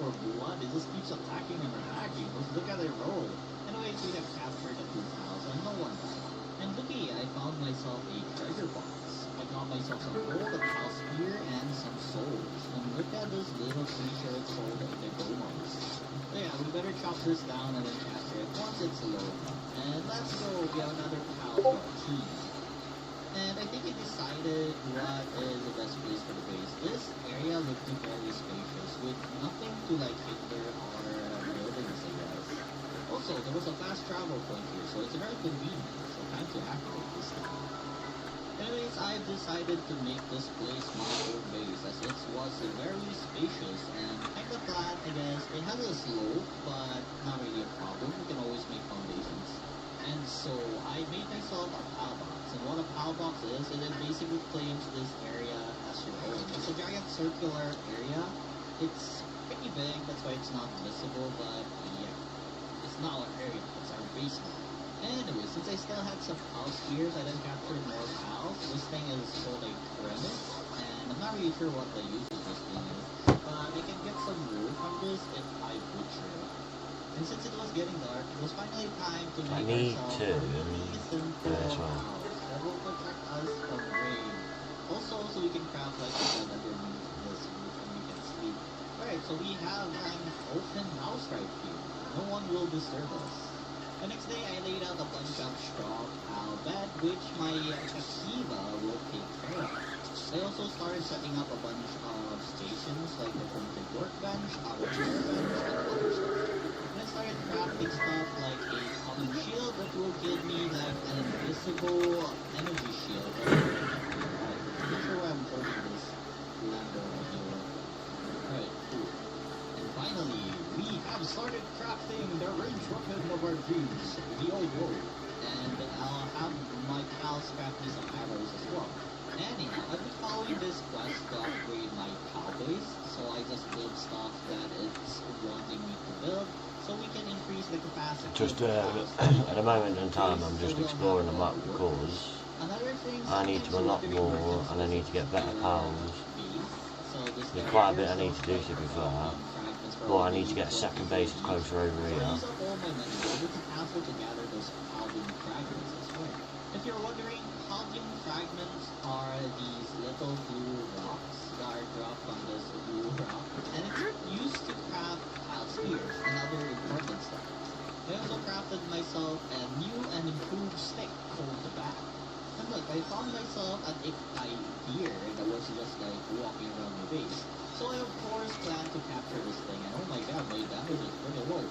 for blood. It just keeps attacking and attacking. Just look at it roll. Anyways, we have captured the 2,000 and no one died. And looky, I found myself a treasure box. I got myself some gold, a cow spear, and some souls. And look at this little creature it's sold at the Gomos. So yeah, we better chop this down and then capture it once it's low. And let's go, we have another cow for our team. And I think I decided what is the best place for the base. This area looked very spacious with nothing to like hinder our buildings, I guess. Also, there was a fast travel point here, so it's very convenient. So time to activate this thing. Anyways, I've decided to make this place my own base as it was very spacious and kind of flat, I guess. It has a slope, but not really a problem. We can always make foundations. And so I made myself a PAL box. And what a PAL box is it basically claims this area as your own. It's a giant circular area. It's pretty big, that's why it's not visible, but yeah, it's not our area, it's our base now. Anyway, since I still had some PAL spears, I then captured more PALs. This thing is called a premise, and I'm not really sure what the use of this thing is, but I can get some wood from this if I butcher it. And since it was getting dark, it was finally time to make ourselves a really simple house that will protect us from rain. Also, so we can craft like a bed underneath this roof and we can sleep. Alright, so we have an open house right here. No one will disturb us. The next day, I laid out a bunch of straw PAL bed, which my Akiva will take care of. I also started setting up a bunch of stations like the primitive workbench, our chair bench, and other stuff. And I started crafting stuff like a common shield that will give me like an invisible energy shield. I'm not sure why I'm holding this lambo right here. Alright, cool. And finally, we have started crafting the ranged weapon of our dreams, the old world. And I'll have my pals craft me some arrows as well. Anyhow, I've been following this quest to upgrade my PAL base, so I just build stuff that it's wanting me to build, so we can increase the capacity. Just at the moment in time, I'm just exploring the map because I need to unlock more and I need to get better PALs. There's quite a bit I need to do to be fair, but I need to get a second base closer over here. If you're wondering, Paldium fragments are these little blue rocks that are dropped on this blue rock, and it's used to craft PAL spears and other important stuff. I also crafted myself a new and improved stick called the bat. And look, I found myself an Ikai deer that was just like walking around the base. So I of course planned to capture this thing, and oh my god, my damage is pretty low.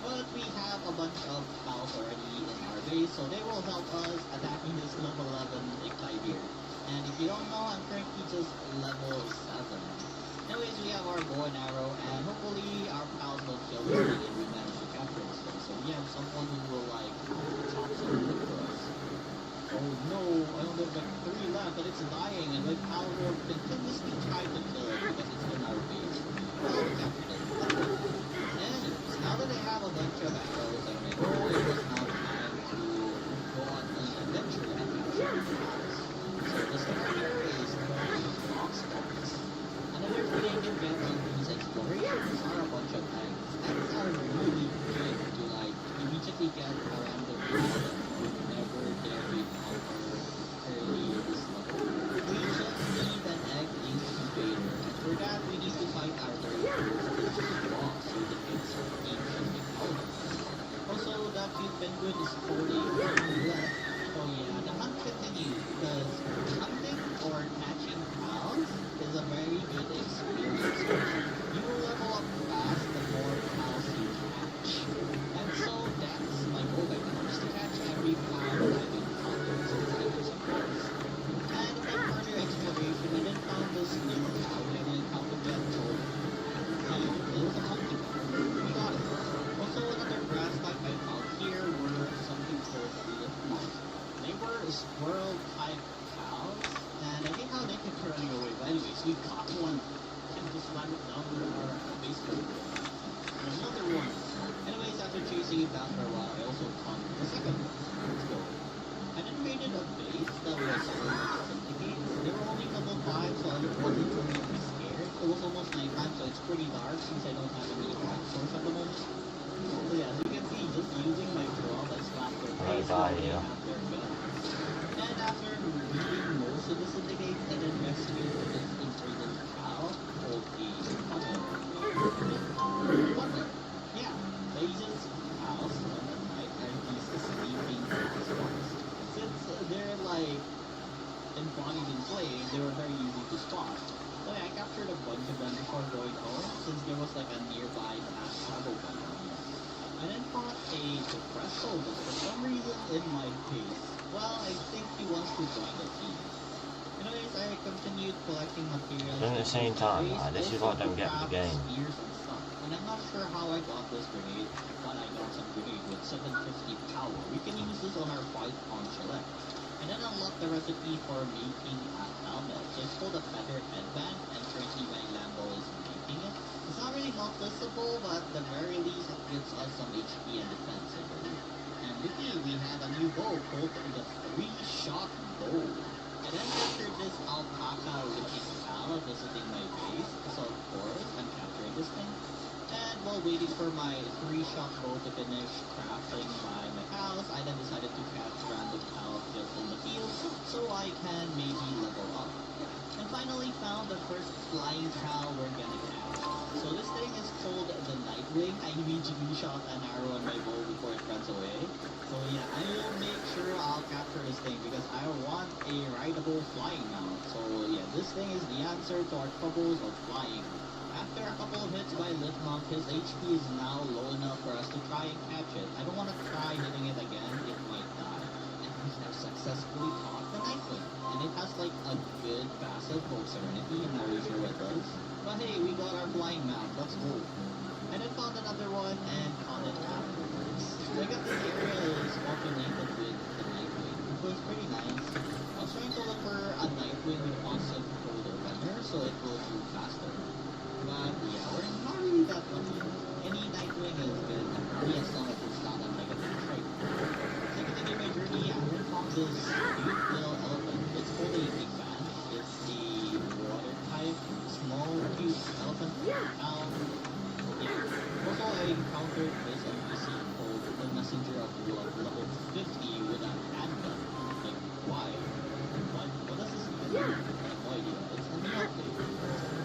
But we have a bunch of PALs already in our base, so they will help us attacking this level 11 Ikai deer. And if you don't know, I'm currently just level 7. Anyways, we have our bow and arrow, and hopefully our PALs don't kill us and we manage to capture this thing. So we have someone who will like chop some wood for us. Oh no, I only have like 3 left, but it's dying, and my PAL will continuously try to kill it because it's in our base. Well, we captured it. Anyways, now that I have a bunch of arrows and my goal, it is now time to go on an adventure and capture the PALs. So the start here is box box. Another thing you can get on these explorations are a bunch of eggs. Eggs are really good to like immediately get a random item whenever they're being offered early in this level. We just need an egg incubator, and for that we need to find our very first box so that it's ancient technology. Also, that cute penguin is holding left. Oh yeah, the hunt continues because hunting or catching PALs is a very good experience. You will level up fast the more PALs you catch. And so that's my goal right now, is to catch every PAL that I've encountered since I was a boss. And in further exploration, I then found this new cow and I encountered that toad. And it was a hunting cow. We got it. Also, another grass type I found here were something called lip moth. They were squirrel type cows, and I think how they kept running away. But anyways, we caught one and just slammed it down with our baseball. And another one. Anyways, after chasing it down for a while, I also caught the second one. Let's go. I then created a base that was syndicate. They were only level 5, so I wasn't really scared. It was a almost nighttime, so it's pretty dark since I don't have any light source at the moment. So yeah, as you can see, just using my claw, I slapped their face while they have their guns. And after reading most of the syndicate, I then rescued this imprisoned cow called a Butler. Yeah, Asians cows at night are these sleeping spots. Since they're like embodied in flame, they were very easy to spot. So yeah, I captured a bunch of them before going home, since there was like a nearby fast travel button. I then fought a depressed soldier for some reason in my face. Well, I think he wants to join the team. Anyways, I continued collecting materials. At the same time, this is what I don't get with the game. Spears and stuff. And I'm not sure how I got this grenade, but I got some grenade with 750 power. We can use this on our fight on Gillette. And then unlock the recipe for making a helmet. So it's called a feather headband, and currently my Lambo is making it. It's not really noticeable, but at the very least it gives us some HP and defense, I believe. And Vicky, we have a new bow called the 3-shot bow. I then captured this alpaca looking cow visiting my base, so of course I'm capturing this thing. And while waiting for my 3-shot bow to finish crafting my cows, I then decided to catch random cows just in the field so I can maybe level up. And finally found the first flying cow we're gonna catch. So this thing is called the Nightwing. I immediately shot an arrow on my bow before it runs away. So yeah, I will make sure I'll capture this thing because I want a rideable flying mount. So yeah, this thing is the answer to our troubles of flying. After a couple of hits by lift mount, his HP is now low enough for us to try and catch it. I don't want to try hitting it again, it might die. And we have successfully caught the Nightwing. And it has like a good passive called Serenity, I'm not really sure what it does. But hey, we got our flying mount, let's go. And then found another one and caught it afterwards. So I got this area is populated with the Nightwing, which was pretty nice. I was trying to look for a Nightwing with awesome colder weather so it will move faster. But yeah, we're not really that lucky. Any Nightwing is good, as long as it's not a negative trait. Second in my journey, I found this cute little elephant. It's called a big fan. It's a water type, small, cute elephant. Yeah. Also, I encountered this NPC called the Messenger of Love, level 50 with a handgun. Like, why? What does this even do? I have no idea. It's a new update.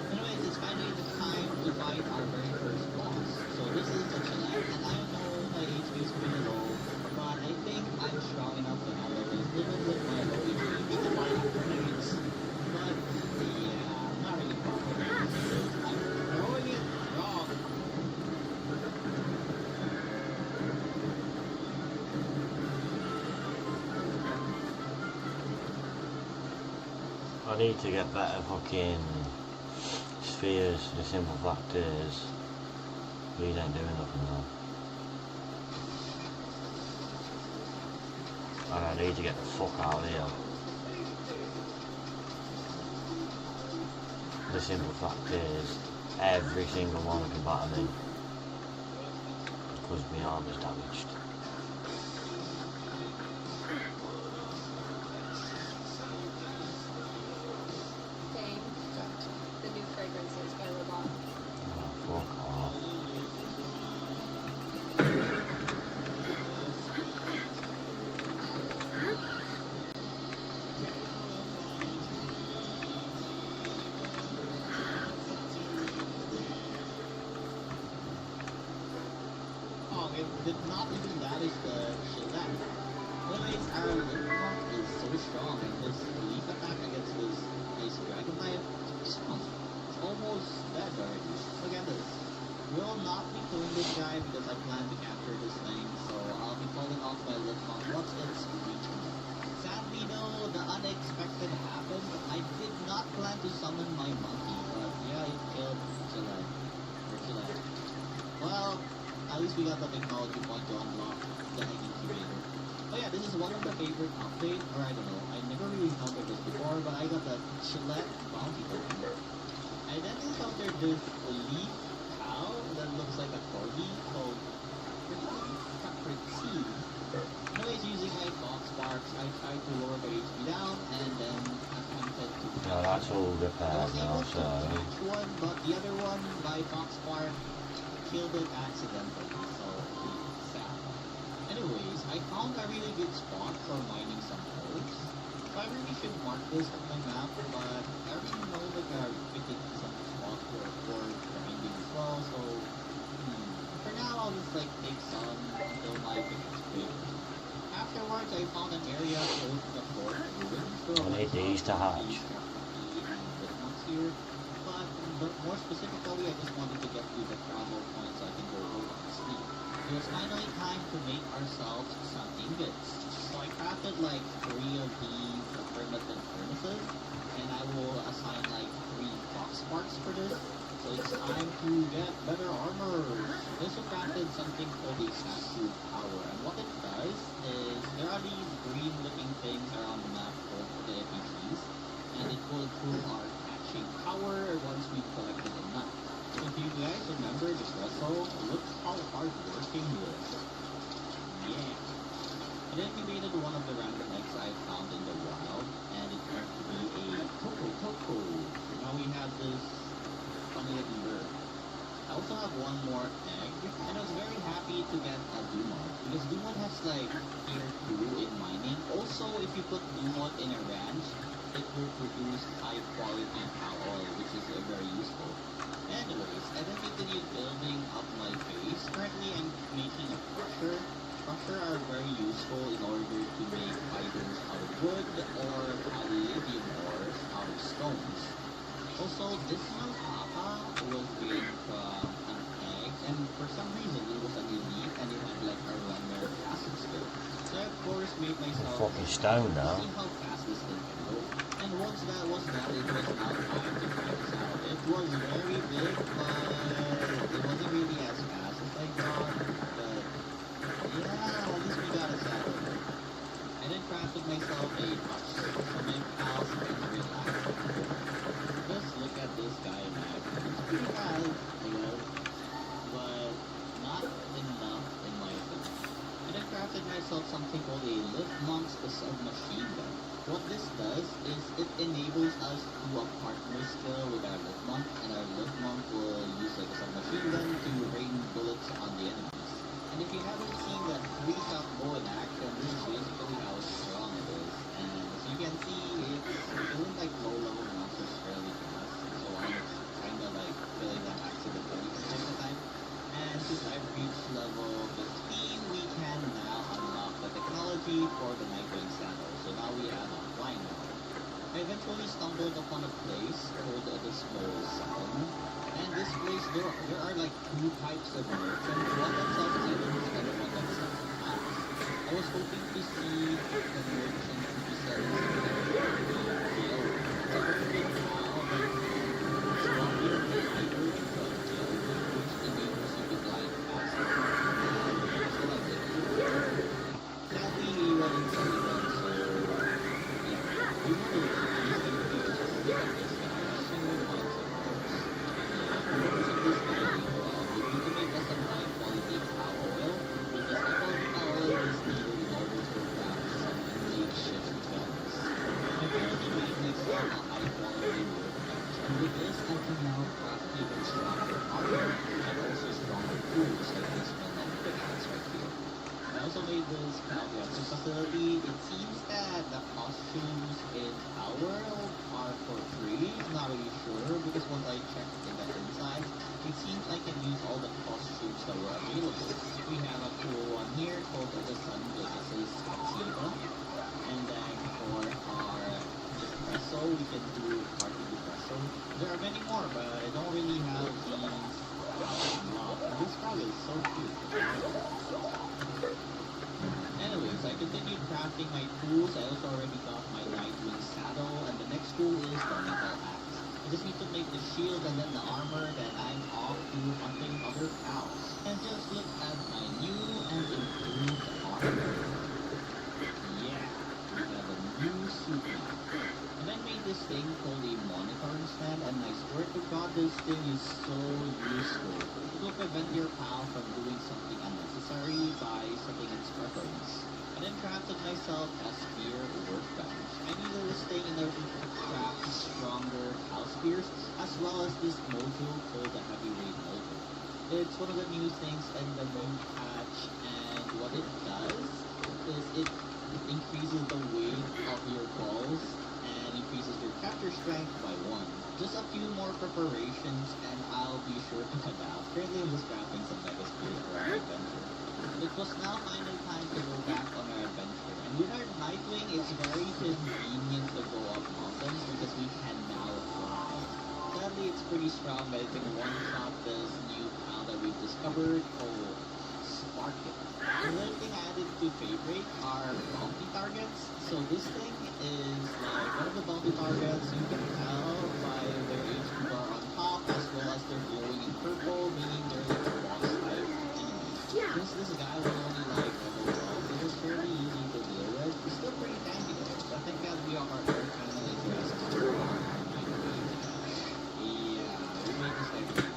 Anyways, it's finally the time to fight our very first boss. So this is the Gillette, and I know my HP is pretty low, but I think I'm strong enough to handle this, even with my low HP. We can fight grenades. But yeah, I'm not really confident. I'm throwing it wrong. I need to get better fucking spheres. The simple fact is, these ain't doing nothing now. And I need to get the fuck out of here. The simple fact is, every single one can batter me because my arm is damaged. Did not even damage the Gillette. Anyways, our lift pump is so strong, and this leaf attack against this nice dragon type is almost dead already. Look at this. Will not be killing this guy because I plan to capture this thing, so I'll be falling off my lift pump once it's reaching. Sadly though, the unexpected happened. I did not plan to summon my monkey, but yeah, it killed Gillette. Well, at least we got the technology point to unlock the egg incubator. Oh yeah, this is one of the favorite updates, or I don't know, I never really encountered this before, but I got the Gillette bounty token. I then encountered this leaf cow that looks like a corgi called Capri. Anyways, using my box sparks, I tried to lower the HP down and then attempted to... No, that's that's all repaired now, so... one, but the other one by Foxpark killed it accidentally, so it's sad. Anyways, I found a really good spot for mining some ores. So I really should mark this on my map, but I already know like a really decent spot for grinding as well, so for now I'll just like take some until my pickaxe breaks. Afterwards, I found an area close to the fort ruins. I need these to hatch. Here, but more specifically, I just wanted to get to the travel point so I can go over and sleep. It was finally time to make ourselves some ingots. So I crafted like 3 of these primitive furnaces, and I will assign like 3 fox sparks for this. So it's time to get better armor. I also crafted something called a statue power, and what it does is there are these green looking things around the map called the FPGs, and it will improve our power once we collected enough. So if you guys remember this vessel, look how hard working it is. Yeah. I then created one of the random eggs I found in the wild, and it turned to be a Toko. Now we have this funny looking bird. I also have one more egg, and I was very happy to get a Dumont, because Dumont has like tier 2 in mining. Also, if you put Dumont in a ranch, it will produce high quality cow oil, which is very useful. Anyways, I then continued building up my base. Currently, I'm making a crusher. Crusher are very useful in order to make fibers out of wood or palladium ores out of stones. Also, this one Papa was made from an egg, and for some reason it was an elite, and it had like a runner acid skill. So I of course made myself fucking stone now. See how fast this thing can go. And once that was done, it was now time to try this out. It was very big, but it wasn't really as fast as I thought. But yeah, at least we got a saddle. I then crafted myself a hut so my pals can relax. Just look at this guy, man. It's pretty fast, I guess, but not enough in my opinion. I then crafted myself something called a lift monk submachine gun. What this does is it enables us to do a partner skill with our lift monk, and our lift monk will use like a submachine gun to rain bullets on the enemies. And if you haven't seen that 3-shot bow in action, this is basically how strong it is. And as you can see, it's doing like low level monsters fairly fast, so I'm kinda like killing them accidentally from time to time. And since I've reached level 15, we can now unlock the technology for the Nightwing saddle. So now we have a flying mode. I eventually stumbled upon a place called the Small Sun. And this place, there are like 2 types of merchants. One that sells items and one that sells packs. I was hoping to see the merchant to be selling something like jail. It's a very big town, but it's not really a fighter in front of jail, which enables you to glide faster. So like it. Sadly, he wasn't selling them, so yeah. We want to use them to just look at this guy. Single months, of course. The purpose of this mining would be to make us some high quality cow oil, because high quality cow oil is needed in order to craft some makeshift guns. I currently made myself a high quality workbench, and with this I can now craft even stronger armor and also stronger tools like this one on the pickaxe right here. I also made this caveat facility. It seems that the costumes in Palworld are for free. I'm not really sure, because once I checked in the inside, it seems I can use all the costumes that were available. We have a cool one here called the Sunglasses Tuxedo. And then for our espresso, we can do party espresso. There are many more, but I don't really have these unlocked. This frog is so cute. Anyways, I continued crafting my tools. I also already got my Nightwing saddle, and the next tool is the metal axe. I just need to make the shield and then the armor, then I'm off to hunting other cows. And just look at my new and improved armor. Yeah, we have a new suit now. And I made this thing called a monitoring stand, and I swear to God, this thing is so useful. It will prevent your pal from doing something unnecessary by setting its preference. I then crafted myself a spear workbench. I needed this thing in order to craft stronger tool called the heavyweight motor. It's one of the new things in the new patch, and what it does is it increases the weight of your balls and increases your capture strength by 1. Just a few more preparations and I'll be sure to head out. Currently I'm just crafting some mega spears for our adventure. It was now finally time to go back on our adventure. And with our Nightwing, it's very convenient to go up mountains because we can now fly. Sadly, it's pretty strong, but it can one-shot this new pal that we've discovered called Sparkin. Another thing I added to favorite are bounty targets. So this thing is like one of the bounty targets. You can tell by their HP bar on top as well as they're glowing in purple, meaning they're like a boss type enemy. This guy was only like level 12, so it was fairly easy to deal with. It's still pretty tanky though. So I think that we are kind of interested. Yeah, we made this guy pretty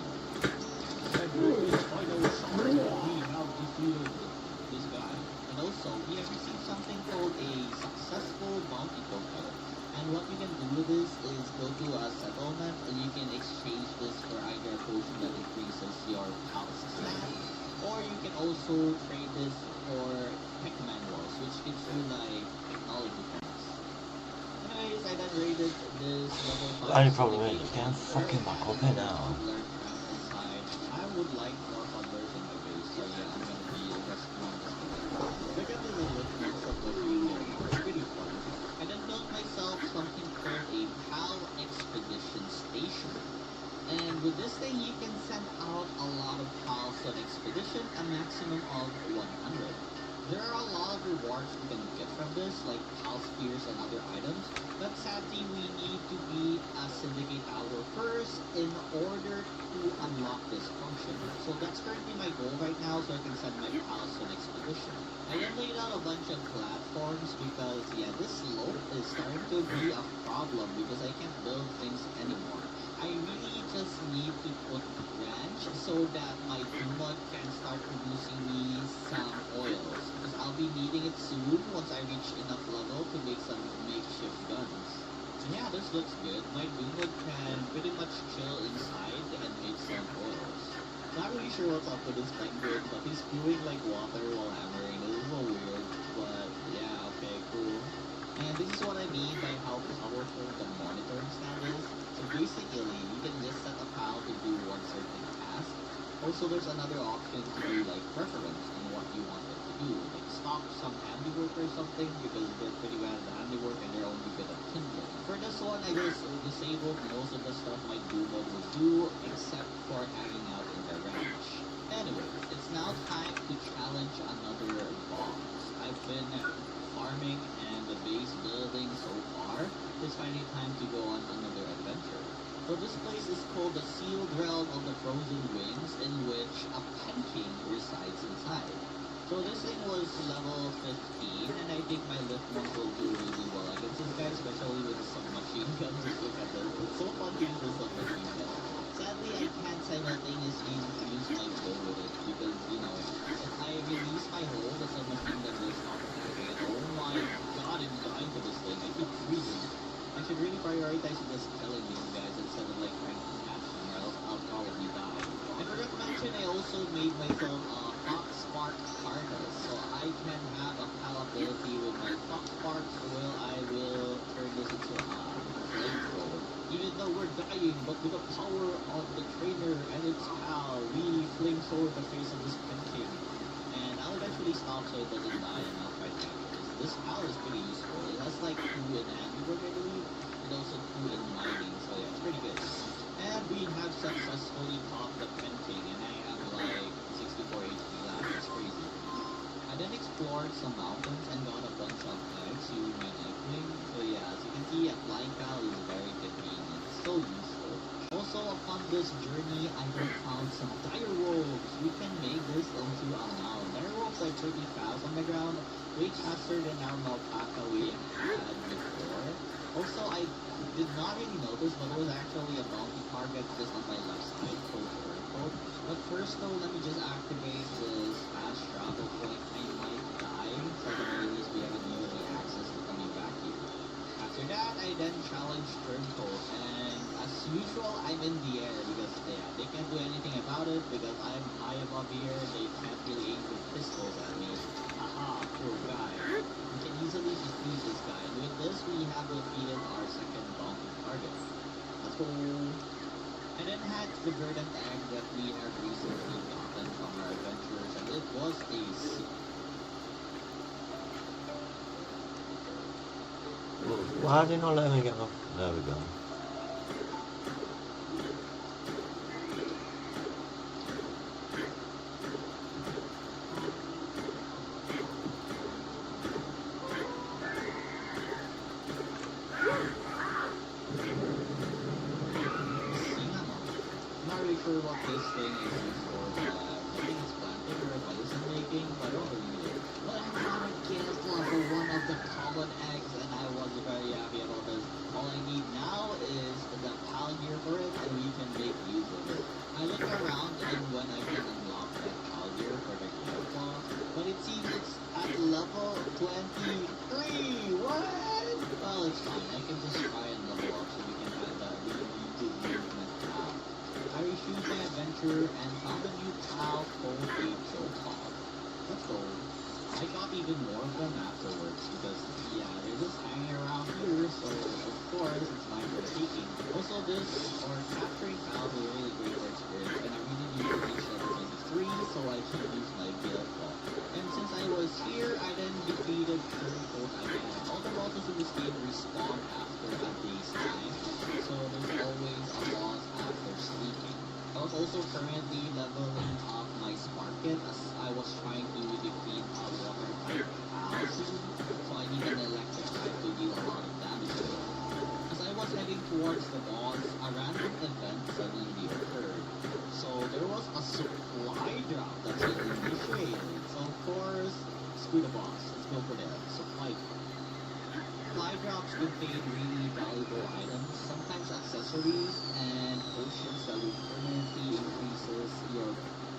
good. We have defeated this guy. And also, we have received something called a successful bounty token. And what you can do with this is go to a settlement and you can exchange this for either a potion that increases your house stat, or you can also trade this for tech manuals, which gives you like technology points. Anyways, I then rated this level 5. The only problem is, can't fucking back up here now. I would like more hunters in my base, so yeah, I'm gonna be rescuing this guy. Look at the little bits of the green there, it's pretty fun. I then built myself something called a PAL Expedition Station. And with this thing, you can send out a lot of PALs on expedition, a maximum of 100. There are a lot of rewards we can get from this, like PAL spears and other items, but sadly we need to beat a Syndicate Tower first in order to unlock this function. So that's currently my goal right now, so I can send my PALs on expedition. I then laid out a bunch of platforms because, yeah, this slope is starting to be a problem because I can't build things anymore. I really just need to put ranch so that my Dumod can start producing me some oils. Because I'll be needing it soon once I reach enough level to make some makeshift guns. And yeah, this looks good. My Dumod can pretty much chill inside and make some oils. Not really sure what's up with this penguin, but he's spewing like water while hammering. This is so weird, but yeah, okay, cool. And this is what I mean by how powerful the monitoring stand is. So basically, you can just set a PAL to do one certain task. Also, there's another option to do like preference on what you want it to do. Like stop some handiwork or something because they're pretty bad at handiwork and they're only good at kindling. For this one, I just disabled most of the stuff my Dumod will do except for hanging out in the ranch. Anyway, it's now time to challenge another boss. I've been farming and the base building so far. It's finally time to go on another adventure. So this place is called the Sealed Realm of the Frozen Wings, in which a Penking resides inside. So this thing was level 15, and I think my lift one will do really well against this guy, especially with the submachine gun. Just look at this. It's so fun to use the submachine gun. Sadly, I can't simultaneously use my bow with it because, you know, if I release my hold, the submachine gun will stop attacking it. Oh my god, I'm dying to this thing. I keep freezing. I should really prioritize just killing these guys instead of like trying to catch them, or else I'll probably die. I forgot to mention I also made myself a Fox Spark harness, so I can have a PAL ability with my Fox Sparks. Well, I will turn this into a flamethrower. Even though we're dying, but with the power of the trainer and its PAL, we flamethrower the face of this Penking. And I'll eventually stop so it doesn't die and I'll fight back. This PAL is pretty useful. It has like 2 in handiwork, I believe, and also 2 in mining, so yeah, it's pretty good. And we have successfully caught the Penking, and I have like 64 HP left. It's crazy. I then explored some mountains and got a bunch of eggs using my Nightwing. So yeah, as you can see, a flying PAL is very convenient. So useful. Also, upon this journey, I have found some dire wolves. We can make this into a mound. Dire wolves are pretty fast on the ground, way faster than our alpaca we had before. Also, I did not really notice, but there was actually a bounty target just on my left side, But first though, let me just activate this fast travel point. I might die, so the very least we have easy access to coming back here. After that, I then challenged Turncoat, and as usual, I'm in the air because they can't do anything about it because I'm high above here. They can't really aim with pistols at me. Haha, poor guy. We can easily defeat this guy. And with this, we have defeated our second donkey target. Let's go. I then had the verdant egg that we have recently gotten from our adventures, and it was a Why did not let me get off? There we go. Sure what this thing is used for, I think it's planting or medicine making, but I don't really know. But I found a gift for one of the common eggs, and I was very happy about this. All I need now is the pal gear for it, and we can make use of it. I look around, and when I can unlock that pal gear for the claw, but it seems it's at level 23. What? Well, it's fine. I can just try and level up so we can have that really good movement path. I reshoot my adventure and found a new pal called a Joe. Let's go. I got even more of them afterwards because, yeah, they're just hanging around here, so of course it's mine for the taking. Also, this, or capturing pals is a really great experience, and I really need to reach level 23 so I can use my guild claw. And since I was here, I then defeated Turncoat again. All the bosses in this game respawn after a day's time, so there's always a boss after sleeping. I was also currently leveling up my Sparket as I was trying to defeat a water type pal soon, so I need an electric type to deal a lot of damage to it. As I was heading towards the boss, a random event suddenly occurred. So there was a supply drop that's been initiated. So of course, screw the boss. Let's go for the supply drop. Supply drops contain really valuable items, sometimes accessories, and potions that will permanently increases your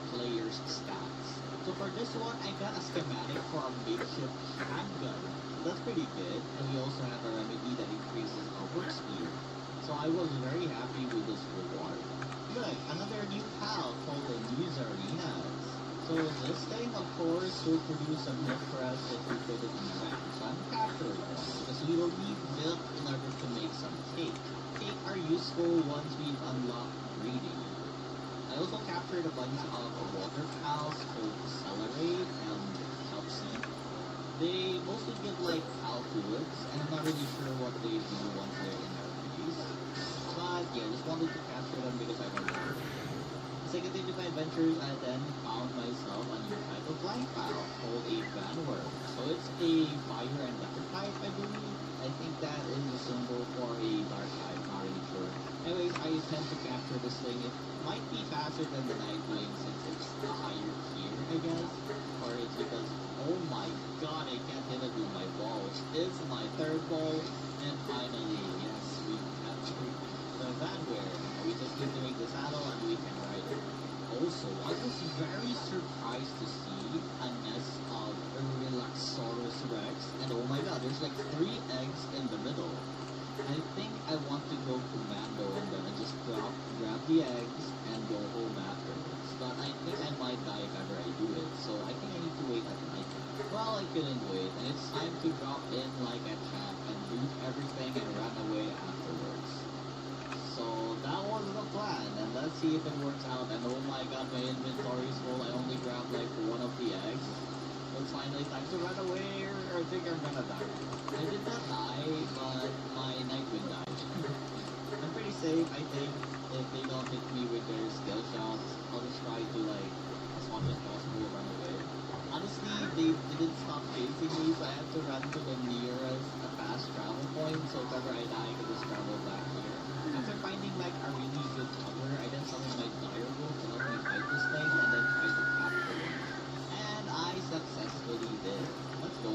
player's stats. So for this one, I got a schematic for a makeshift handgun. That's pretty good, and we also have a remedy that increases our work speed. So I was very happy with this reward. Good, another new pal called the News Arenas. So this thing, of course, will produce a milk for us if we put it in the back. So I'm capturing one, because we will need milk in order to make some cake. Cake are useful once we've unlocked breeding. I also captured a bunch of water pals called Accelerate and Calcium. They mostly give like pal fluids, and I'm not really sure what they do once they're in our base. But yeah, just wanted to capture them because I don't know. As I continued my adventures, I then found myself a new type of flying pal called a vanworm. So it's a fire and water type, I believe. I think that is a symbol for a dark type, not really sure. Anyways, I intend to capture this thing. It might be faster than the Nightwing since it's a higher tier, I guess. Or it's because, oh my god, I can't even do my ball, which is my third ball. And finally, yes, we captured the vanworm. We just keep doing the saddle and we can ride it. Also, I was very surprised to see a nest of Relaxaurus Rex, and oh my god, there's like 3 eggs in the middle. I think I want to go commando and then just grab the eggs and go home afterwards. But I think I might die if ever I do it, so I think I need to wait at night. Well, I couldn't wait, and it's time to drop in like a champ and loot everything and run away afterwards. So that was the plan, and let's see if it works out. And oh my god, my inventory is full. I only grabbed like 1 of the eggs. It's finally time to run away, or I think I'm gonna die. I did not die, but my Nightwing died. I'm pretty safe, I think. If they don't hit me with their skill shots, I'll just try to like, as much as possible, run away. Honestly, they didn't stop chasing me, so I had to run to the nearest fast travel point, so if ever I die, I can just travel back here. After finding like a really good cover, I then summoned my direwolf to help me fight this thing, and then try to capture it. And I successfully did. Let's go.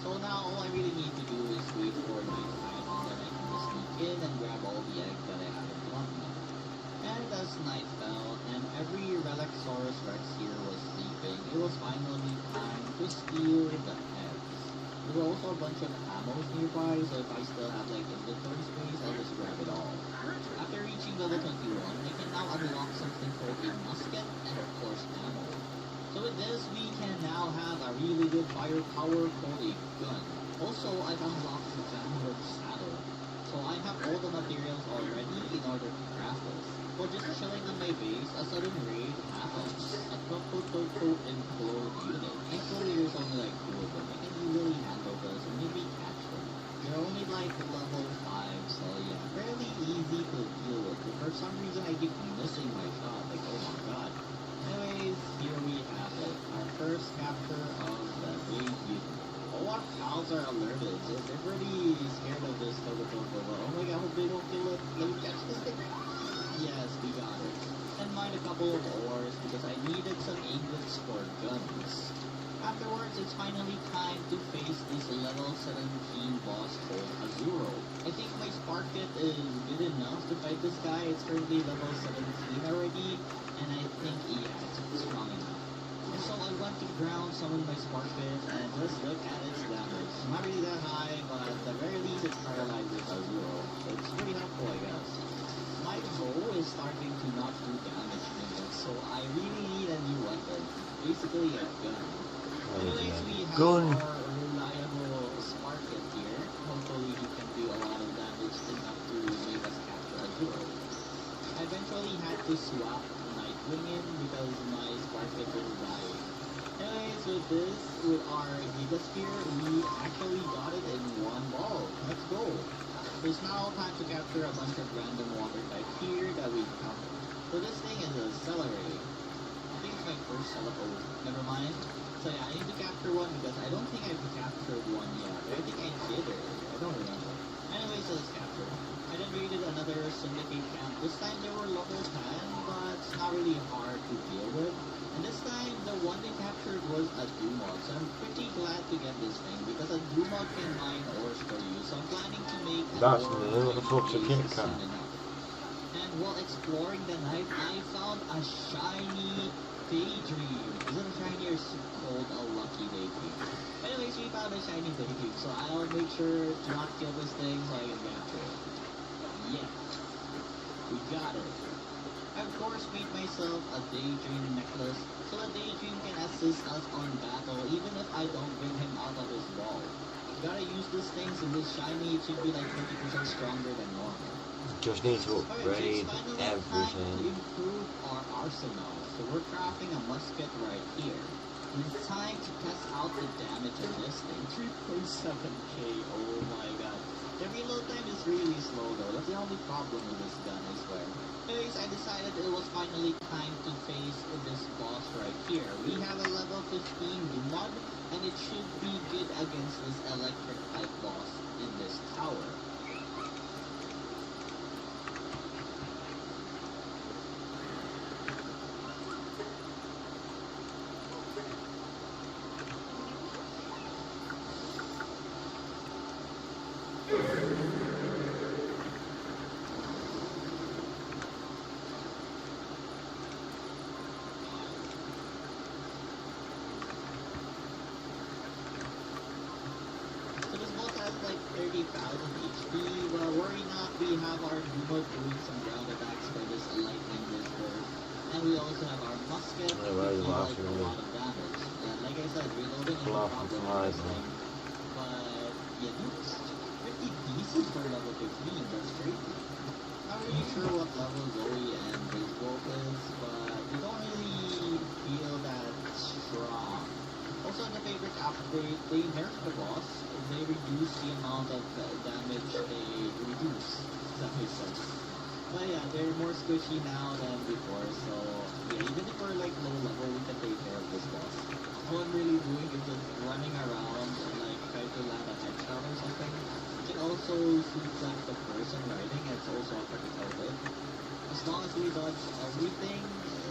So now all I really need to do is wait for night time, and then I can just sneak in and grab all the eggs that I haven't gotten yet. And as night fell, and every Relaxaurus Rex here was sleeping, it was finally time to steal the eggs. There were also a bunch of ammos nearby, so if I still have like inventory space, I'll just grab it all. After reaching level 21, I can now unlock something called a musket and of course ammo. So with this, we can now have a really good firepower called a gun. Also, I've unlocked the Vanguard saddle. So I have all the materials already in order to craft this. While just chilling on my base, a sudden raid happens. A Toko implode unit. Thankfully there's only like 2 of them. I can easily handle this and maybe catch them. They're only like level 5, so yeah, fairly easy to deal with. But for some reason I keep missing my shot, like oh my god. Anyways, here we have it. Our first capture of the raid unit. All our pals are alerted, so they're pretty scared of this Toko. Oh my god, I hope they don't kill it. Let me catch this thing. Yes, we got it. And mine a couple of ores because I needed some ingots for guns. Afterwards, it's finally time to face this level 17 boss called Azuro. I think my spark kit is good enough to fight this guy. It's currently level 17 already, and I think yeah, it's strong enough. And so I went to ground summon my spark kit and just look at its damage. It's not really that high, but at the very least it paralyzes Azuro. So it's pretty helpful, I guess. My bow is starting to not do damage anymore, so I really need a new weapon. Basically a gun. Anyways, we have our reliable spark kit here. Hopefully he can do a lot of damage enough to make us capture Azuro. I eventually had to swap Nightwing in because my spark kit was dying. Anyways, with our Giga Spear, we actually got it in one ball. Let's go! It's now time to capture a bunch of random water type here that we encountered. So this thing is a celery. I think it's my first celery. Oh, never mind. So yeah, I need to capture one because I don't think I've captured one yet. I think I did it. I don't remember. Anyway, so let's capture. I then raided another syndicate camp. This time they were level 10, but it's not really hard to deal with. And this time, the one they captured was a Dumog, so I'm pretty glad to get this thing, because a Dumog can mine ores for you, so I'm planning to make That's new, what the fuck's a Kit Kat? And while exploring the night, I found a shiny daydream. Is it a shiny or called a lucky daydream? Anyways, we found a shiny daydream, so I'll make sure to not kill this thing so I can capture it. Yeah, we got it. I of course made myself a daydream necklace, so the daydream can assist us on battle even if I don't bring him out of his wall. Gotta use this thing so this shiny it should be like 50% stronger than normal. Just need to Alright, upgrade so it's finally time to everything. improve our arsenal, so we're crafting a musket right here. And it's time to test out the damage of this thing. 3.7k, oh my god. The reload time is really slow though, that's the only problem with this gun, I swear. Anyways, I decided it was finally time to face this boss right here. We have a level 15 Dumog, and it should be good against this electric type boss in this tower. Like 30,000 HP, but worry not, we have our Dumog doing some ground attacks for this lightning burst, and we also have our musket to do like a lot of damage. And like I said, reloading is a problem with this thing, but yeah, dude, it's pretty decent for level 15, that's crazy. Not really sure what level Zoe and Bridgewolf is, but they don't really feel that strong. Also, the favorite upgrade, they nerfed the boss. They reduce the amount of damage they reduce. Does that make sense? But yeah, they're more squishy now than before, so yeah, even if we're like low level, we can take care of this boss. All I'm really doing is just running around and like try to land a headshot or something. You can also suplex the person riding, it's also a critical hit. As long as we dodge everything,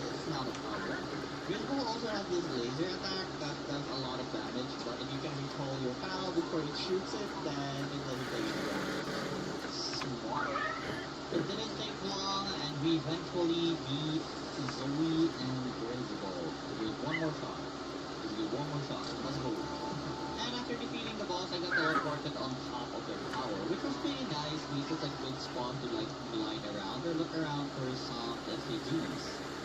it's not a problem. Griswold also has this laser attack that does a lot of damage, but if you can recall your pal before it shoots it, then it doesn't take any damage. Smart. It didn't take long, and we eventually beat Zoe and Griswold. With one more shot. Let's go. And after defeating the boss, for some SAGs.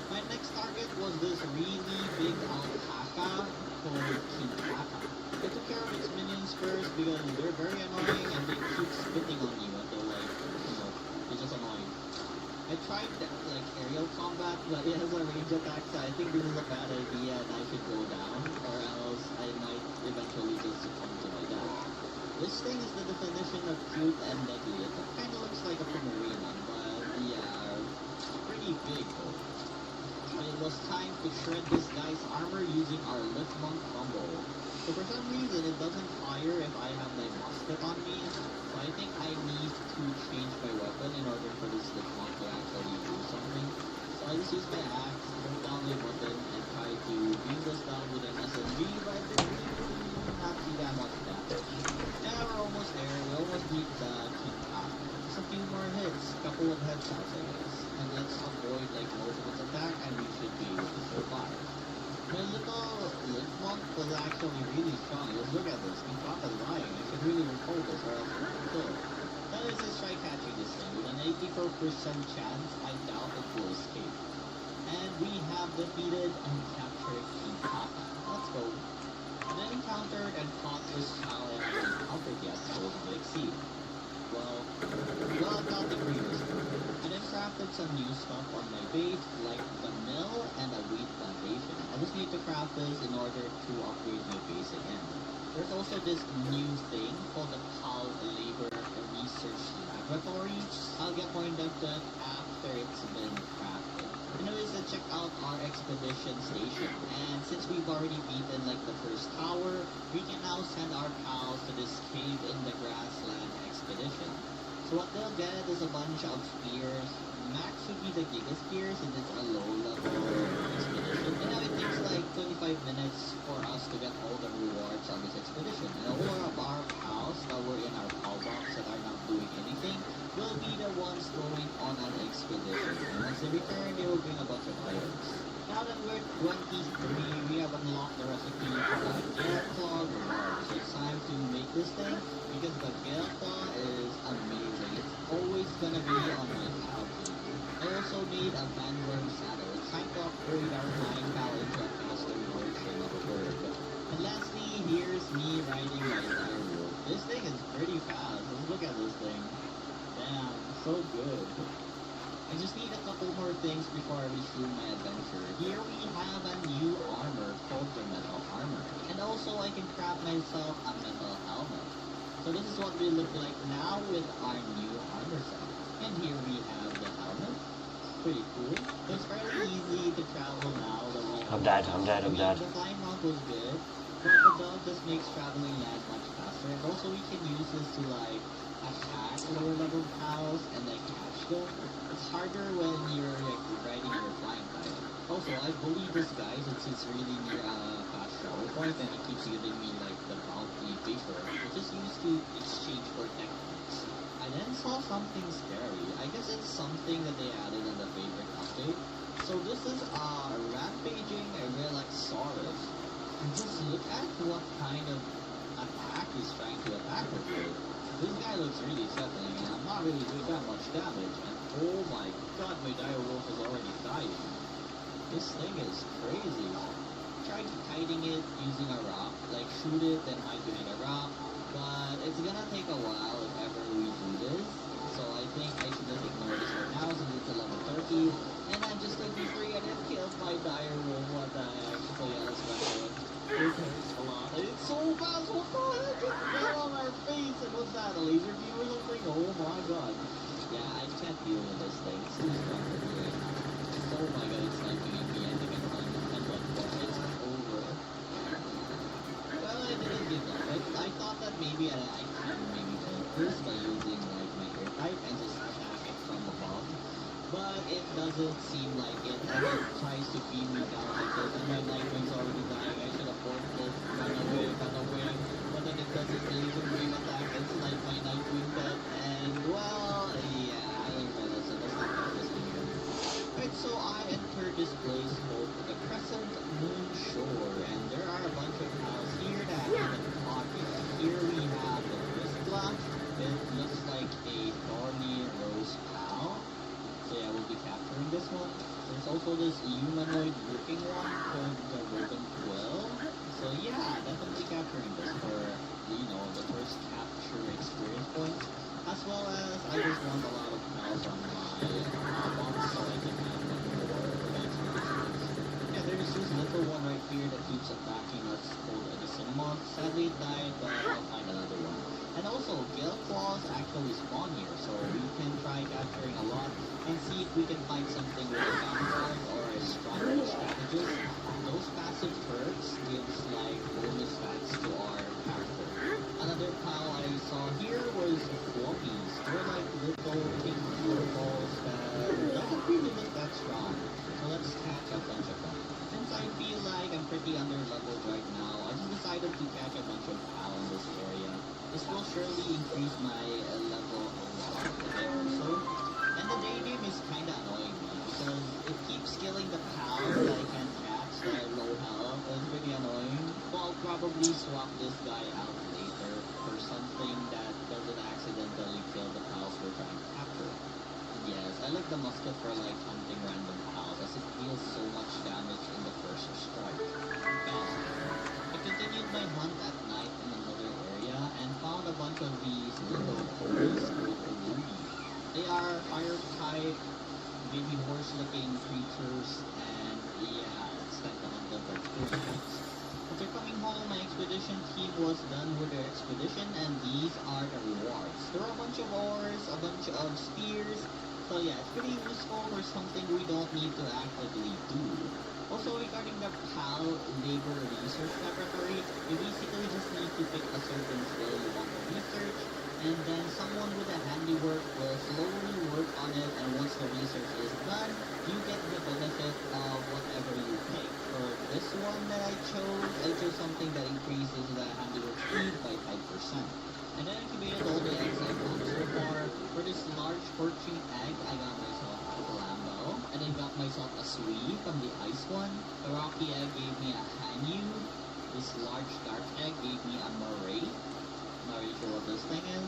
My next target was this really big alpaca called King Kaka. I took care of its minions first because they're very annoying and they keep spitting on you until like, they're just annoying. I tried like aerial combat, but it has a range attack, so I think this is a bad idea and I should go down, or else I might eventually just succumb to my death. This thing is the definition of cute and deadly. It kind of looks like a Pomeranian, but yeah, pretty big though. It was time to shred this guy's armor using our Lift Monk combo. So for some reason it doesn't fire if I have my musket on me, so I think I need to change my weapon in order for this Lift Monk to actually do something. So I just use my axe, hold down my button, and try to beam this down with an SMG, but it didn't not do that much damage. Yeah, we're almost there. We almost beat the King Kaka. Just a few more hits, couple of headshots I guess. And let's avoid like most of its attack and we should be able to survive. My little Lift Monk was actually really strong. Just look at this. King Kaka's lying. I should really record this or else I'm kill. Now let's just try catching this thing. With an 84% chance, I doubt it will escape. And we have defeated and captured King Kaka. Let's go. I then encountered and caught this challenge in Alfred yet, so we'll exceed. Well, I got the previous one. I then crafted some new stuff on my base, like the mill and a wheat plantation. I just need to craft this in order to upgrade my base again. There's also this new thing called the Pal Labor Research Laboratory. I'll get more into it after it's been crafted. Anyways, I checked out our expedition station, and since we've already beaten like the first tower, we can now send our pals to this cave in the grassland expedition. So what they'll get is a bunch of spears. Max would be the Giga Spear since it's a low level expedition. And now it takes like 25 minutes for us to get all the rewards on this expedition. And all of our pals that were in our pal box that are not doing anything will be the ones going on an expedition. And once they return, they will bring a bunch of items. Now that we're 23, we have unlocked the recipe for the Gale Claw reward. So it's time to make this thing because the Gale Claw is amazing. It's always gonna be on my account. I also made a Vanworm saddle. It's time to upgrade our flying pal into a faster version of a bird. And lastly, here's me riding my direwolf. This thing is pretty fast. Let's look at this thing. Damn, so good. I just need a couple more things before I resume my adventure. Here we have a new armor called the Metal Armor. And also I can craft myself a metal helmet. So this is what we look like now with our new armor set. And here we have the helmet. Pretty cool. It's fairly easy to travel now that we have I'm dead. The flying mount was good, but the dog just makes traveling land much faster. And also we can use this to like attack lower level pals and like catch them. It's harder when you're like riding your flying pilot. Also, I bully this guy since he's really near a fast travel point and he keeps giving me like the bounty paper, which is used to exchange for techniques. I then saw something scary. I guess it's something that they added in the favorite update. So this is a rampaging Relaxaurus. And just look at what kind of attack he's trying to attack us with. This guy looks really threatening and I'm not really doing that much damage. And oh my god, my direwolf is already dying. This thing is crazy. Tried kiting it using a rock, like shoot it then hide behind a rock, but it's gonna take a while if ever we do this. So I think I should just ignore this right now since it's a level 30. And I'm just like free and it killed my direwolf. What the heck? So yeah, let's go ahead. It hurts a lot. It's so fast. What the heck? It fell on our face. And what's that? A laser beam or something? Oh my god. Yeah, I can't deal with this thing. It's too strong for me right now. Oh my god, it's sniping at me. I think I'm done. And what? It's over. Well, I didn't give up. I thought that maybe I can maybe beat this by using like my air type and just attack it from above. But it doesn't seem like it. And it tries to beam me down like this. And my Nightwing's already dying. I should have forced this. Run away. But then it does its laser beam attack and snipe my Nightwing dead. And well, yeah, I learned my lesson. Let's not touch this thing again. Right, so I entered this place called the Crescent Moon Shore. And there are a bunch of pals here that haven't fought yet. Here we have the Bristla. It looks like a thorny rose pal. So yeah, we'll be capturing typically spawn here, so we can try capturing a lot and see if we can find something with a camouflage or a strong strategist. Those passive perks gives like bonus stats to our character. Another pal I saw here was floppies. They're like little pink balls that doesn't really look that strong. So let's catch a bunch of them. Since I feel like I'm pretty under leveled right now, I just decided to catch a bunch of pal in this area. This will surely increase my level a lot so. And the daydream is kinda annoying me because it keeps killing the pal that I can't catch that are low health. It's pretty annoying. So I'll probably swap this guy out later for something that doesn't accidentally kill the pals we're trying to capture. Yes, I like the musket for like hunting random pals as it deals so much damage in the first strike. I continued my hunt at night in another area and found a bunch of these little ponies called Ruby. They are fire type, maybe horse looking creatures, and yeah, it's time to hunt them for food. After coming home, my expedition team was done with their expedition, and these are the rewards. There are a bunch of ores, a bunch of spears, so yeah, it's pretty useful for something we don't need to actively do. Also, regarding the PAL Labor Research Laboratory, you basically just need to pick a certain skill you want to research, and then someone with a handiwork will slowly work on it, and once the research is done, you get the benefit of whatever you pick. For this one that I chose something that increases the handiwork speed by 5%. And then incubated all the eggs I found so far. For this large fortune egg, I got myself a Lambo, and I got myself a Sweet from the ice one. The rocky egg gave me a Hanyu. This large dark egg gave me a Murray. Not really sure what this thing is.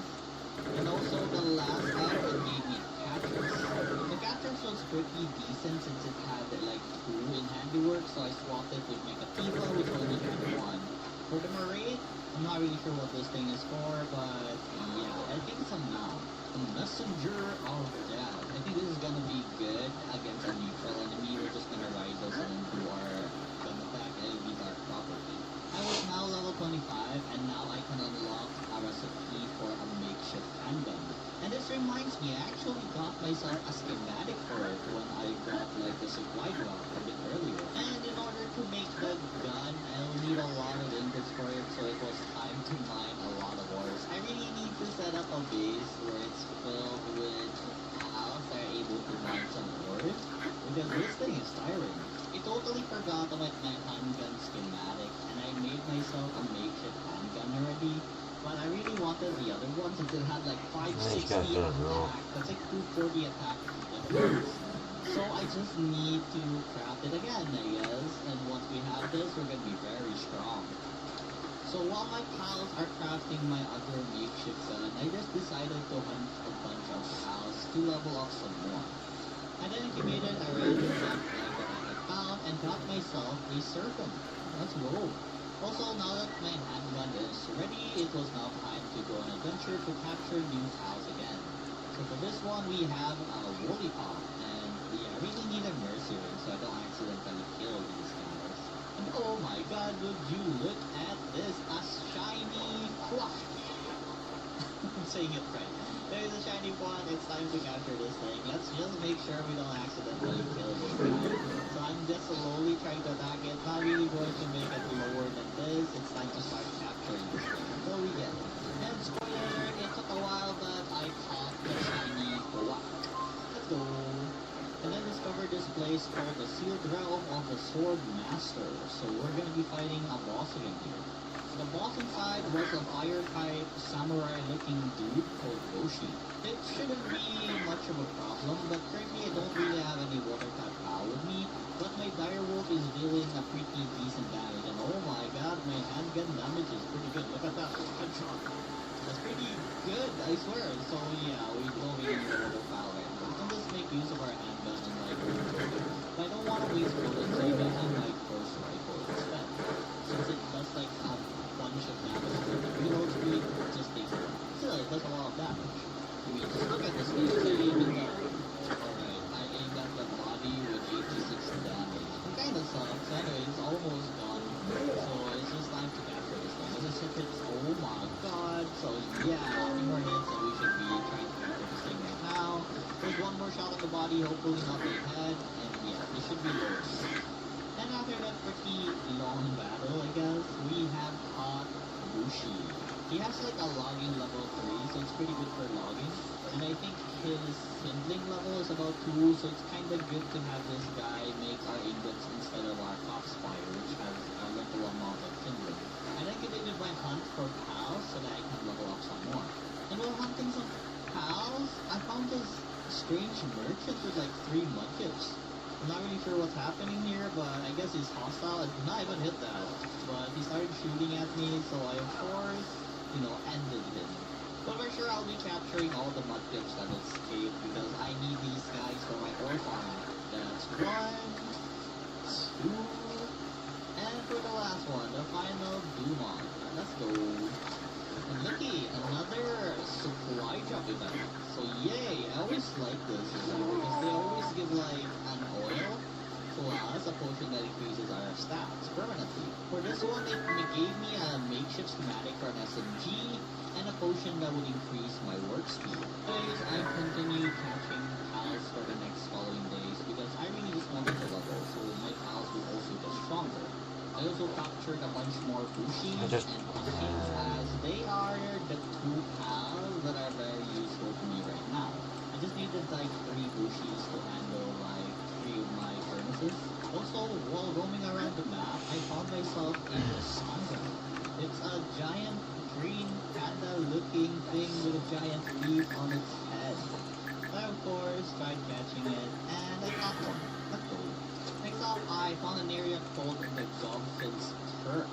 And also the last egg, it gave me a Catrix. The Catrix was pretty decent since it had like 2 in handiwork, so I swapped it with Mechativa, which only had 1. For the Murray, I'm not really sure what this thing is for, but yeah, I think it's a mount. A messenger of death. I think this is gonna be good against a neutral enemy. We're just gonna ride those and do our gun attack and beat our property. I was now level 25, and now I can unlock a recipe for a makeshift handgun. And this reminds me, I actually got myself a schematic for it when I got like the supply drop a bit earlier. And in order to make the gun, I'll need a lot of inputs for it, so it was time to mine a lot of ores. I really need to set up a base where it's filled with pals that are able to mine some ores, because this thing is tiring. I totally forgot about my handgun schematic, and I made myself a makeshift handgun already. But I really wanted the other one since it had like 560 attack. That's like 240 attack difference. So I just need to craft it again, I guess. And once we have this, we're gonna be very strong. So while my pals are crafting my other makeshift gun, I just decided to hunt a bunch of pals to level up some more. I then incubated a random black egg that I had found and got myself a serpent. Let's go. Also, now that my handgun is ready, it was now time to go on an adventure to capture new pals again. So for this one, we have a woolly pop, and we really need a mercenary so I don't accidentally kill these guys. And oh my god, would you look at this, a shiny quack! I'm saying it right. There's a shiny one, it's time to capture this thing. Let's just make sure we don't accidentally kill this guy. So I'm just slowly trying to attack it, not really going to make it lower than this. It's time to start capturing this thing. So we get it. And spoiler alert, it took a while, but I caught the shiny quack. Let's go. And then discovered this place called the Sealed Realm of the Sword Master. So we're gonna be fighting a boss again here. The boss inside was a fire-type, samurai-looking dude called Yoshi. It shouldn't be much of a problem, but currently I don't really have any water-type power with me, but my direwolf is dealing a pretty decent damage, and oh my god, my handgun damage is pretty good. Look at that, headshot. That's pretty good, I swear. So yeah, we don't really need water power right now. We can just make use of our handgun and like, but I don't want to waste bullets, so I'm using my first rifle instead. Since it does like a bunch of damage, the reload speed just takes a while. Still, it does a lot of damage. I mean, just look at this thing, I aimed at alright, I aimed at the body with 86 damage. It kinda sucks, anyway, it's almost done. So it's just time to capture this thing. As I said, it's, oh my god, so yeah, 2 more hits and we should be long battle, I guess. We have caught Bushi. He has like a logging level 3, so it's pretty good for logging. And I think his kindling level is about 2, so it's kind of good to have this guy make our ingots instead of our foxfire, which has a little amount of kindling. And I continued my hunt for cows so that I can level up some more. And while hunting some cows, I found this strange merchant with like 3 mudkits. I'm not really sure what's happening here, but I guess he's hostile. I did not even hit that. But he started shooting at me, so I of course, ended him. But for sure I'll be capturing all the mudkits that escaped because I need these guys for my ore farm. That's 1, 2, and for the last one, the final Dumont. Let's go. And looky, another supply drop event. So yay, I always like this because they always give like an oil plus a potion that increases our stats permanently. For this one, it gave me a makeshift schematic for an SMG and a potion that would increase my work speed. Anyways, I continue catching pals for the next following days because I really just wanted to level, so my pals will also get stronger. I also captured a bunch more Bushis and Pumpkins as they are the 2 pals that are very useful to me right now. I just needed like 3 Bushis to handle like 3 of my furnaces. Also, while roaming around the map, I found myself in the Sandra. It's a giant green panda looking thing with a giant leaf on its head. I of course tried catching it and I caught one. Let's go. Next up, I found an area called the Dolphin's Turf.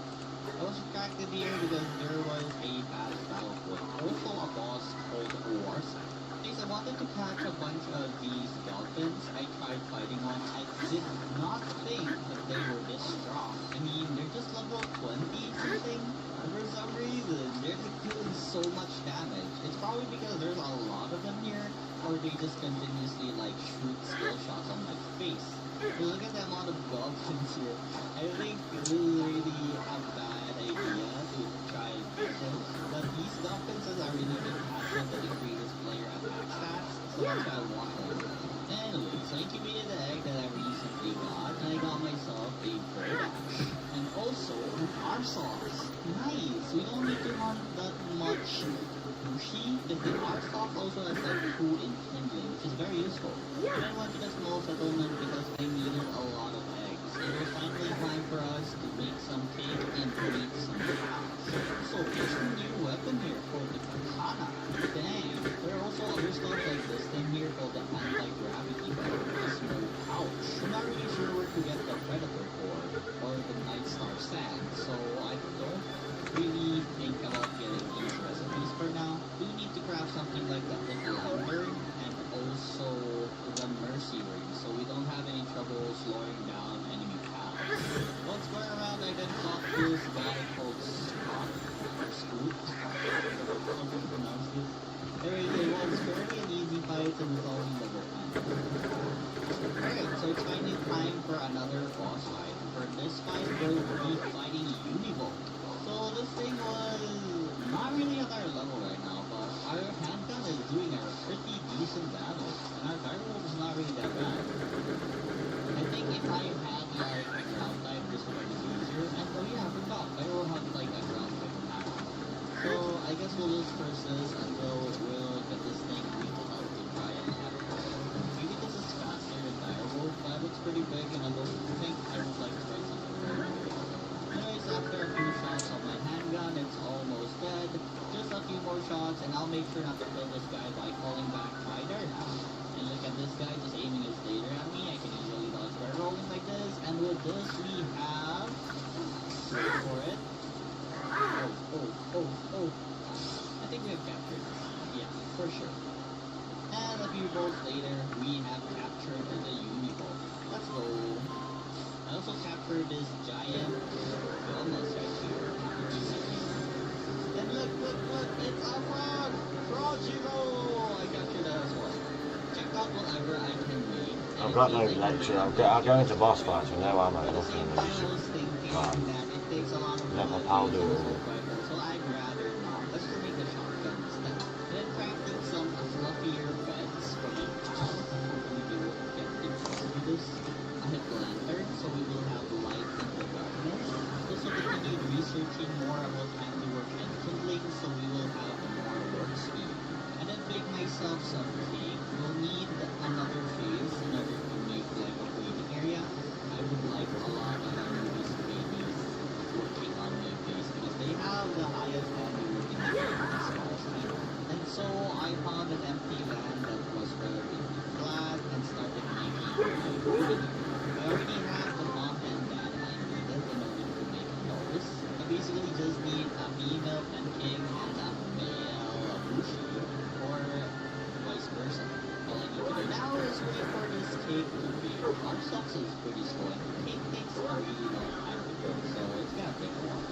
I was attracted here because there was a fast battle with also a boss called Warsack. Since I wanted to catch a bunch of these dolphins, I tried fighting one. I did not think that they were this strong. I mean, they're just level 20 something. For some reason, they're like doing so much damage. It's probably because there's a lot of them here, or they just continuously like shoot skill shots on my face. But look at the amount of dolphins here. I think this is really a bad idea to try and get them. But these dolphins are really good passive that increases player attack stats, so that's why I want one. Anyway, so I incubated the egg that I recently got, and I got myself a bird axe. And also, our sauce. Nice! We don't need to hunt that much Bushi, because the our sauce also has like 2 in kindling, which is very useful. And I went to the small settlement because I needed a lot of eggs. It was finally time for us to make some cake and eat some cows. So there's a new weapon here called the katana. Dang, there are also other stuff like this thing here called the anti-gravity belt. This no pouch. I'm not really sure where to get the predator core or the night star sand, so I don't really think about getting these recipes for now. We need to craft something like the lantern and also the mercy ring, so we don't have any trouble slowing down enemy pals. Once going around, I then fought this guy called Scott, or Scoot, how to pronounce this. Anyways, it was fairly an easy fight and was only level 10. Alright, so it's finally time for another boss fight. For this fight, we'll be fighting Univolt. So this thing was not really at our level right now, but our handgun is doing a pretty decent battle, and our firewall is not really that bad. I think if I had like a ground type, this would have been easier, and oh yeah, I forgot, I will have like a ground type now. So I guess we'll just persist until we'll get this thing weakened out to try and have it. Maybe this is faster than Direwolf, but it's pretty big, and I don't think I would like to try something very big. Anyways, after a few shots on my handgun, it's almost dead. Just a few more shots, and I'll make sure not to kill this guy by calling back my dirt house. And look at this guy just aiming his laser at me. I can easily dodge by rolling like this. And with this, we have... Wait for it. Oh. I think we have captured this. Yeah, for sure. And a few bolts later, we have captured the Univolt. Let's go. I also captured this giant illness right here. And look, it's a frog! Frogiro! I captured that as well. Check out whatever I can make. I've got no lecture. I'll go into boss fights with no ammo, At the same nothing. time, I was thinking that it takes a lot of Let my blood pal to do use it. a rifle, so I'd rather not. Let's just make the shotgun instead. And then crafting some fluffier beds for my pals. Hopefully they will get to do this. I have lantern, so we will have light in the darkness. some cake, we'll need another phase in order to make like a waiting area. I would like a lot of these babies working on my face because they have the highest handiwork in the game as far as I know. And so I found an empty land that was relatively flat and started making my waiting area. I already have the mom and dad I needed in order to make a notice. I basically just need a female pancake and a male bushi, or vice versa. All I need to do now is wait for this cake to bake. Our socks is pretty slow and the cake takes a really long time to cook, so it's gonna take a while.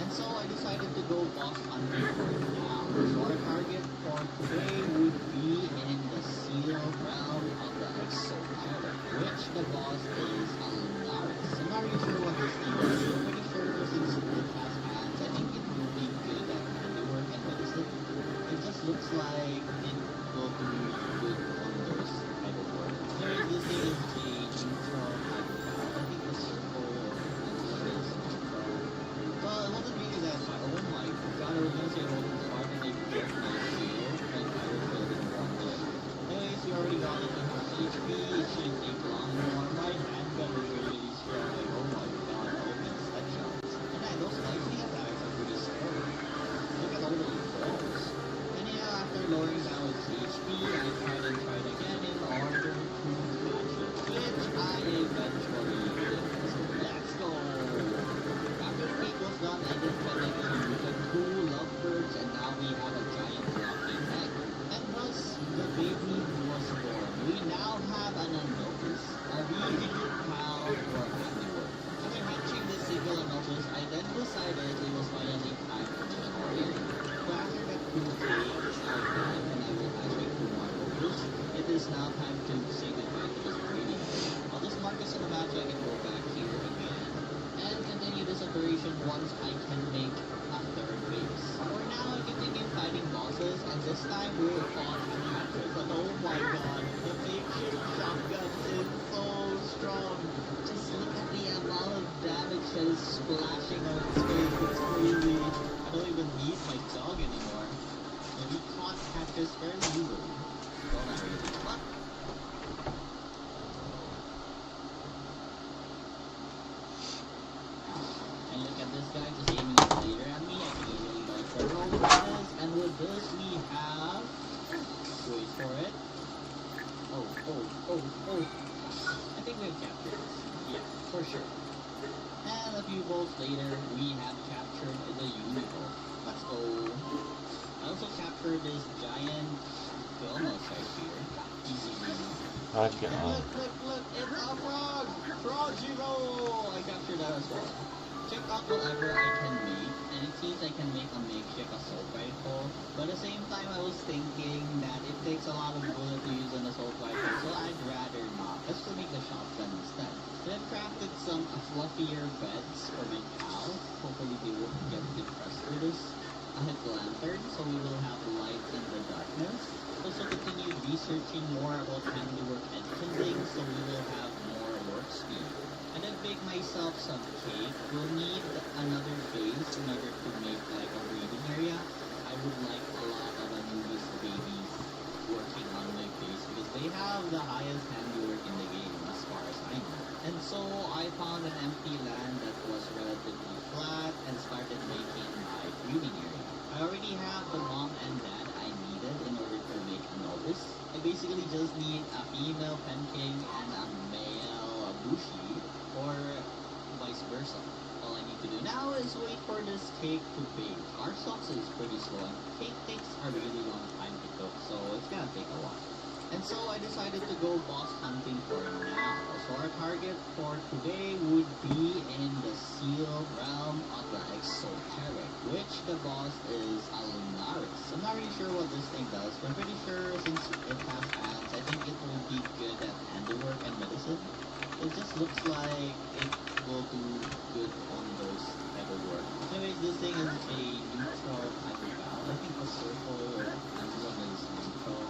And so I decided to go boss hunting for it now. So our target for today would be in the sealed realm of the exoteric, which the boss is a lunaris. I'm not really sure what this thing is. I'm pretty sure since it has hands, I think it will be good at handiwork and medicine. It just looks like it will do good on those type of work. Anyways, this thing is a neutral type of battle. I think the circle is neutral. Well, it wasn't really that hard. Oh my god, I was gonna say it wasn't hard and they broke my shield. My fire shield in one day. Anyways, we already got it to half HP. It shouldn't take long anymore. My handgun is really strong. Like, oh my god, all these headshots. And then those lightning attacks are pretty scary. Look at all those balls. And yeah, after lowering down its HP, I tried and tried again in order to catch it, which I eventually did. So let's go! After the cake was done, I did connect with the two lovebirds, and now we have a giant rocking egg. And thus, the baby was born. We now have an Anubis, a really good pal for handiwork. After hatching this single Anubis, I then decided it was finally time for the warrior. So after that two cakes are done, and I will hatch my two more Anubis, it is now time to say goodbye to this breeding. I'll just mark this on the map so I can go back here again and continue this operation once I can make a third base. For now, I continue fighting bosses, and this time we'll fought a Huntress. And oh my god, the makeshift shotgun is so strong. Just look at the amount of damage that is splashing on its face. It's crazy. I don't even need my dog anymore. And we caught Huntress fairly easily. Well, not really, but and look at this guy just aiming his laser at me. I can easily go for roll with this. And with this we have... wait for it. Oh. I think we've captured this. Yeah, for sure. And a few volts later, we have captured the Unicorn. Let's go. I also captured this giant Gomos right here. Easy win. How'd you get And on? look, it's a frog! Frogiro! I captured that as well. Check out whatever I can make, and it seems I can make a makeshift assault rifle, but at the same time I was thinking that it takes a lot of bullet to use an assault rifle, so I'd rather not. Let's just make the shotgun instead. Then I've crafted some fluffier beds for my cow. Hopefully they won't get depressed for this. I have lantern, so we will have light in the darkness. Also continue researching more about handiwork and kindling, so we will have more work speed. And then bake myself some cake. We'll need another base in order to make like a breeding area. I would like a lot of Anubis babies working on my base because they have the highest handiwork in the game as far as I know. And so I found an empty land that was relatively flat and started making my breeding area. I already have the mom and dad I needed in order to make Anubis. I basically just need a female pancake and a male bushi, or vice versa. All I need to do now is wait for this cake to bake. Our sauce is pretty slow and cake takes a really long time to cook, so it's gonna take a while. And so I decided to go boss hunting for now. So our target for today would be in the sealed realm of the exoteric, which the boss is a lunaris. I'm not really sure what this thing does, but I'm pretty sure since it has hands, I think it will be good at handiwork and medicine. It just looks like it will do good on those type of work. Anyways, this thing is a neutral type of battle. I think the circle emblem is neutral.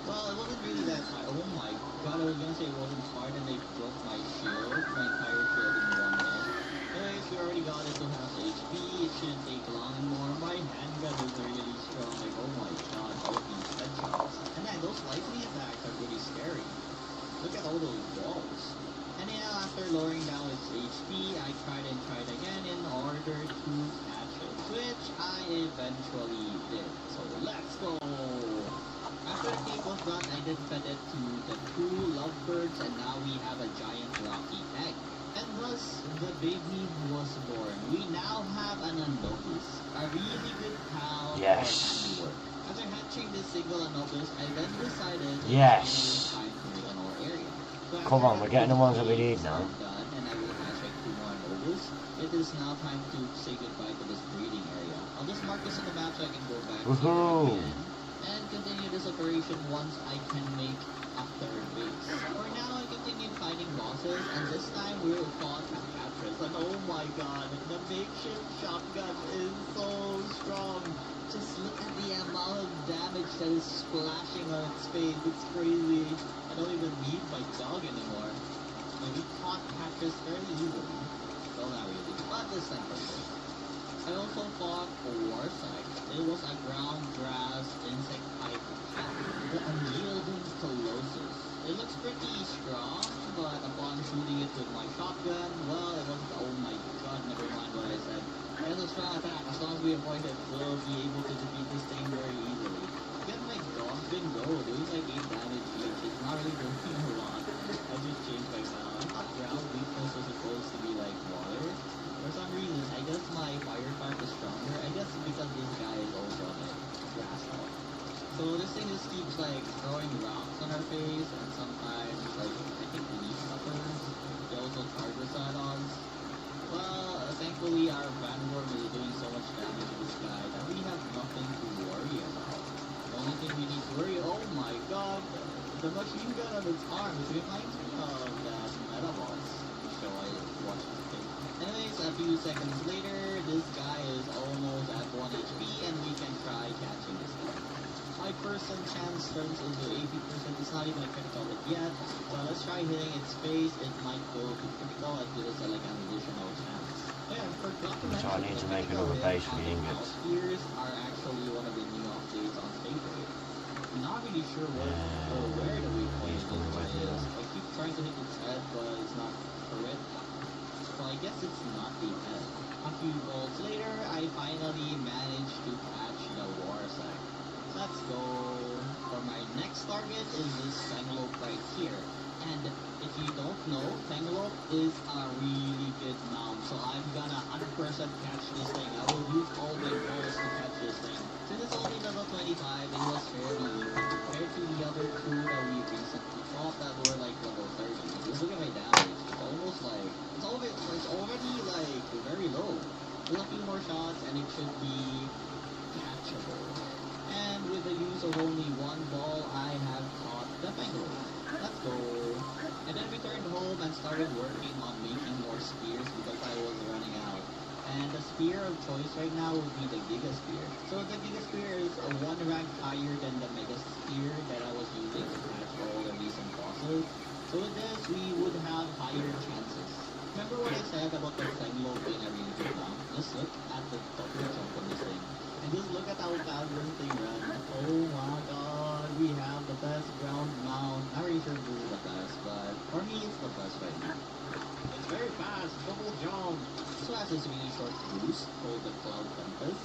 Well, it wasn't really that hard. Oh my god, I was gonna say it wasn't hard and they broke my shield, my entire shield in one hit. Anyways, we already got it to half HP. It shouldn't take long anymore. My handgun is really strong. Like, oh my god, all these headshots. And yeah, those eventually did. So let's go! After the cake was done, I then fed it to the two lovebirds, and now we have a giant rocky egg. And thus, the baby was born. We now have an Anubis, a really good pal for handiwork. After hatching this single Anubis, I then decided it was time to make an more area. So come on, we're getting the ones that we need now. Done, and I will hatch like 2 more Anubis. It is now time to say goodbye to this breeding area. I'll just mark this on the map so I can go back to it again and continue this operation once I can make a third base. For now, I continue fighting bosses, and this time we'll fought a Captress. And oh my god, the makeshift shotgun is so strong. Just look at the amount of damage that is splashing on its face. It's crazy. I don't even need my dog anymore. And we fought Captress fairly easily. Well, not really, but this time for sure. I also fought a Warsack. It was a ground grass insect type cat, the unyielding Colossus. It looks pretty strong, but upon shooting it with my shotgun, well, it wasn't, oh my god, never mind what I said. It has a strong attack. As long as we avoid it, we'll be able to defeat this thing very easily. Again, my dog's been doing like 8 damage each. It's not really doing a lot. I just changed my sound. I thought ground weakness was supposed to be like water. For some reason, I guess my fire type is stronger. I guess because this guy is also on a grass type. So this thing just keeps like throwing rocks on our face, and sometimes like I think leaf suckers. They also charge us add-ons. Well, thankfully our Vanguard is doing so much damage to this guy that we have nothing to worry about. The only thing we need to worry, oh my god, the machine gun on its arm, it reminds me of that Meta Boss show I watched this thing. Anyways, a few seconds later, this guy is almost at 1 HP, and we can try catching this guy. 5% chance turns into 80%. It's not even a critical hit yet. So let's try hitting its face. It might go to critical and give us like an additional chance. Yeah, I forgot to mention. So I need to make another base for the ingots. Spears are actually one of the new updates on Favorite. I'm not really sure what or where the weak point is. I keep trying to hit its head, but it's not correct. So I guess it's not the head. A few volts later, I finally managed to catch the Warsack. Let's go. For my next target is this Fanglope right here. And if you don't know, Fanglope is a really good mount. So I'm gonna 100% catch this thing. I will use all my balls to catch this thing. Since it's only level 25, it was fairly easy compared to the other two that we recently fought that were like level 30. Just look at my damage. It's almost like, it's already like very low. There's a few more shots and it should be catchable. And with the use of only one ball, I have caught the Fanglope. Let's go. And then we returned home and started working on making more spears because I was running out. And the spear of choice right now would be the Giga Spear. So the Giga Spear is a 1 rank higher than the Mega Spear that I was using to catch all the recent bosses. So with this, we would have higher chances. Remember what I said about the Fanglope being a really good mount? Just look at the top jump on this thing. And just look at how fast this thing runs. Oh my god, we have the best ground mount. Not really sure if this is the best, but for me it's the best right now. It's very fast, double jump. This one has this really short boost called the Cloud Tempest.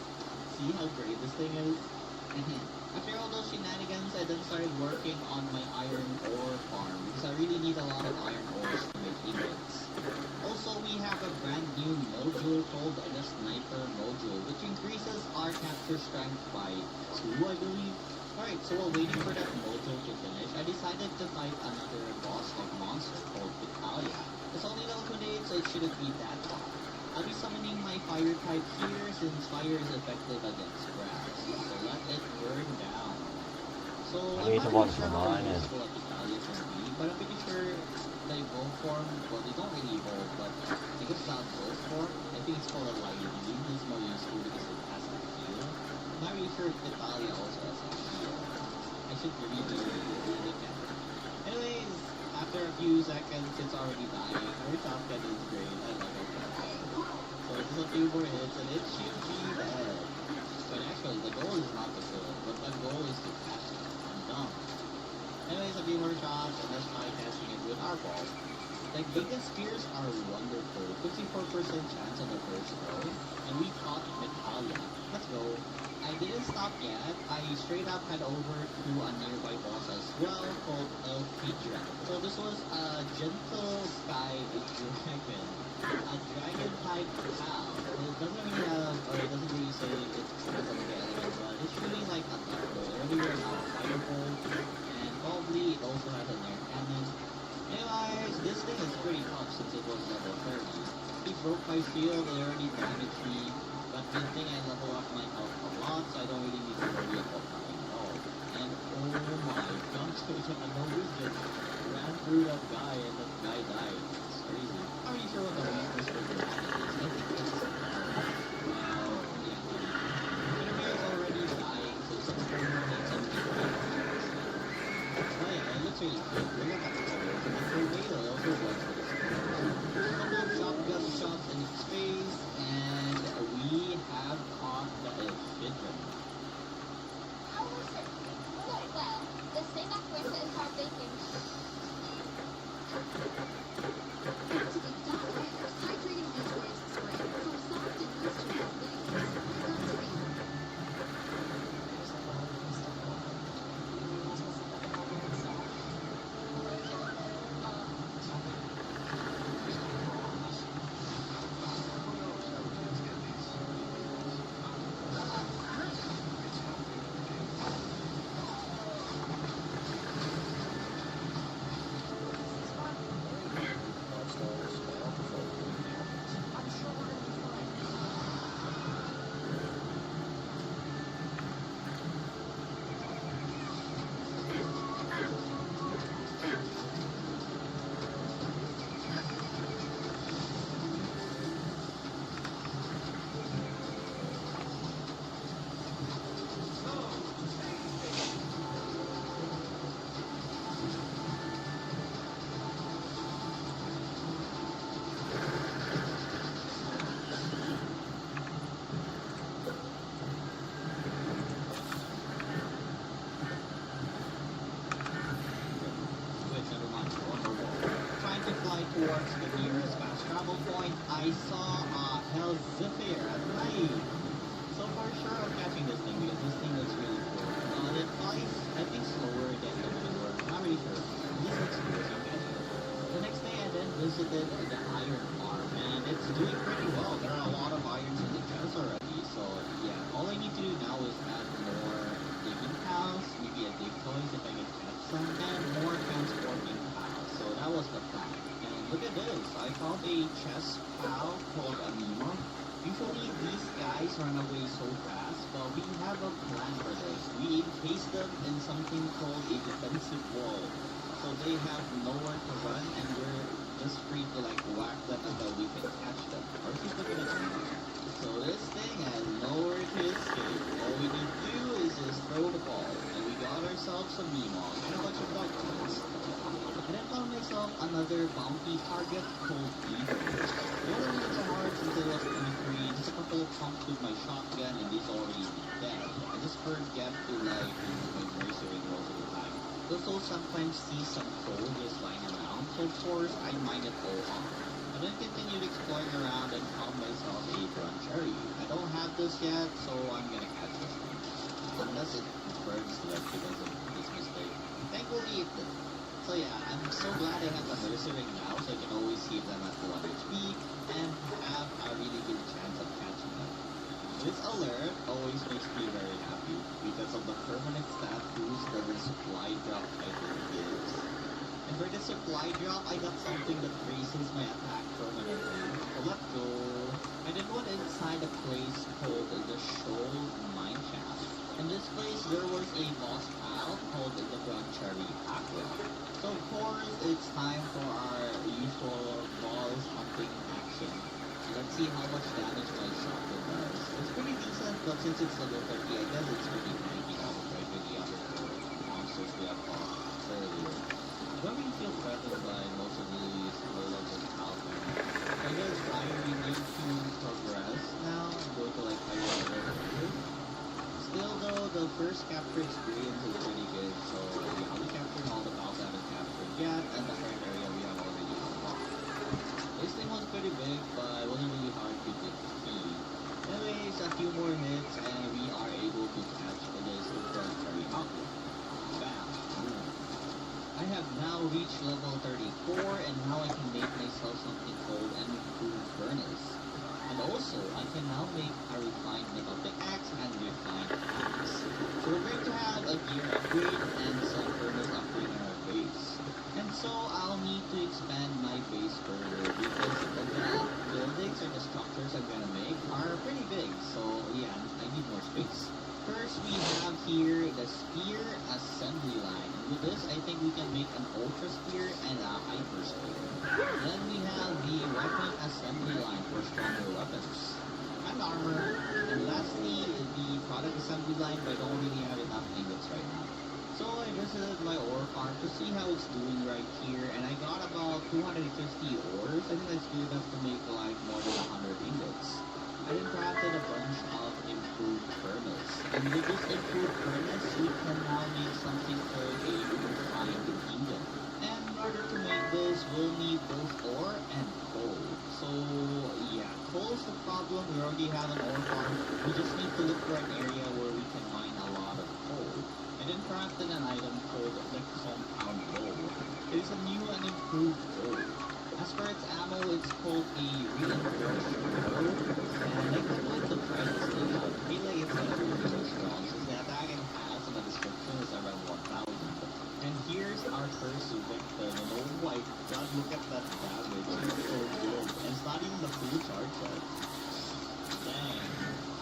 See how great this thing is? After all those shenanigans, I then started working on my iron ore farm because I really need a lot of iron ores to make ingots. Also, we have a brand new module called the Sniper module, which increases our capture strength by 2, I believe. Alright, so while waiting for that module to finish, I decided to fight another boss-like monster called Vitalia. It's only level 28, so it shouldn't be that hard. I'll be summoning my fire type here since fire is effective against grass. So let it burn down. So I need the ones for mine. But I'm pretty sure they evolve form, well they don't really evolve, but because it's not evolve form, I think it's called a light beam. This is more useful because it has a heal. I'm not really sure if Vitalia also has a heal. I should really look at it. Anyways, after a few seconds, it's already dying. Our shotgun is great. I love our shotgun. So just a few more hits and it should be dead. But actually, the goal is not to kill it, but the goal is to catch it. I'm dumb. Anyways, a few more shots and let's try catching it with our ball. The Giga Spears are wonderful. 54% chance on the first throw, and we caught Vitalia. Let's go. stop yet. I straight up head over to a nearby boss as well called El Hydra. So this was a gentle sky dragon. A dragon type cow. It doesn't really have, or it doesn't really say it's has some of the elements, but it's shooting like a thunderbolt. Earlier now a firebolt, and probably it also has an air cannon. Anyways, this thing is pretty tough since it was level 30. He broke my shield, it already damaged me. But good thing I level up my health a lot, so I don't really need to worry about dying at all. And oh my gosh, I know we just ran through that guy and that guy died. It's crazy. I'm not really sure what the weakness for the dragon is. I think it's well, yeah, enemy is already dying, so some form needs something to do. Oh yeah, it looks really good. Look at that color. So the tornado also works for this. Couple of shotgun shots in its face, and we have caught the Hydra. How was it? Well, the same actress is our baking. To be done, hydrating these waves spray from soft and moisturized bases. Towards the nearest fast travel point, I saw Hell Zephyr at night. So for sure I'm catching this thing because this thing looks really cool. It flies, I think, slower than the Window. Not really sure. This looks cool, so I'm catching it. The next day I then visited the iron farm, and it's doing pretty well. There are a lot of irons in the chest already, so yeah, all I need to do now is add more digging cows, maybe a dig toys if I can catch some, and more transporting cows. So that was the plan. Look at this, I found a chest pal called Anima. Usually these guys run away so fast, but we have a plan for this. We encase them in something called a defensive wall. So they have nowhere to run and we're just free to like whack them until we can catch them. Or keep looking at them. So this thing has nowhere to escape. All we need to do is just throw the ball. And we got ourselves some Mimos and a bunch of documents. And I found myself another bounty target called Eagle. It wasn't really so hard since it was pretty free. Just a couple of pumps with my shotgun and he's already dead. I just forget to like use my mercenary most of the time. Also sometimes see some troll just lying around, so of course I mine it all off. I then continued exploring around and found myself a brown cherry. I don't have this yet, so I'm gonna catch this one. Unless it burns left because of this mistake. Thankfully it didn't. So yeah, I'm so glad I have the mercenary now, so I can always save them at 1 HP and have a really good chance of catching them. This alert always makes me very happy because of the permanent stat boost that the supply drop item gives. And for the supply drop, I got something that raises my attack permanently. So let's go. I then went inside a place called the Shoal Mine Shaft. In this place, there was a boss pal called the Brown Cherry Aqua. So of course, it's time for our usual balls hunting action. Let's see how much damage my shotgun does. It's pretty decent, but since it's level 30, I guess it's pretty tanky compared to the other monsters we have fought earlier. I don't really feel threatened by most of these low level pals right now. I guess I really need to progress now and go to like higher level. Still though, the first capture experience is pretty good, so yeah, we captured all the pals I haven't captured yet, and the current area we have already unlocked. This thing was pretty big, but it wasn't really hard to defeat. Anyways, a few more hits and we are able to level 34, and now I can make myself something called an improved furnace. And also, I can now make a refined metal pickaxe and refined axe. So we're going to have a gear upgrade and some furnace upgrade in our base. And so I'll need to expand my base further because the buildings or the structures I'm gonna make are pretty big. So yeah, I need more space. First, we have here the spear assembly line. And with this, I think we can make an ultra spear and a hyper spear. Then we have the weapon assembly line for stronger weapons and armor. And lastly, the product assembly line, but I don't really have enough ingots right now. So I visited my ore farm to see how it's doing right here, and I got about 250 ores. I think that's good enough to make like more than 100 ingots. I then crafted a bunch of improved furnace. And with this improved furnace, we can now make something called a refined ingot. And in order to make this, we'll need both ore and coal. So yeah, coal's the problem. We already have an ore farm. We just need to look for an area where we can mine a lot of coal. I then crafted an item called the compound bow. It is a new and improved bow. As for its ammo, it's called a reinforced bow. And I kind of like to try this thing out. I feel like it's gonna be really strong since the attack and pass in the description is around 1000. And here's our first victim. And oh my god, look at that damage. It's so good. And it's not even the full charge set. Dang.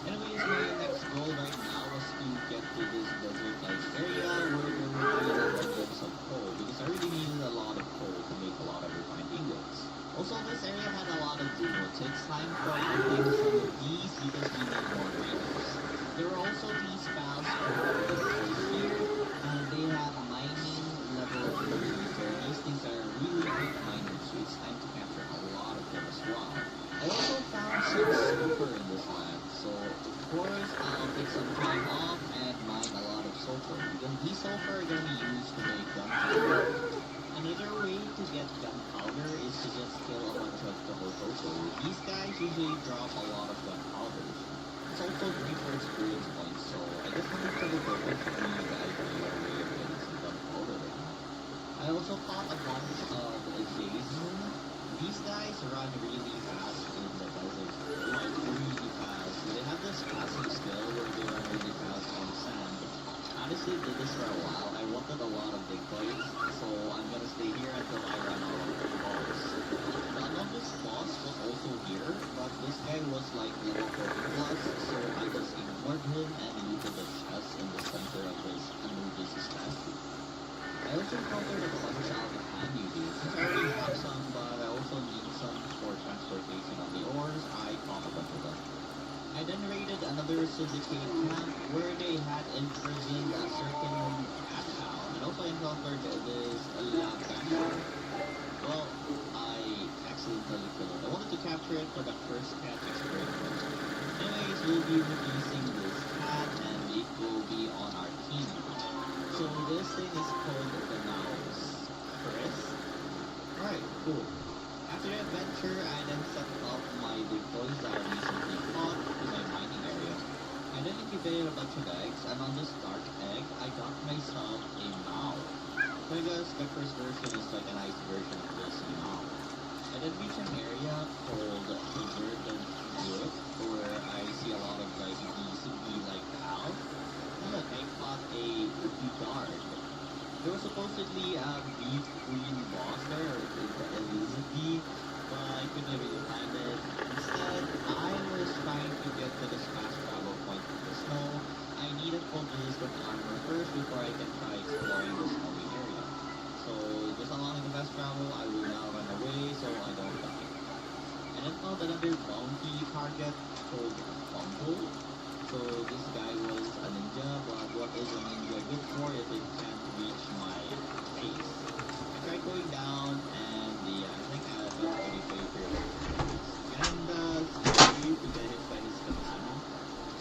Anyways, my next goal right now was to get to this desert-like area where there would be abundance of coal, because I really needed a lot of coal to make a lot of refined ingots. Also, this area had a lot of dunes, so it's time for updating some of these because we need more miners. There were also these pals here, and they have mining level 3, so these things are really great miners, so it's time to capture a lot of them as well. I also found some sulfur in this land, so of course I'll take some time off and mine a lot of sulfur, because these sulfur are going to be used to make gunpowder. Another way to get gunpowder is to just kill a bunch of the Hototo. These guys usually drop a lot of gunpowder. It's also great for experience points, so I guess I'm going to look over to the idea of getting some gunpowder right now. I also caught a bunch of Jason. These guys run really fast in the desert, like really fast. They have this passive skill where they run really fast on sand. Honestly, did this for a while. I wanted a lot of big bites, so I'm gonna stay here until I run out of balls. None of this boss was also here, but this guy was like level 40 plus, so I just ignored him and looted the chest in the center of his Anubis statue. I also encountered a bunch of honey dudes. Since I already have some, but I also need some for transportation of the ores, I caught a bunch of them. I then raided another syndicate camp where they had imprisoned a certain cat cow, and also encountered this lab banshee. Well, I accidentally killed it. I wanted to capture it for the first cat experiment. Anyways, we'll be releasing this cat, and it will be on our team. So this thing is called the Mouse. Chris? Alright, cool. After the adventure, I then set up my decoys that I recently caught in my mining area. I then incubated a bunch of eggs, and on this dark egg, I got myself a mouse. So I guess the first version is like a nice version of this mouse. I then reached an area called the Verdant Wood, where I see a lot of like these bee-like cows. And look, I caught a bee guard. There was supposedly a bee queen boss there, or the Elizabeth, but I couldn't really find it. Instead, I was trying to get to this fast travel point in the snow. I needed full resistant armor first before I can try exploring the snowy area. So, just allowing the fast travel, I will now run away so I don't die. And then found another bounty target called Fumble. So this guy was a ninja, but what is a ninja good for if it can't reach my face? I tried going down, and yeah, I think I don't really pay for it. And you to get hit by his katana.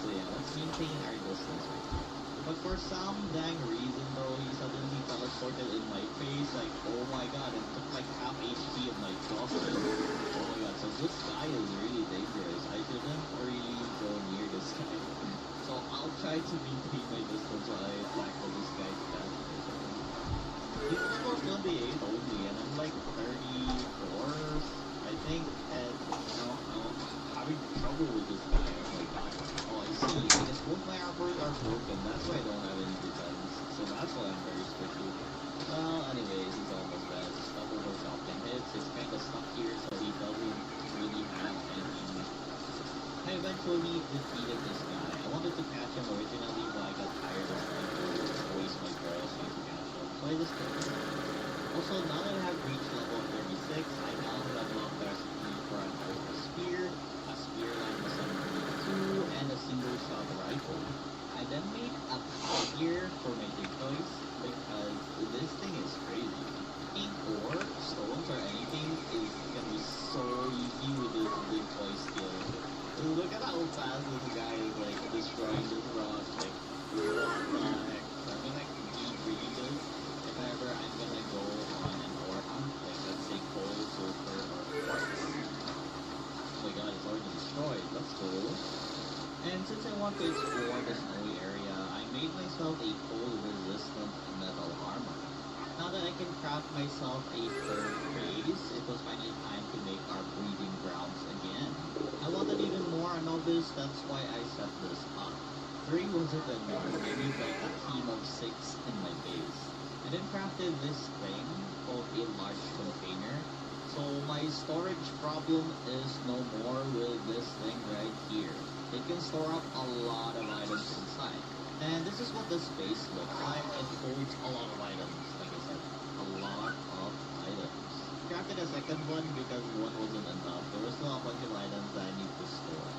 So yeah, let's maintain our distance right now. But for some dang reason though, he suddenly teleported in my face, like oh my god, it took like half HP of my crossbow. Oh my god, so this guy is really dangerous. I shouldn't really go near this guy. So I'll try to maintain my distance while I tackle this guy's death. He's almost 28 only, and I'm like 34, I think, and I'm having trouble with this guy. Oh my god. Oh, I see. Because both my armors are broken, that's why I don't have any defense. So that's why I'm very sticky. Well, anyways, he's almost dead. His double or shotgun hits. He's kind of stuck here, so he doesn't really have any. I eventually defeated this guy. I wanted to catch him originally, but I got tired of trying to waste my barrels trying to catch him. So I just killed him. Also, now that I have reached level 36, I now level up the recipe for an open spear, a spear line with 722, and a single shot rifle. I then made a gear for my decoys because this thing is crazy. Ink or stones or anything is gonna be so easy with this decoy skill. Look at how fast this guy is like destroying this rock. Like, what the heck? I mean, like, really good. If ever I'm gonna go on an ore hunt, like let's say coal, sulfur, or quartz. Oh my god, it's already destroyed. That's cool. And since I want to explore the snowy area, I made myself a cold-resistant metal armor. Now that I can craft myself a third base, it was finally time to make our breeding grounds again. I wanted even more Anubis, that's why I set this up. 3 wasn't enough, I need like a team of 6 in my base. I then crafted this thing called a large container. So my storage problem is no more with this thing right here. It can store up a lot of items inside. And this is what the space looks like. It holds a lot of items, like I said, a lot of items. Crafted a second one because one wasn't enough. There was still a bunch of items that I need to store.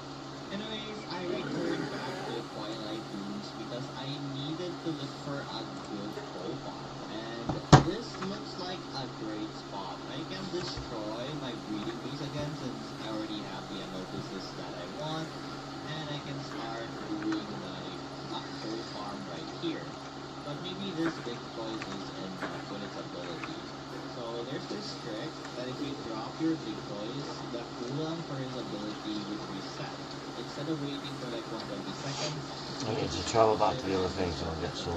Anyways, I returned back to Twilight Dunes because I needed to look for a good coal farm. And this looks like a great spot. I can destroy my breeding base again since I already have the Anobises that I want. And I can start doing like a coal farm right here. But maybe this big toy is enough with its ability. So there's this trick that if you drop your big toys, the cooldown for his ability would reset. Instead of waiting for like 120 seconds, I need to travel back to the other thing so I'll get some.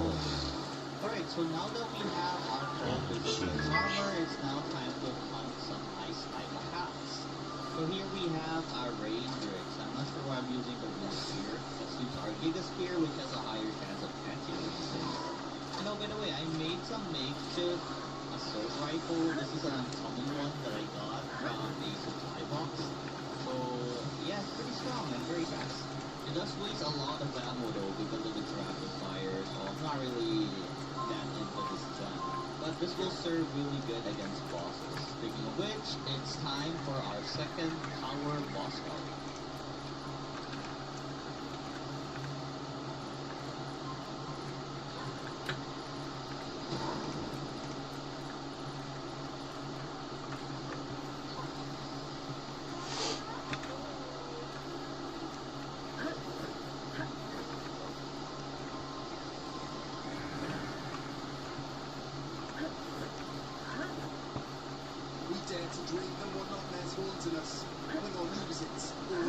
Alright, so now that we have our full resistance armor, it's now time to hunt some nice type of hats. So here we have our Raindrix. I'm not sure why I'm using the blue spear. Let's use our Giga Spear, which has a higher chance of catching these things. And oh, by the way, I made some makeshift assault rifle. This is an uncommon one that I got from a supply box. So yeah, it's pretty strong and very fast. It does waste a lot of ammo though because of its rapid fire, so I'm not really that into this gun. But this will serve really good against bosses. Speaking of which, it's time for our second power boss fight. Dare to dream, no one nightmares haunting us. When our lose it, all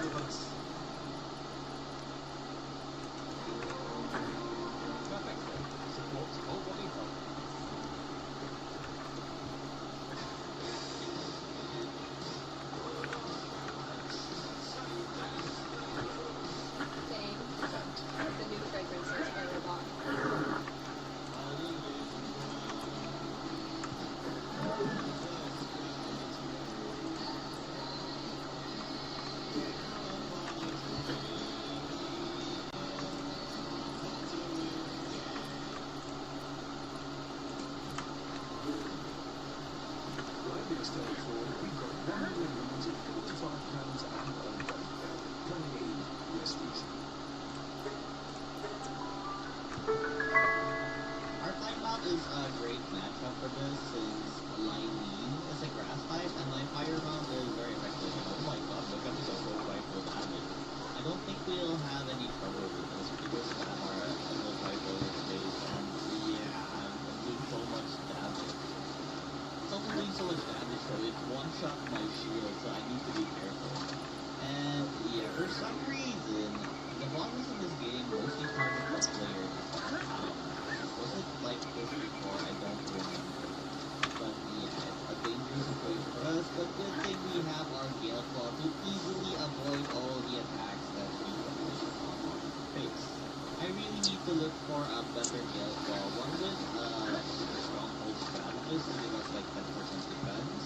to look for a better guild. Well, one with super stronghold strategist to give us like 10% defense,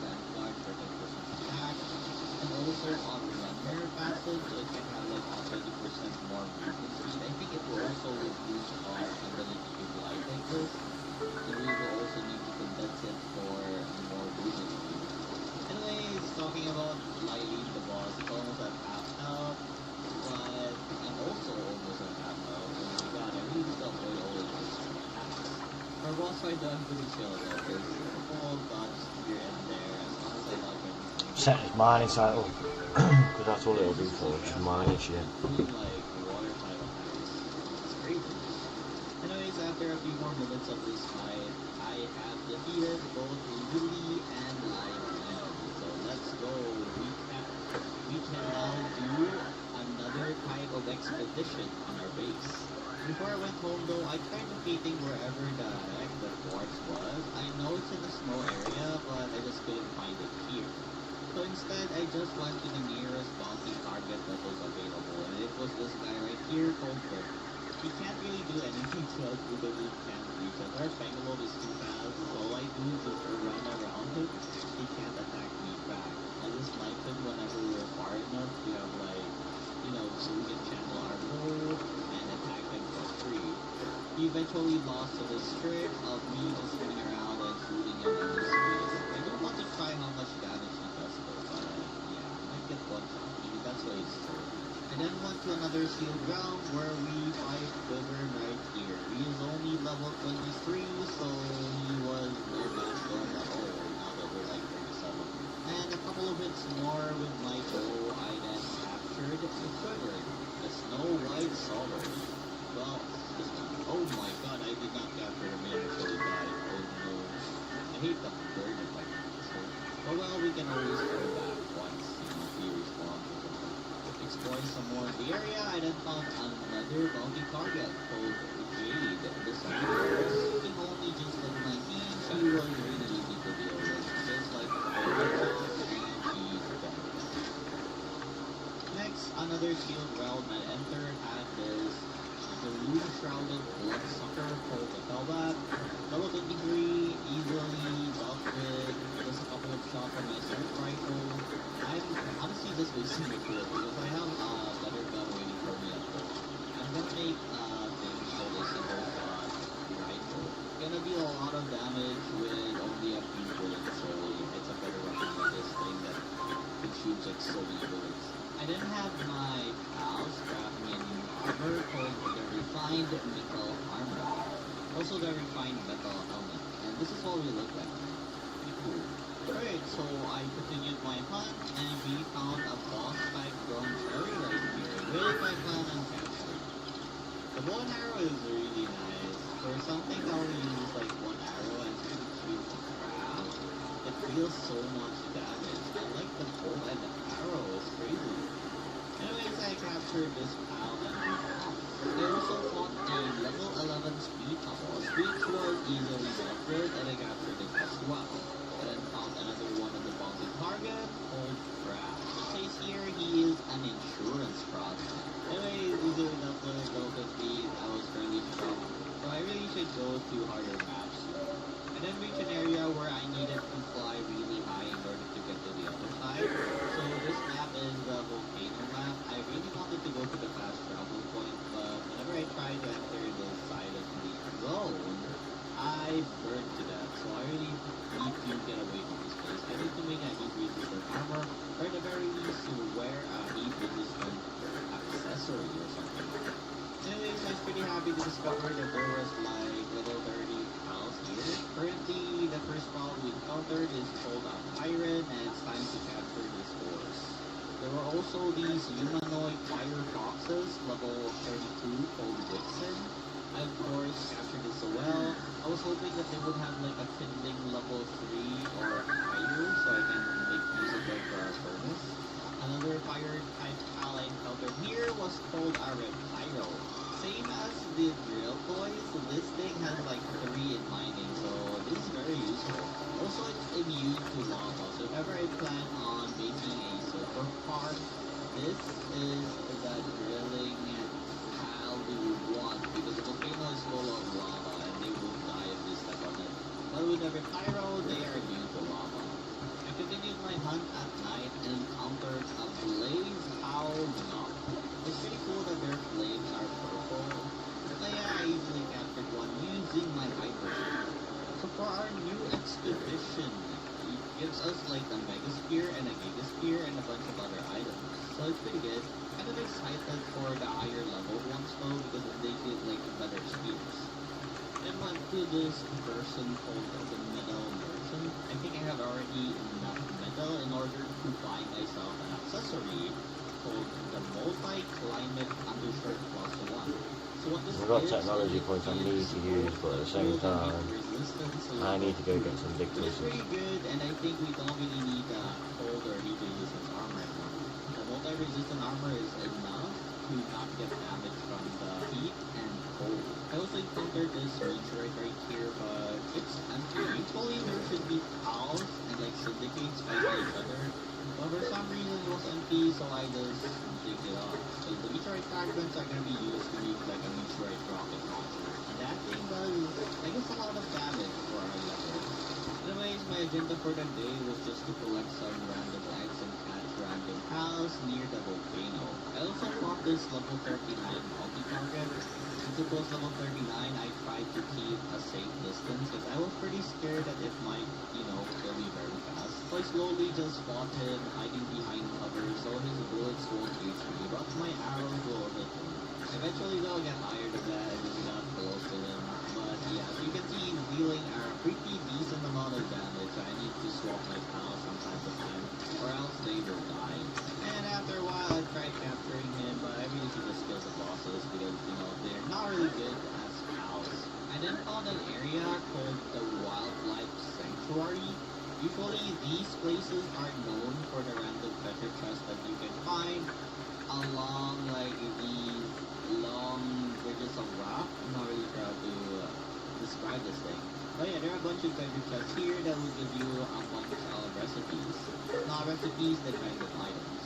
Vanguard for 10% attack, and also on runner passive, so it can have like a 20% more movement speed. I think it will also boost our ability to glide like this, and we will also need to condense it for more movement speed. Anyways, talking about Lily, the boss, it's almost at half health, but I'm also almost at half health. Oh my god, I really need to avoid all of those attacks. For a boss fight, I'm pretty chill about this. Simple dodge here and there, as long as I dodge everything. Set his mining cycle. Because that's all it'll do for just mining shit. Doing like water type attacks. It's crazy. Anyways, after a few more minutes of this fight, I have defeated both Lily and Lily. So let's go. We can now do another type of expedition on our base. Before I went home though, I tried locating wherever the heck the forest was. I know it's in a snow area, but I just couldn't find it here. So instead, I just went to the nearest bounty target that was available, and it was this guy right here called Bert. He can't really do anything to us because he can't reach us. Our Bangalore is too fast, so all I do is just run around him. He can't attack me back. I just snipe him whenever we're far enough to have like, you know, so we can channel our bow and attack him for free. He eventually lost to the trick of me just running around and shooting him in the space. I don't want to try how much damage he does though, but yeah, I might get one shot. Maybe that's what he's for. And then went to another shield ground where we fight Wyvern right here. He is only level 23, so he was no match for him at all now that we're like 37. And a couple of hits more with my bow, I then captured the Wyvern, the Snow White Sovereign. Well, this one. Oh my god, I did not capture him, he actually died. Oh no. I hate the bird effect. So, oh well, we can always go back once, you know, he respawns or something. Exploring some more of the area, I then found another bounty target called Jade. This one can only just look like she was really easy to deal with. Just like the and she's dead. Next, another shield realm I entered had this balloon-shrouded bloodsucker called the Pelbat. Level 23, easily dealt with just a couple of shots from my assault rifle. I'm honestly just wasting the kill because I have a better gun waiting for me at home. I'm gonna make things called a single shot rifle. Gonna deal a lot of damage with only a few bullets, so it's a better weapon than this thing that consumes like so many bullets. I didn't have my pals craft me a new armor called the Refined Metal Armor. Also the Refined Metal Helmet. And this is what we look like. Pretty cool. Alright, so I continued my hunt and we found a boss type grown cherry right here with my clan and capture. The bow and arrow is really nice. For something that only uses like one arrow and it's pretty cute to craft, it feels so much damage. I like the bow and the arrow, it's crazy. Anyways, I captured this pal and we fought. I also fought a level 11 speed boss, which was easily dealt with, and I captured it as well. And then found another one of the bounty target called Crash. It says here he is an insurance fraud. Anyways, easily dealt with, level 15, I was fairly strong. So I really should go to harder maps. And then reach an area where I needed to fly really high in order to get to the other side. So this map is the volcano map. I really wanted to go to the fast travel point, but whenever I tried to enter this side of the zone, I burned to death. So I really need to get away from this place. I need to make a heat resistant armor, or at the very least to wear a heat resistant accessory or something. Anyways, I was pretty happy to discover that there was like little dirty pals here. Currently, the first pal we encountered is called a pirate, and it's time to capture this horse. There were also these humanoid fire foxes, level 32, called Vixen. I of course captured this as well. I was hoping that they would have like a kindling level 3 or higher, so I can make use of it for our furnace. Another fire type pal I encountered here was called a Repyro. Same as the drill toys, this thing has like 3 in mining, so this is very useful. Also, it's immune to lava, so if ever I plan on making a silver farm, this is the drilling pal we would want, because excited for the higher level ones though because they give like better spears. Then went to this person called the metal merchant. I think I had already enough metal in order to buy myself an accessory called the multi-climate undershirt plus one. So what this I've got is technology points I need to use, but at the same time, I need to go get some big It's pieces. pretty good, and I think we don't really need cold or heat resistance armor anymore. The multi-resistant armor is enough to not get damage from the heat and cold. I also encountered this meteorite right here, but it's empty. Usually there should be pals and like syndicates fighting each other. But for some reason it was empty, so I just dig it up. So the meteorite fragments are going to be used to make like a meteorite rocket launcher. And that thing does, I guess, a lot of damage for our level. Anyways, my agenda for the day was just to collect some random eggs and catch random pals near the volcano. I also bought this level 39 multi-target. Since it was level 39, I tried to keep a safe distance because I was pretty scared that it might, kill me very fast. So I slowly just fought him, hiding behind cover so his bullets won't reach me, but my arrows will hit him. Eventually though, I got tired of that, I just got close to him. But yeah, as you can see, he's dealing a pretty decent amount of damage. I need to swap my pals from time to time, or else they will die. And after a while, I tried capturing him, but I really should just kill the bosses because, they're not really good as pals. I then found an area called the Wildlife Sanctuary. Usually, these places are known for the random treasure chests that you can find along, like, these long bridges of rock. I'm not really sure how to describe this thing. But yeah, there are a bunch of treasure chests here that will give you a bunch of recipes. Not recipes, they're kind of items.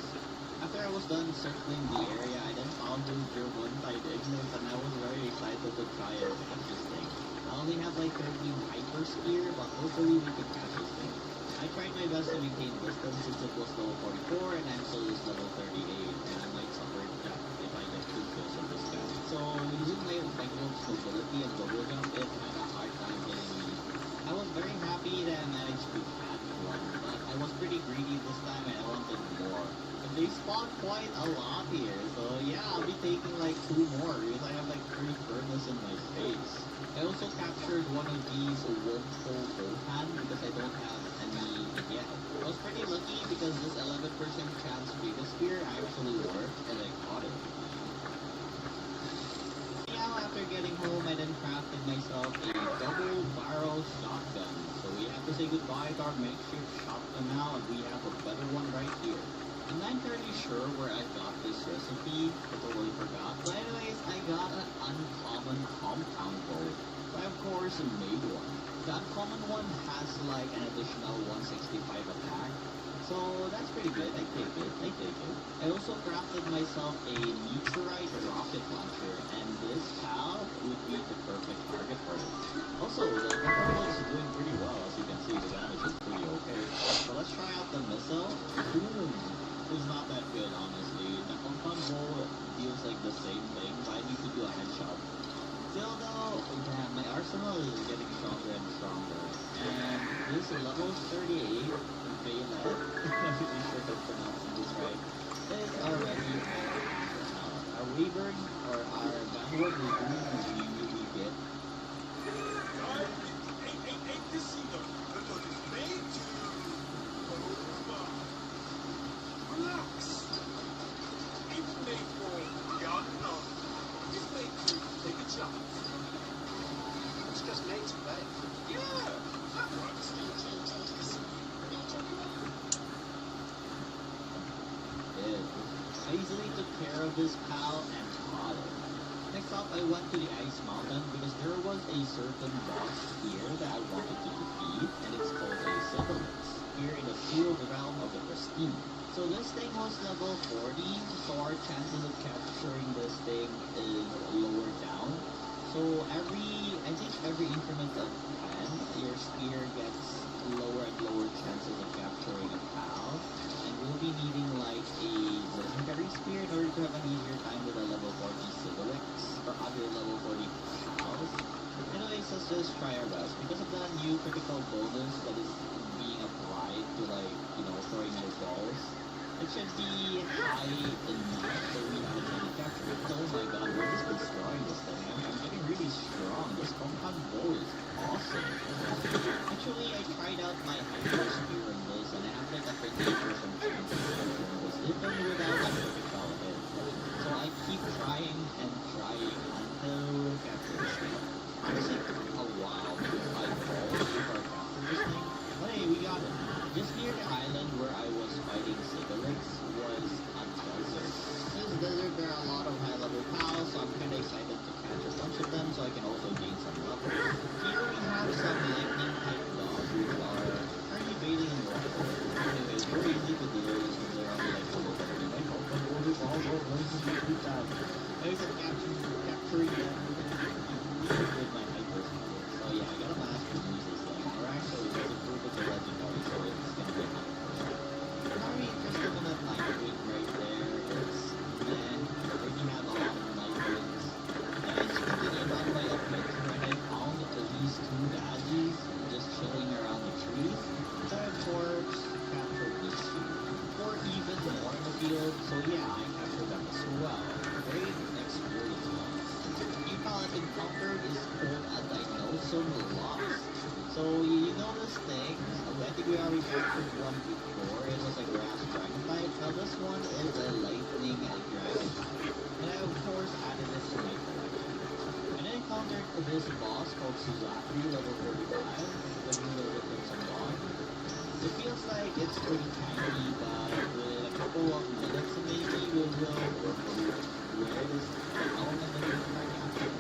After I was done circling the area, I then found the one-tide ignis, and I was very excited to try and catch this thing. I only have like 13 hyper spear, but hopefully we can catch this thing. I tried my best to maintain distance since it was level 44 and I'm still just level 38, and I might suffer death if I get too close on this guy. So using my Cyclops mobility and double jump, it had a hard time getting me. I was very happy that I managed to catch one, but I was pretty greedy this time and I wanted more. But they spawn quite a lot here, so yeah, I'll be taking like 2 more because I have like 3 furnace in my face. I also captured one of these wolf-hole Gohan because I don't have any yet. I was pretty lucky because this 11% chance Giga Spear actually worked and I caught it. Now after getting home, I then crafted myself a double barrel shotgun. So we have to say goodbye to our makeshift shotgun now, and we have a better one right here. I'm not entirely sure where I got this recipe, I totally forgot. But anyways, I got an uncommon compound bow. So I of course made one. The uncommon one has like an additional 165 attack. So that's pretty good, I take it. I also crafted myself a meteorite rocket launcher, and this pal would be the perfect target for it. Also, the compound is doing pretty well, as you can see, the damage is pretty okay. So let's try out the missile. Boom! It's not that good, honestly. The compound bow feels like the same thing, but I need to do a headshot. Still though, damn, my arsenal is getting stronger and stronger. And this level 38, Vela, I'm pretty sure I'm pronouncing this right, is already at our Weaver, or our Vanguard, is doing really good. I easily took care of this pal and caught it. Next up, I went to the Ice Mountain because there was a certain boss here that I wanted to defeat, and it's called a Syphilis, here in the sealed realm of the Pristine. So this thing was level 40, so our chances of capturing this thing is lower down. So I think every increment of 10, your spear gets lower and lower chances of capturing a pal. And we'll be needing like a legendary spear in order to have an easier time with a level 40 Syphilis or other level 40 pals. Anyways, let's just try our best. Because of the new critical bonus that is being applied to like, throwing your balls, it should be high enough so we have a trying and trying until capture this thing. Honestly, it took a while to find balls before I captured this thing. But hey, we got it. Just near the island where I was fighting cigarettes was a desert. This desert, there are a lot of high-level pals, so I'm kind of excited to catch a bunch of them so I can also gain some level. Here we have some lightning-type dogs which are currently bathing in water. Anyway, it's very easy to do this when they're only like level 30. Like, oh, good time. There's a capturing them with my hyper skills. So yeah, I got a master use this thing. Or actually, let's improve it to legendary, so it's gonna be hot. I'm very interested in that night wing right there. It's, man, I already have a lot of night wings. And as you continue on my adventure, and I found these two badgies just chilling around the trees. So I, of course, captured this two. Or even more in the field, so yeah, I captured them as well. Great experience ones. The pal I've encountered is called a Dinosum Lost. So you know this thing, I think we already captured one before, it was a grass dragon type. Now this one is a lightning dragon type. And I of course added this to my collection. And I encountered this boss called Suzaku, level 45, with a little bit of some dog. It feels like it's pretty tiny, but with a couple of minutes maybe we will where this element of the capture.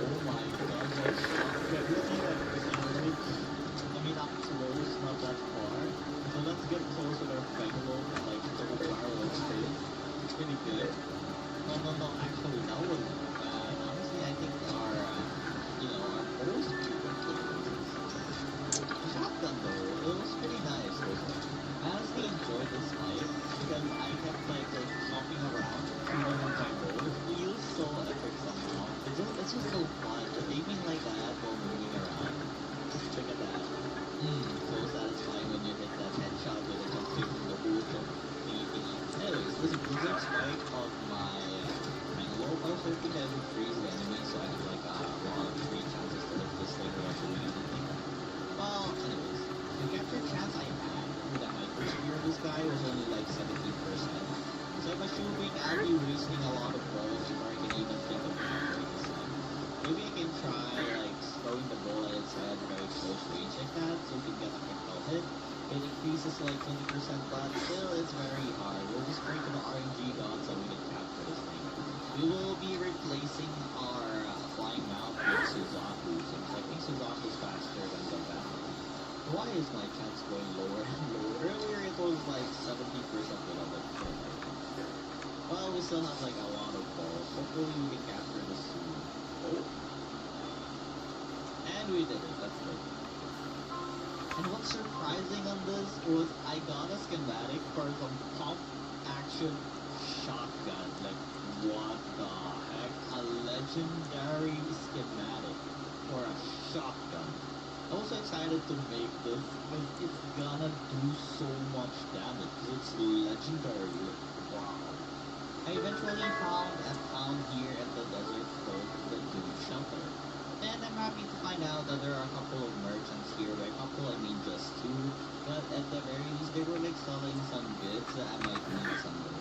Oh my god, that's everything that I mean up close, not that far. So let's get close with our Fegalo, like double barrel straight. It's pretty good. No, actually that wasn't bad. Honestly I think our our bows are super good. Shotgun though, it was pretty nice. I honestly enjoyed this fight because I kept like hopping around, shooting with my bow. It feels so epic somehow. It's just so fun. Just aiming like that while moving around. Look at that. So satisfying when you hit that headshot with a jump kick from the wood thingy. Anyways, this blizzard spike of my antelope, I was hoping I would freeze the enemy so I had like a lot of free chances to lift this thing without doing anything. Well, anyways, the capture chance I had with a hyper spear of this guy was only like 17%. So I'm assuming I'll be wasting a lot of balls before I can even think of capturing this thing. Maybe I can try like throwing the ball at its head very close range like that so we can get a critical hit. It increases like 20%, but still it's very hard. We'll just break to the RNG god so we can capture this thing. We will be replacing our flying mount with Suzaku, since I think Suzaku's faster than the battle. Why is my chance going lower and lower? Earlier it was like 70% without it. Well, we still have like a lot of balls. Hopefully we can capture this soon. Oh. And we did it, that's good. And what's surprising on this was I got a schematic for some pump action shotgun. Like, what the heck? A legendary schematic for a shotgun. I was excited to make this because it's gonna do so much damage because it's legendary. Wow. I eventually found a town here at the desert called the Doom Shelter. And I'm happy to find out that there are a couple of merchants here. By a couple, I mean just two. But at the very least, they were like selling some goods that I might need someday.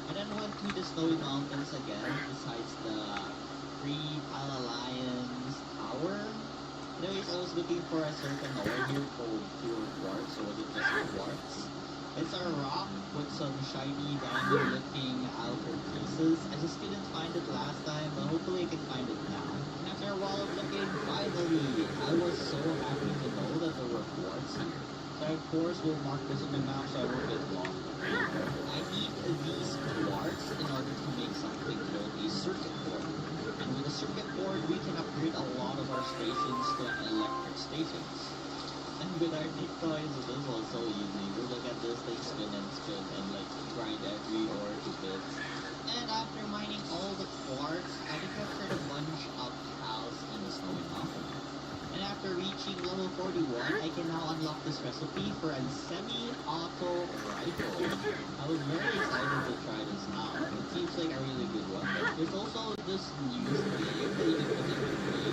And then went to the Snowy Mountains again, besides the Free Alliance Tower. Anyways, I was looking for a certain ore here called pure quartz, so was it just quartz? It's a rock with some shiny diamond-looking outer pieces. I just couldn't find it last time, but hopefully I can find it now. After a while of looking, finally, I was so happy to know that there were quartz here. So I, of course, will mark this on the map so I won't get lost. I need these quartz in order to make something called a circuit board. And with a circuit board, we can upgrade a lot of our stations to electric stations. And with our decoys, this was so easy. We look at this thing spin and like grind every ore to bits. And after mining all the quartz, I captured a bunch of cows in the Snowy Mountain. And after reaching level 41, I can now unlock this recipe for a semi-auto rifle. I was very excited to try this now. It seems like a really good one. There's also this new thing that you can put in your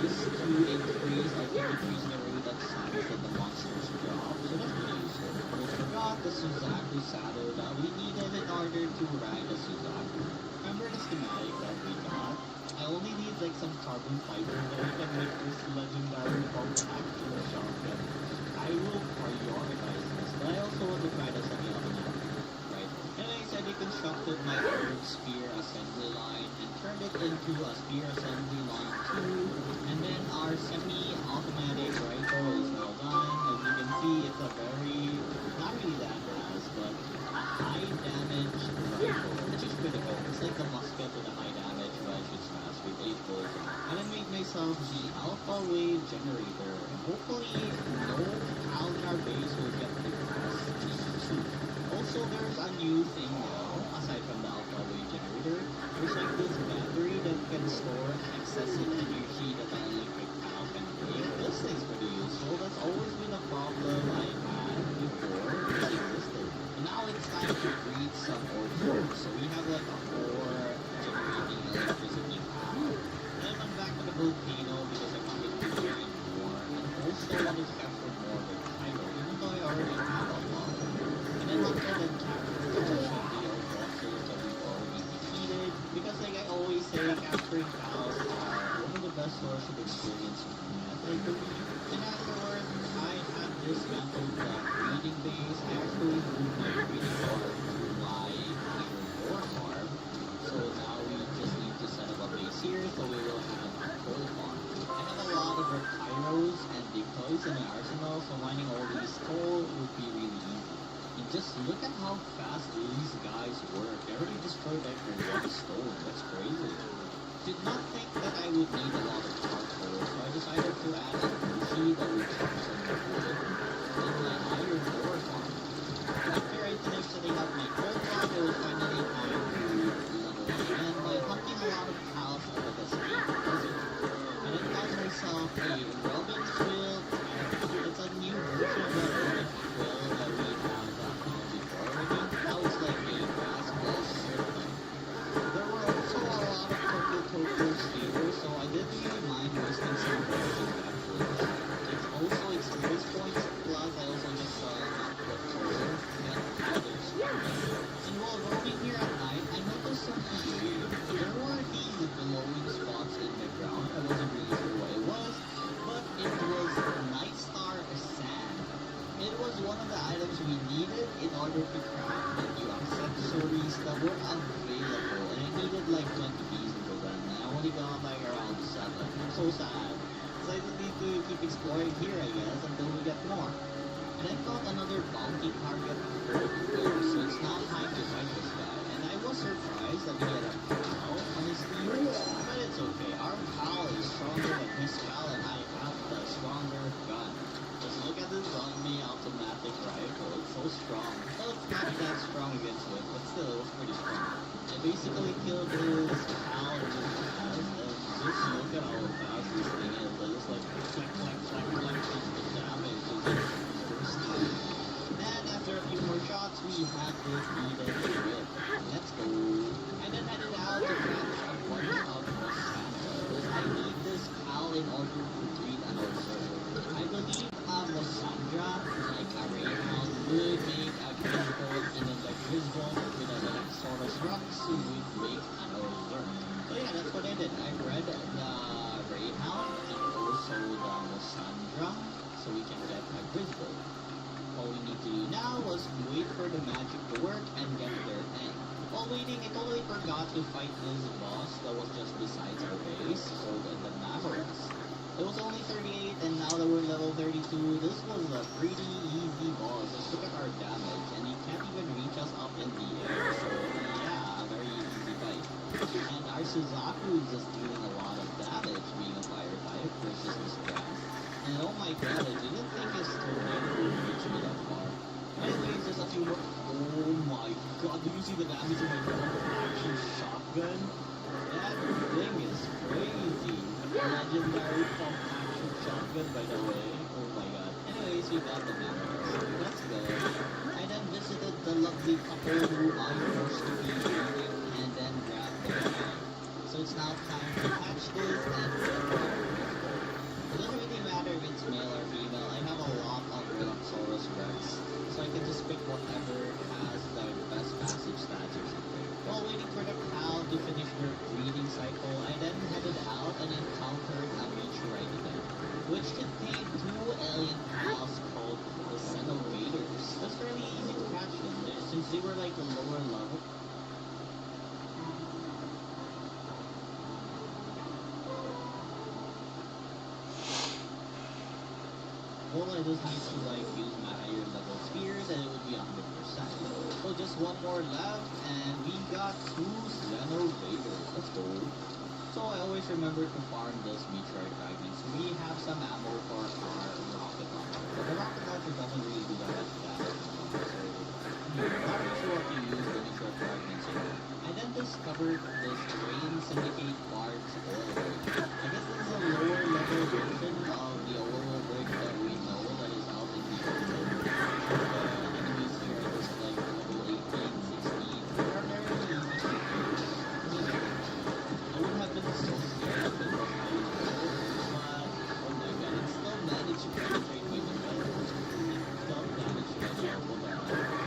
base to increase, I think, increase the rate of times that the monsters drop. So that's pretty useful. We got the Suzaku saddle that we needed in order to ride the Suzaku. Remember the carbon fiber that I can make this legendary pump action shotgun. I will prioritize this, but I also want to try this on the other map. Right. Anyways, I deconstructed my old spear assembly line and turned it into a spear assembly line 2. And then our semi-automatic rifle is now done. As you can see, it's a very, not really that fast, but a high damage rifle, which is critical. It's like the musket with a high damage, but it's fast with 8 bullets. And then make myself the alpha wave generator. And hopefully, no cow in our base will get depressed too. Also, there's a new thing now, aside from the alpha wave generator. There's like this battery that can store excessive energy that the electric cow can make. This thing's pretty useful. That's always been a problem I had before this existed. And now it's time to breed some orchards. So we have like a 4 generating electricity cow. Then I'm back to the volcano because I wanted to grind more. And also wanted to capture more of the Cairo, even though I already have a lot. And then look at the capture the bosses that we've already defeated. Because like I always say, capturing cows are one of the best sources of experience you can have. And afterwards, I had dismantled the breeding base. I actually moved my breeding farm to my iron ore farm. So now we just need to set up a base here, so we will have a coal farm. I have a lot of repyros and decoys in my arsenal, so mining all these coal would be really easy. And just look at how fast these guys work. They already destroyed like one stone. That's crazy. Did not think that I would need a lot of charcoal, so I decided to add a bushi that would chop some wood in my iron ore farm. After I finished setting up my coal farm, it was finally time to level again by hunting a lot of cows over the state desert. And I found myself a Robin quill. It's a new version of the Robin quill that we have found before. I think that was like a grass quill sort of thing. There were also a lot of Tokyo stealers, so I didn't really mind wasting some versions actually. It's also experience points, plus I also just not put further and others. And while roaming here at night, I noticed something weird. There were these glowing spots in the ground. I wasn't really sure what it was, but it was Night Star sand. It was one of the items we needed in order to craft the new accessories that were available. And I needed like 20 pieces of them, and I only got like around 7. I'm so sad. So I just need to keep exploring here, I guess, until we get more. And I got another bounty target here, so it's now time to fight this guy. And I was surprised that he had a cow on his team, but it's okay. Our cow is stronger than his cow, and I have the stronger gun. Just look at this semi-automatic rifle. It's so strong. Well, it's not that strong against it, but still, it was pretty strong. I basically killed his cow really fast, and just look at how fast this thing is. I just like click, click, click, click, just the damage is bursting. And after a few more shots, we had this needed whip. Let's go. And then headed out to catch a bunch of Mossandra. I need this cow in order to breed an observer. I believe Mossandra, like a greyhound, would make a grisbold, and then the grisbold with a Velexaurus Rex would make an observer. So yeah, that's what I did. I bred the greyhound and also the Mossandra, so we can get a grisbold. All we need to do now was wait for the magic to work and get their egg. While waiting, I totally forgot to fight this boss that was just besides our base, called the Navarus. It was only 38, and now that we're level 32, this was a pretty easy boss. Just look at our damage, and he can't even reach us up in the air, so yeah, a very easy fight. And our Suzaku is just dealing a lot of damage, being a fire type versus this grass. And oh my god, I didn't think his tornado would reach me that far. Anyways, just a few more. Oh my god, do you see the damage of my action shotgun? That thing is crazy. Legendary pump action shotgun, by the way. Oh my god. Anyways, we got the members. Let's go. I then visited the lovely couple who I used to be dating and then grabbed their hand. So it's now time to hatch this and get our it doesn't really matter if it's male or female. I have a lot of Velexaurus Rex, so I can just pick whatever has the best passive stats or something. While waiting for the cow to finish simple. I just need to like use my higher level spears and it would be 100%. So just one more left and we got 2 Xeno Raiders. Let's go. So I always remember to farm this meteorite fragments. We have some ammo for our rocket launcher. But the rocket launcher doesn't really do that much damage. So not really sure what to use the meteorite fragments here. I then discovered this Train Syndicate Barge oil rig. I guess this is a lower level version of the oil rig that we know that is out in the open. The enemies here are just like level 18, 16. They are very easy to kill. I would have been so scared if it was high level, but oh my god, it still managed to penetrate my defense. It still managed to myself with a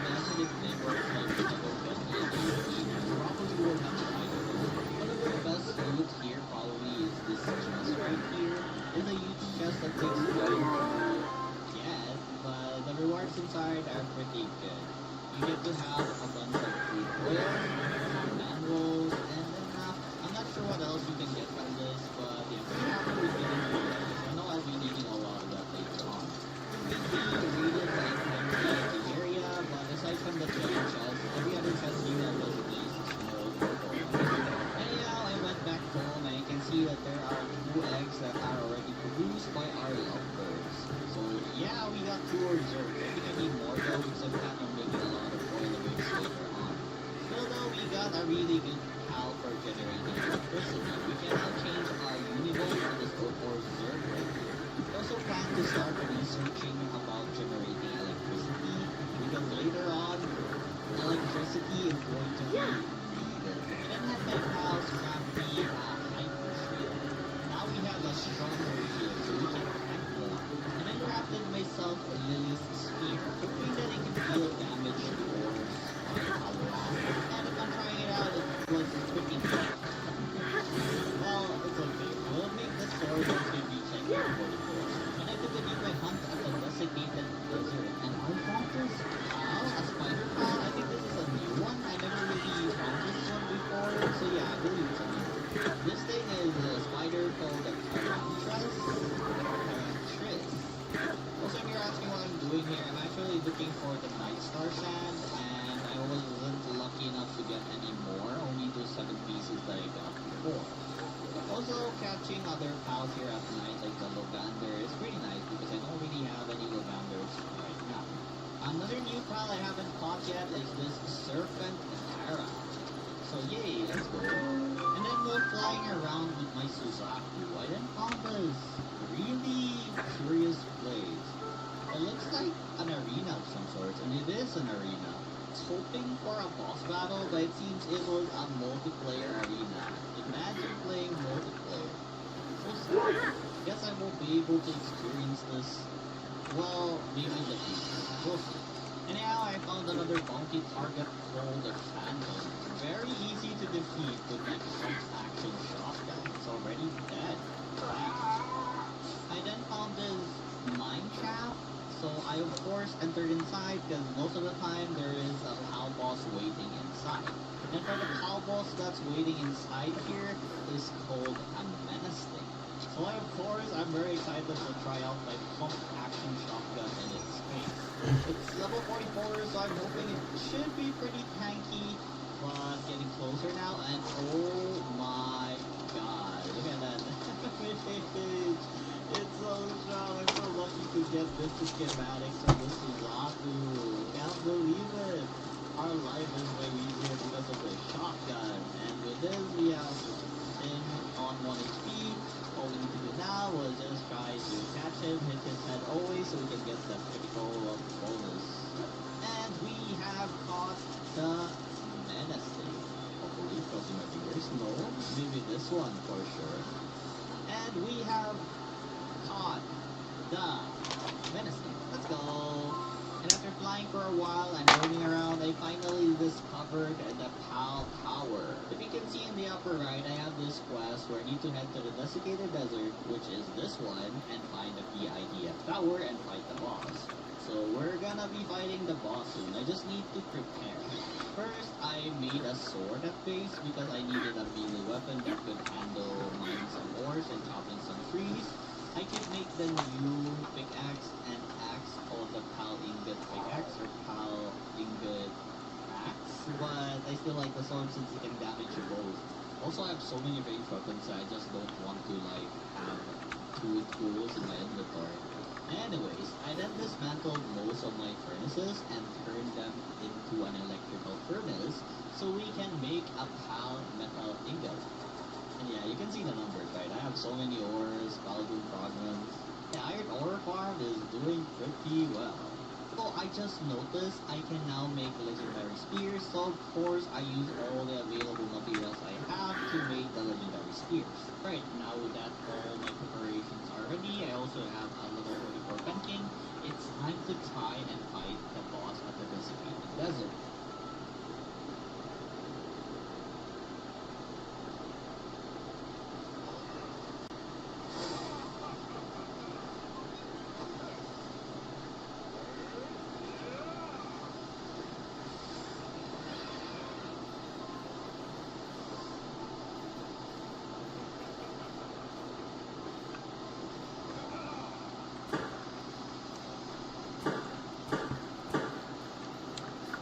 massive neighbor like level 20 and 18. Probably would have died. One of the best loot here probably is this chest right here. It's a huge chest that takes time to get, but the rewards inside are pretty good. You get to have a bunch of food oil, manuals, and then I'm not sure what else you can get from this, but yeah, pretty happy with getting food oil. I know I'll be needing a lot of that later on. We raided like every area, but aside from the giant chest, every other chest you have was at least small oil. Anyhow, I went back home and you can see that there are 2 eggs that are already produced by our lovebirds. So yeah, we got 2 reserves. I think I need more though because I'm planning on making a lot of oil rigs later on. Still though, we got a really good pal for generating electricity. We can now change our univolt to this O4 reserve right here. We also plan to start researching about generating electricity because later on, electricity is going to be needed. I then had my pals craft me a hyper shield. Now we have a stronger shield so we can attack more. And I crafted myself a Lily's spear, hoping that it can deal damage towards our power. And if I'm trying it out, it was pretty good. Well, it's okay. We'll make the sword that's going to be checking for the force. And I continued my hunt at the desiccated desert. And I found this pal, a spider pal. I think this is a new one. I never really found this one before. So yeah, I believe it's a new one. This thing is a spider called a Tarantras. Also, if you're asking what I'm doing here, I'm actually looking for the Night Star Sand. And I wasn't lucky enough to get any more. Only those 7 pieces that I got before. Also, catching other pals here at night, like the Logander, is pretty nice because I don't really have any Loganders right now. Another new pal I haven't caught yet is this Serpent Tara. So yay, let's go. And then while flying around with my Suzaku, I then found this really curious place. It looks like an arena of some sort, and it is an arena. Hoping for a boss battle, but it seems it was a multiplayer arena. Imagine playing multiplayer. So sad. Guess I won't be able to experience this. Well, maybe in the future. We'll see. Anyhow, I found another bounty target called a Phantom. Very easy to defeat with my pump action shotgun. It's already dead. I then found this mine trap. So I of course entered inside because most of the time there is a pal boss waiting inside. And for the pal boss that's waiting inside here is called a menacing. So I, of course, I'm very excited to try out my pump action shotgun in its face. It's level 44, so I'm hoping it should be pretty tanky, but getting closer now, and oh my god, look at that. It's so strong. I'm so lucky to get this schematics from this Suzaku. Can't believe it. Our life is way easier because of the shotgun. And with this, we have him on 1 HP. All we need to do now was just try to catch him, hit his head always, so we can get the critical bonus. And we have caught the menacing. Hopefully, crossing my fingers. No, maybe this one for sure. And we have caught the menacing. Let's go. And after flying for a while and roaming around, I finally discovered the Pal Tower. If you can see in the upper right, I have this quest where I need to head to the desiccated desert, which is this one, and find the PIDF tower and fight the boss. So we're gonna be fighting the boss soon. I just need to prepare. First, I made a sword at base because I needed a melee weapon that could handle mining some ores and chopping some trees. I could make the new pickaxe and I still like the sword since it can damage you both. Also, I have so many ranged weapons that I just don't want to like have two tools in my inventory. Anyways, I then dismantled most of my furnaces and turned them into an electrical furnace so we can make a pal metal ingot. And yeah, you can see the numbers, right? I have so many ores, Balgoon fragments. The iron ore farm is doing pretty well. So I just noticed I can now make legendary spears, so of course I use all the available materials I have to make the legendary spears. Right, now that all my preparations are ready, I also have a level 44 pancake. It's time to try and fight the boss at the desiccated desert.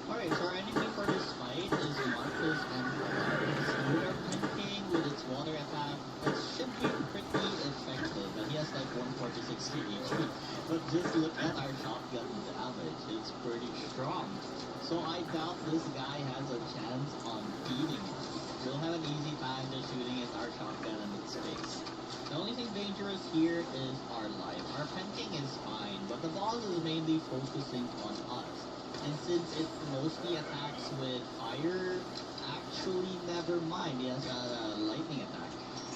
Alright, so our enemy for this fight is Marcus and Polaris. With our pancake with its water attack, it should be pretty effective. And he has like 146 HP. But just look at our shotgun damage, it's pretty strong. So I doubt this guy has a chance on beating us. We'll have an easy time just shooting at our shotgun in its face. The only thing dangerous here is our life. Our pancake is fine, but the boss is mainly focusing on us. And since it mostly attacks with fire, actually never mind, it has a lightning attack.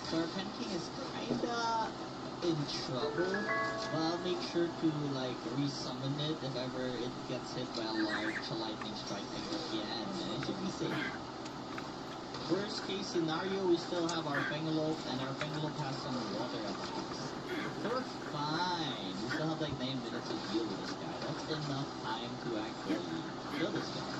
So our pancake is kinda in trouble, but I'll make sure to like resummon it if ever it gets hit by a large lightning strike again, and it should be safe. Worst case scenario, we still have our Fengelope, and our Fengelope has some water attacks. So we're fine. We still have like 9 minutes to deal with this guy. That's enough time to actually kill this guy.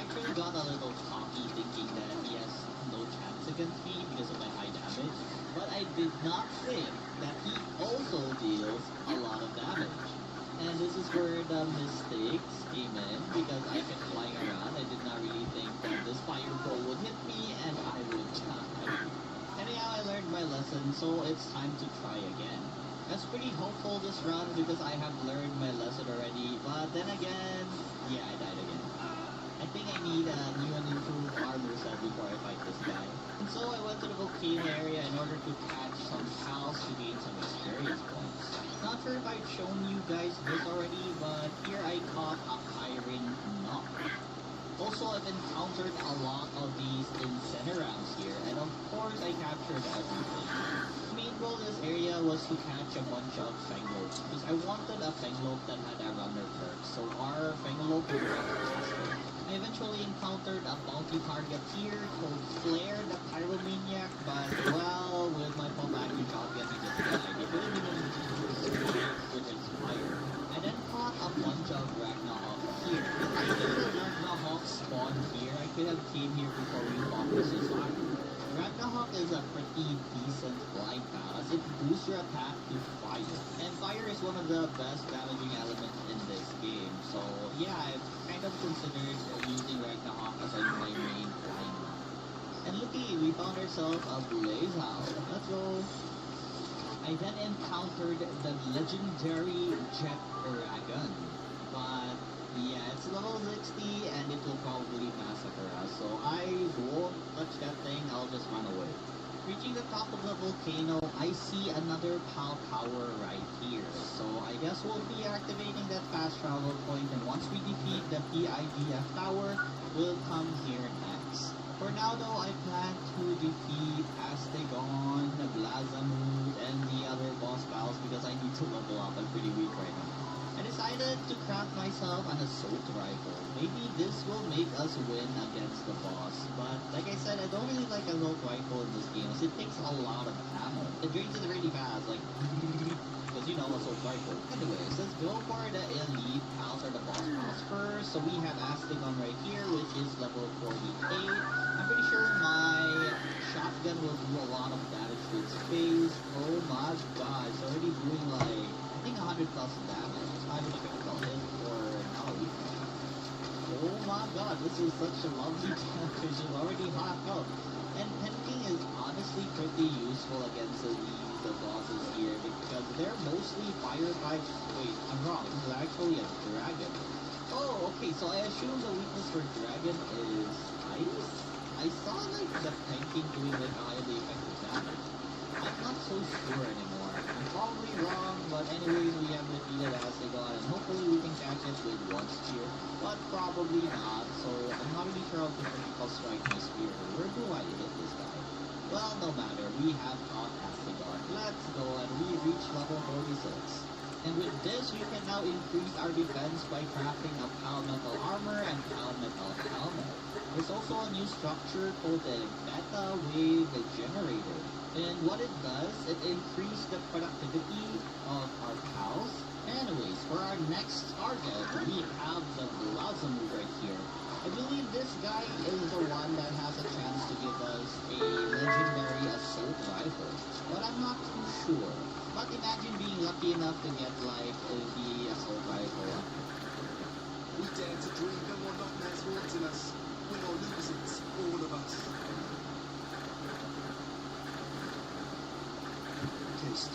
Actually got a little cocky thinking that he has no chance against me because of my high damage, but I did not think that he also deals a lot of damage. And this is where the mistakes came in, because I kept flying around. I did not really think that this fireball would hit me and I would die. Anyhow, I learned my lesson, so it's time to try again. I was pretty hopeful this run because I have learned my lesson already, but then again, yeah, I died again. I think I need a new and improved armor set before I fight this guy. And so I went to the volcano area in order to catch some pals to gain some experience points. Not sure if I've shown you guys this already, but here I caught a Pyrin knock. Also, I've encountered a lot of these incinerams here, and of course I captured everything. The main goal of this area was to catch a bunch of Fengelopes, because I wanted a Fengelope that had a runner perk, so our Fengelope would run faster. I eventually encountered a bounty target here called Flare the Pyromaniac, but well, with my pump action shotgun he just died. It couldn't even with his fire. I then caught a bunch of Ragnarok here. If I knew the Ragnarok spawned here, I could have came here before we fought the society. Ragnarok is a pretty decent flying pass. It boosts your attack to fire. And fire is one of the best damaging elements in this game. So yeah, I've kind of considered using Ragnarok as my main flying map. And looky, we found ourselves a blaze house. Let's go. I then encountered the legendary Jet Dragon. But yeah, it's level 60 and it will probably massacre us. So I won't touch that thing, I'll just run away. Reaching the top of the volcano, I see another PAL tower right here. So I guess we'll be activating that fast travel point, and once we defeat the PIDF tower, we'll come here next. For now though, I plan to defeat Astegon, Blazamut, and the other boss pals because I need to level up. I'm pretty weak right now. I decided to craft myself an assault rifle. Maybe this will make us win against the boss. But like I said, I don't really like assault rifle in this game as it takes a lot of ammo. It drains it really fast, like because you know assault rifle. Anyways, let's go for the elite pals or the boss pals first. So we have Astegon right here, which is level 48. I'm pretty sure my shotgun will do a lot of damage to its face. Oh my god, it's already doing like I think 100 plus damage. I don't know if I can call it or no. Oh my god, this is such a lovely damage. It's already half health. And Penking is honestly pretty useful against the bosses here because they're mostly fire types. Wait, I'm wrong. This is actually a dragon. Oh, okay, so I assume the weakness for dragon is ice? I saw like the Penking doing like highly effective damage. I'm not so sure anymore. I'm probably wrong, but anyways, we have defeated Astagon, and hopefully we can catch it with one spear, but probably not, so I'm not really sure how to critical strike my spear. Where do I hit this guy? Well, no matter, we have caught Astagon. Let's go, and we reach level 46. And with this, we can now increase our defense by crafting a Pal Metal Armor and Pal Metal Helmet. There's also a new structure called the Beta Wave Generator. And what it does, it increases the productivity of our pals. Anyways, for our next target, we have the Blossom right here. I believe this guy is the one that has a chance to give us a legendary assault rifle, but I'm not too sure. But imagine being lucky enough to get like the assault rifle. We dare to dream, no more nightmares haunting us. Win or lose, it's all of us. Taste.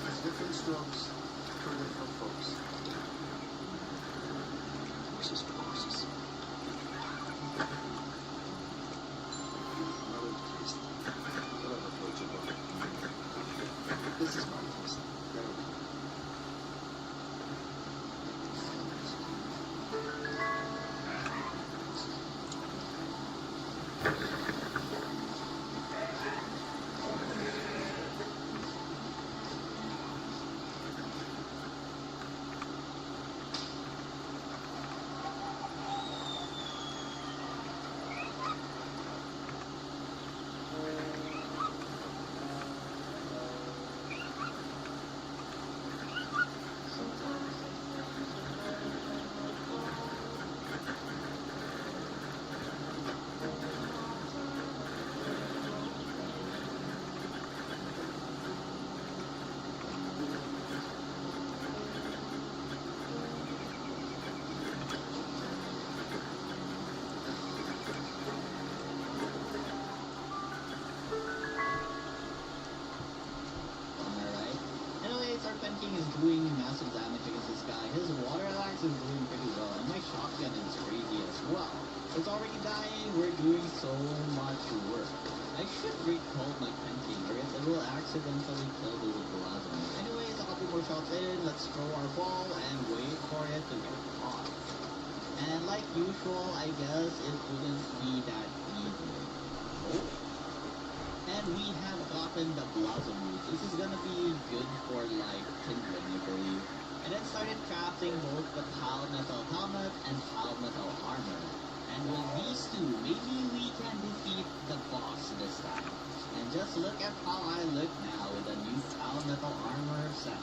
There's different strokes for different folks. Delicious forces. Another taste. Whatever floats your boat. This is my taste. Better. Penking is doing massive damage against this guy. His water axe is doing pretty well, and my shotgun is crazy as well. It's already dying, we're doing so much work. I should recall my Penking, or it will accidentally kill the Blossom. Anyways, a couple more shots in, let's throw our ball and wait for it to get caught. And like usual, I guess it wouldn't be that easy. Oh. And we have gotten the Blossom root. This is gonna be good for like kindling, I believe. And then started crafting both the Pal Metal Helmet and Pal Metal Armor. And with these two, maybe we can defeat the boss this time. And just look at how I look now with a new Pal Metal Armor set.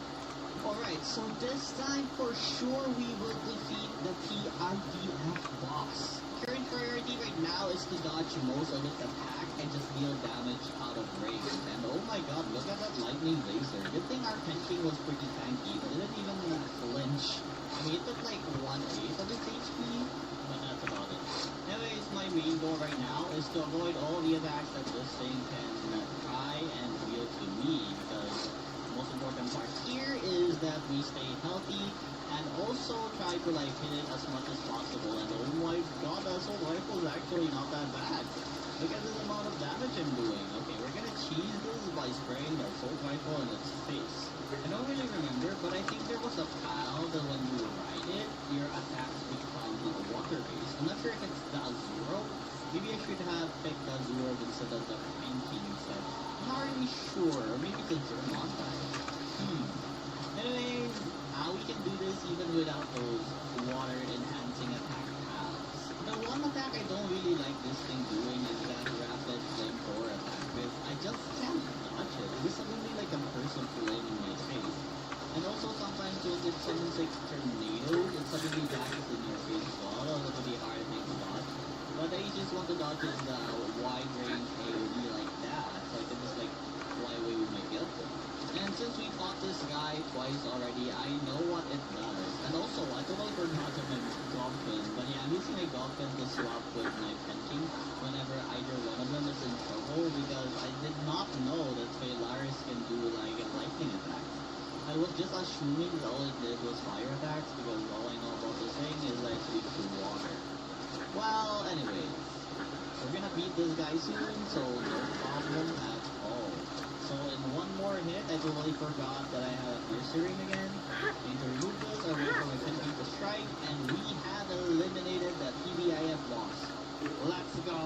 Alright, so this time for sure we will defeat the PRDF boss. Current priority right now is to dodge most of its attack and just deal damage out of range. And oh my god, look at that lightning laser. Good thing our Penking was pretty tanky. It didn't even flinch. I mean, it took like 1/8 of its HP, but that's about it. Anyways, my main goal right now is to avoid all the attacks that this thing can try and deal to me, because the most important part here is that we stay healthy and also try to like hit it as much as possible. And oh my god, the assault rifle is actually not that bad. Look at this amount of damage I'm doing. Okay, we're gonna cheese this by spraying the assault rifle in its face. I don't really remember, but I think there was a pal that when you ride it, your attacks become water-based. I'm not sure if it's the Azuro. Maybe I should have picked the Azuro instead of the Penking instead. I'm not really sure. Maybe it's a German type. Anyways, we can do this even without those water-enhancing attack pals. The one attack I don't really like this thing doing is that rapid flamethrower attack with. I just can't dodge it. It is suddenly like a person flaming my face. And also sometimes when it summons like tornadoes, it suddenly dashes in your face as well. That's a really hard thing to dodge. But I just want to dodge in the wide range AoE like that, so I can just like fly away with my guild. And since we fought this guy twice already, I know what it does. And also, I totally forgot to mention Goblin, but yeah, I'm using a Goblin to swap with my Penking whenever either one of them is in trouble, because I did not know that Phaelaris can do like a lightning attack. I was just assuming that all it did was fire attacks, because all I know about this thing is actually through water. Well, anyways, we're gonna beat this guy soon, so no problem at all. So in one more hit, I totally forgot that I had a Piercing again. Need to remove this, I wait for my Penking to strike, and we have eliminated the PBIF boss. Let's go!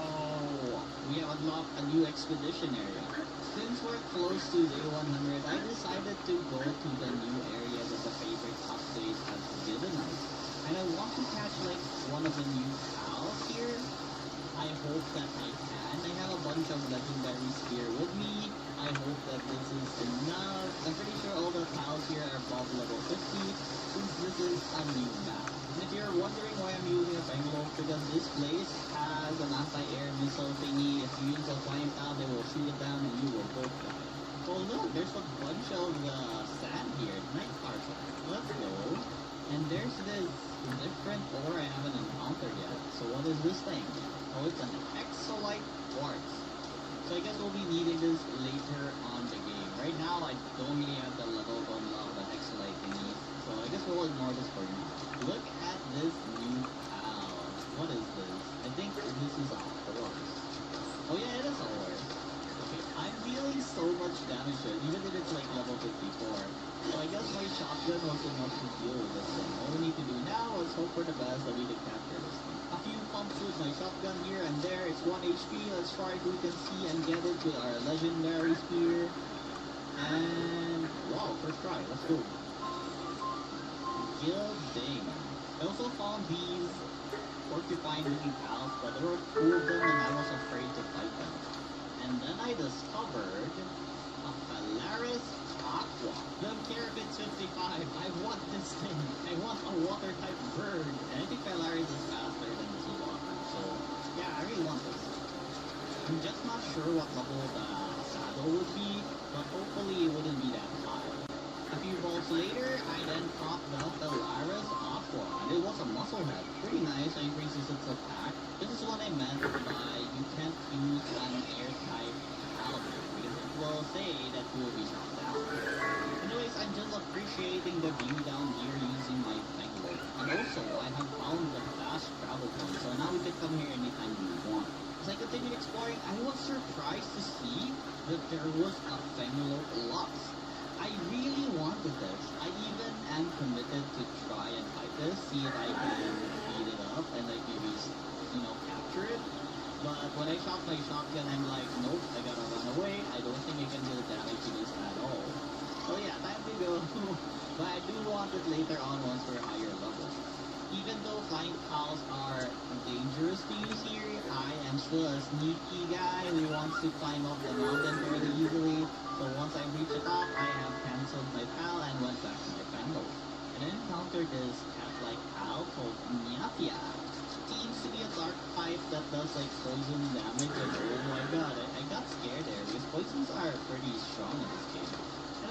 We have unlocked a new expedition area. Since we're close to day 100, I decided to go to the new area that the favorite updates has given us. And I want to catch like one of the new pals here. I hope that I can. I have a bunch of legendary spear with me. I hope that this is enough. I'm pretty sure all the pals here are above level 50, since this is a new map. And if you're wondering why I'm using a Bangalore, because this place has an anti-air missile thingy. If you use a flying pal, they will shoot it down and you will both die. Oh look, there's a bunch of sand here. Night carpet. Let's go. And there's this different ore I haven't encountered yet. So what is this thing? Oh, it's an exolite quartz. So I guess we'll be needing this later on the game. Right now, I don't really have the level to unlock the exolite thingy. So I guess we'll ignore this for now. Look at this new pal. What is this? I think this is a horse. Oh yeah, it is a horse. Okay, I'm dealing so much damage here, even if it's like level 54. So I guess my shotgun was enough to deal with this thing. All we need to do now is hope for the best that we can capture this thing. A few pumps with my shotgun here and there. It's 1 HP. Let's try if we can see and get it with our legendary spear. And wow, first try. Let's go. Gilding. I also found these porcupine looking pals, but there were 2 of them and I was afraid to fight them. And then I discovered a Polaris Aqua. Don't care if it's 55. I want this thing. I want a water type bird. And I think Polaris is faster than this water. So yeah, I really want this. I'm just not sure what level the saddle would be, but hopefully it wouldn't be that high. A few balls later, I then caught the Polaris Aqua, and it was a muscle head. Pretty nice, it increases its attack. This is what I meant by you can't use an air type caliber, because it will say that you will be shot down. Anyways, I'm just appreciating the view down here using my Bangalore. And also, I have found the fast travel point, so now we can come here anytime we want. As I continued exploring, I was surprised to see that there was a Bangalore Lux. I really wanted this. I even am committed to try and fight this, see if I can beat it up and like maybe, capture it. But when I shot my shotgun, I'm like, nope, I gotta run away. I don't think I can do damage to this at all. So yeah, time to go. But I do want it later on once we're higher level. Even though flying pals are dangerous to use here, I am still a sneaky guy who wants to climb up the mountain fairly easily. So once I reach the top, I have cancelled my pal and went back to my Bangalore. And I encountered this cat-like pal called Nyapia. Seems to be a dark type that does like poison damage, and oh my god, I got scared there because poisons are pretty strong in this game.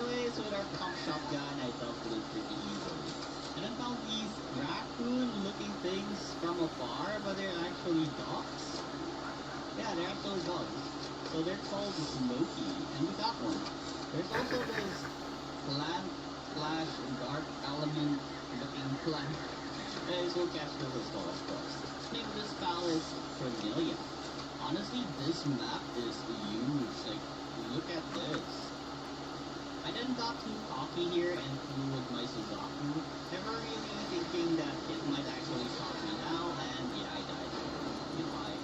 Anyways, with our pump shotgun, I dealt with it pretty easily. And I found these raccoon-looking things from afar, but they're actually dogs. Yeah, they're actually dogs. So they're called Smokey, and we got one. There's also this plant/dark element looking plant. Anyways, we'll catch this as well, of course. Name of this pal is Cornelia. Honestly, this map is huge. Like, look at this. I then got too cocky here and flew with my Suzaku, never really thinking that it might actually shot me now, and yeah, I died. Goodbye.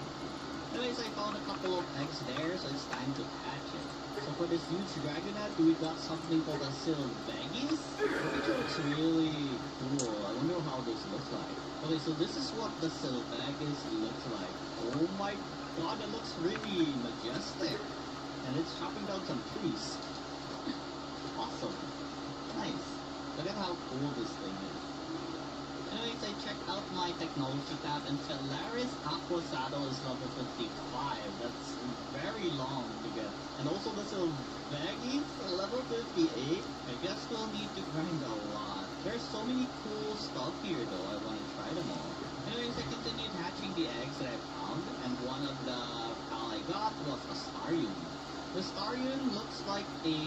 Anyways, I found a couple of eggs there, so it's time to hatch it. So for this huge dragonette, we got something called a Sylvagis. The picture looks really cool. I wonder how this looks like. Okay, so this is what the Sylvagis looks like. Oh my god, it looks really majestic. And it's chopping down some trees. Awesome. Nice. Look at how cool this thing is. Anyways, I checked out my technology tab and Polaris Aqua Saddle is level 55. That's very long to get. And also the Sylvagis level 58. I guess we'll need to grind a lot. There's so many cool stuff here though, I want to try them all. Anyways, I continued hatching the eggs that I found, and one of the pal I got was a Starion. The Starion looks like a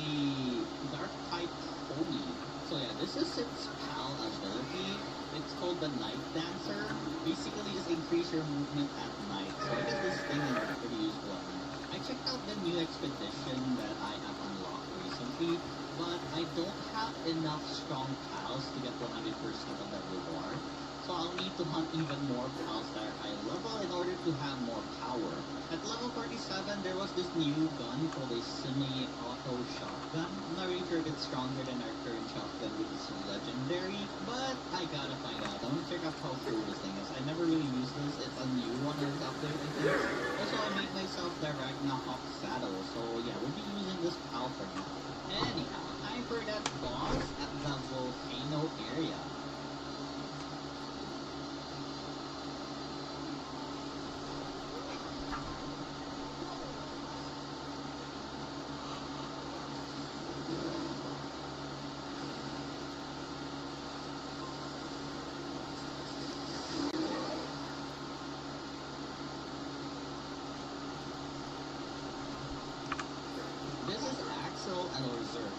dark type pony. So yeah, this is its pal ability. It's called the Night Dancer. Basically just increase your movement at night. So I guess this thing is pretty useful at night. I checked out the new expedition that I have unlocked recently, but I don't have enough strong pals to get 100% of the reward. So I'll need to hunt even more pals that are high level in order to have more power. At level 37, there was this new gun called a semi-auto shotgun. I'm not really sure if it's stronger than our current shotgun, which is legendary, but I gotta find out. I'm gonna check out how cool this thing is. I never really used this. It's a new one that's up there, I think. Also, I made myself the Ragnarok saddle, so yeah, we'll be using this pal for now. Anyhow, time for that boss at the volcano area.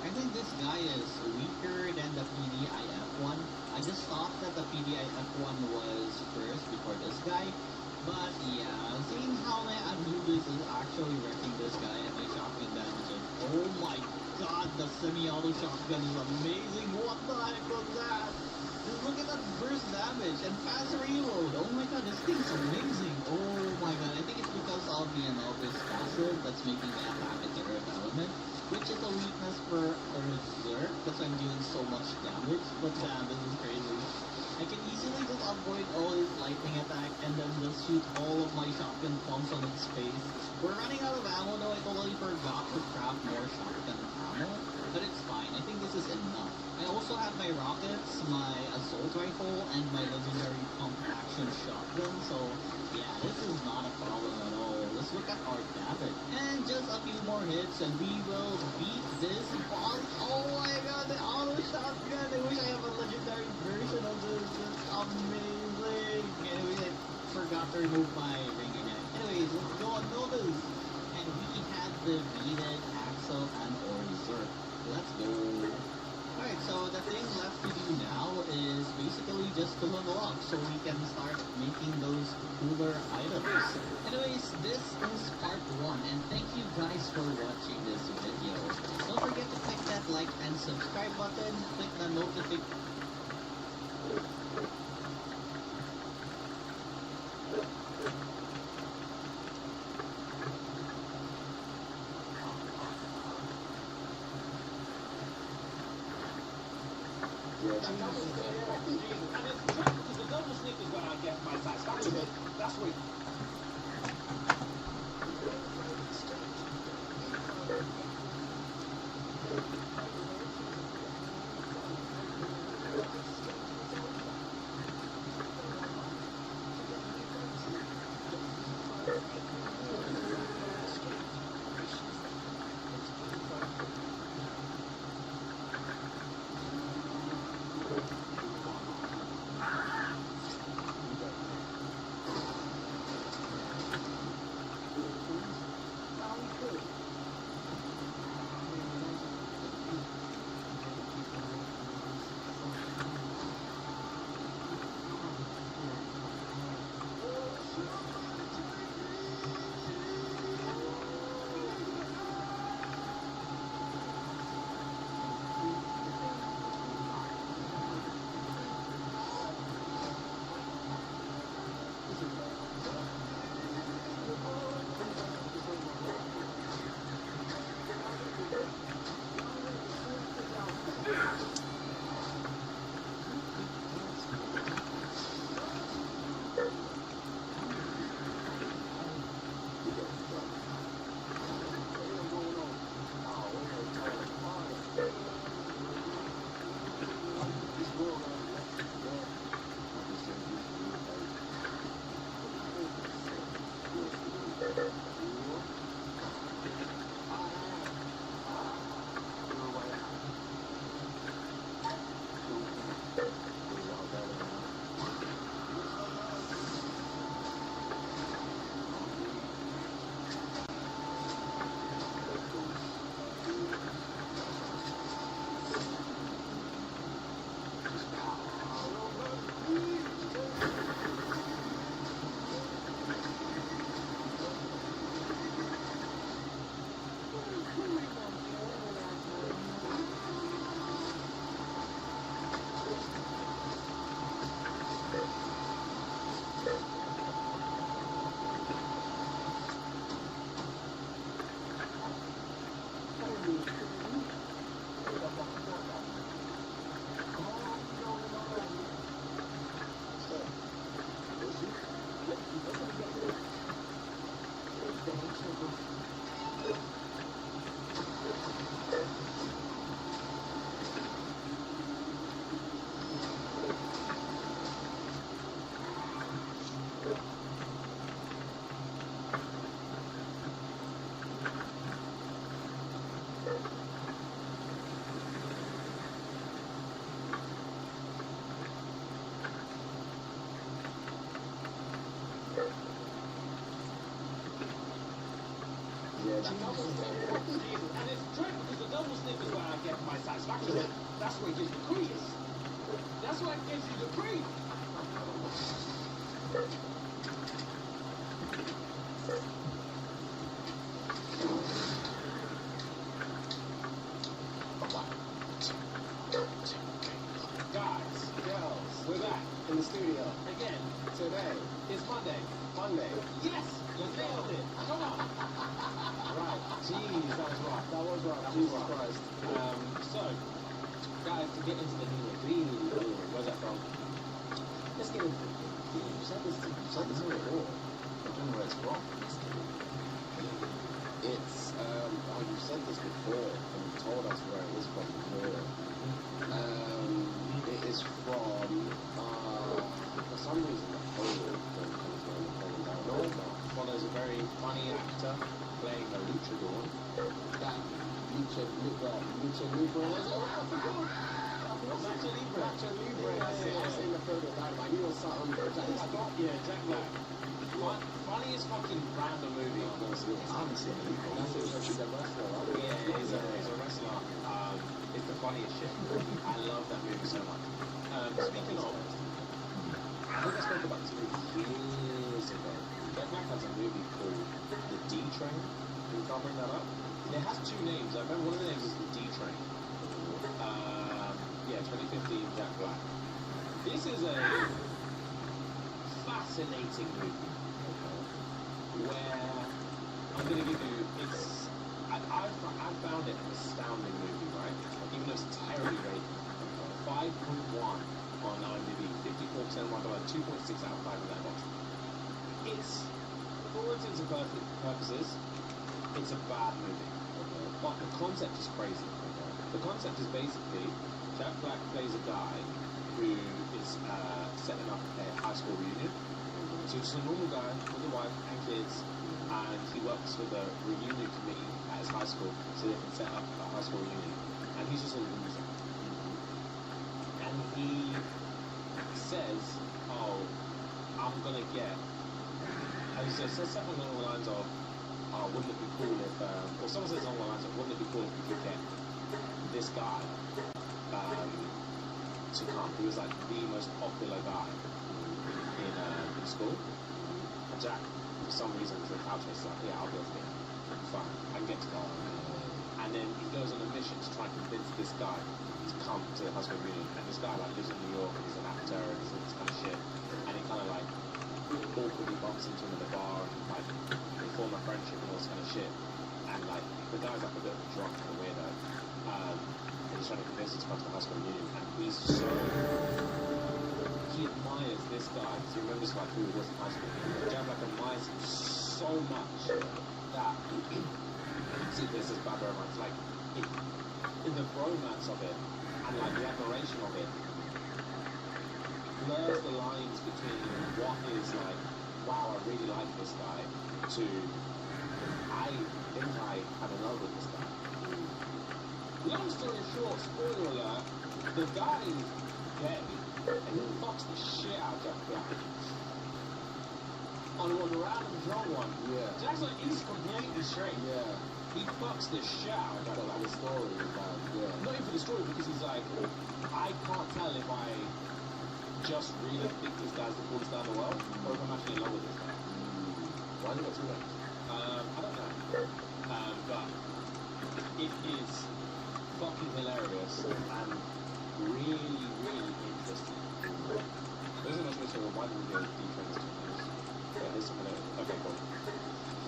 I think this guy is weaker than the PDIF one. I just thought that the PDIF one was first before this guy. But yeah, seeing how my Anubis is actually wrecking this guy and my shotgun damage. Oh my god, the semi-auto shotgun is amazing. What the heck was that? Just look at that burst damage and fast reload. Oh my god, this thing's amazing. Oh my god, I think it's because of the Anubis passive that's making me attack into Earth Element, which is a weakness for a Berserk, because I'm doing so much damage. But damn, this is crazy. I can easily just avoid all his lightning attack and then just shoot all of my shotgun pumps on its face. We're running out of ammo though. I totally forgot to craft more shotgun ammo, but it's fine. I think this is enough. I also have my rockets, my assault rifle, and my legendary pump action shotgun, so yeah, this is not a problem at all. Let's look at our damage. And just a few more hits and we will beat this boss. Oh my god, the auto shotgun! I wish I have a legendary version of this. It's amazing! Anyways, I forgot to remove my ring again. Anyways, let's go on notice. And we had defeated Axel and Berserk. Let's go. Alright, so the thing left to do now is basically just to level up so we can start making those cooler items. Anyways, this is part 1 and thank you guys for watching this video. Don't forget to click that like and subscribe button, click the notification. That's what Yeah, that double sniff. And it's true because the double sniff is where I get my satisfaction. That's what gives the crease. That's what gives you the crease. Guys, girls, we're back in the studio again. Today is Monday. Yes, you nailed it. Come on. Right. Jeez, that was rough. That was rough. Jesus Christ. So, guys, to get into the nitty-gritty, where's that from? Let's get into it. You said this before. I don't know where it's from. It's, you said this before, and you told us where it is from before. It is from, for some reason, the palworld film comes down. Well, there's a very funny actor playing a luchador. That Lucha Libre. I've seen the photo of that. I knew it was something. Jack Black. Funniest fucking random movie I've ever seen. I haven't seen it. He's a wrestler, right? Yeah, he's a wrestler. It's the funniest shit. I love that movie so much. Speaking of, I think I spoke about this movie years ago. Jack Black has a movie called The D Train. Can you bring that up? It has two names. I remember one of the names is The D Train. 2015 Jack Black. This is a fascinating movie where I'm going to give you, I found it an astounding movie, right? Even though it's terribly rated. 5.1 on IMDb, 54% mark, 2.6 out of 5 in that box. It's, for all intents and purposes, it's a bad movie. But the concept is crazy. The concept is basically, Jack Black plays a guy who is setting up a high school reunion. So he's just a normal guy with a wife and kids, and he works with a reunion committee at his high school so they can set up a high school reunion. And he's just a loser. And he says, oh, I'm gonna get, he says something along the lines of, oh, wouldn't it be cool if, or someone says along the lines of, wouldn't it be cool if we could get this guy to come? He was like the most popular guy in school. And Jack, for some reason, to the couch, he's like, yeah, I'll go with him. Fine, I can get to that. And then he goes on a mission to try and convince this guy to come to the high school reunion. And this guy like lives in New York and he's an actor and he's all this kind of shit. And he kind of like awkwardly bumps into him in the bar and like they form a friendship and all this kind of shit. And like the guy's like a bit of a drunk and a weirdo. And he's trying to convince him to come to the high school reunion. And he's so, he admires this guy because he remembers like who he was in high school. Jack like admires him so much that see this is bad romance. Like in the romance of it and like the admiration of it blurs the lines between what is like, wow, I really like this guy, to I think I am in love with this guy. Long story short, spoiler alert, the guy is gay and he fucks the shit out of Jack Black. On one random drunk one. Yeah. Jack's like, he's completely straight. Yeah. He fucks the shit out of Jack Black. The story is like, yeah. Not even for the story, because he's like, I can't tell if I just really think this guy's the coolest guy in the world, or if I'm actually in love with this guy. Why do you got two names? I don't know. But honest and really, really interesting. There's a much of a wide range of defense tools. Yeah, this one. Okay, cool.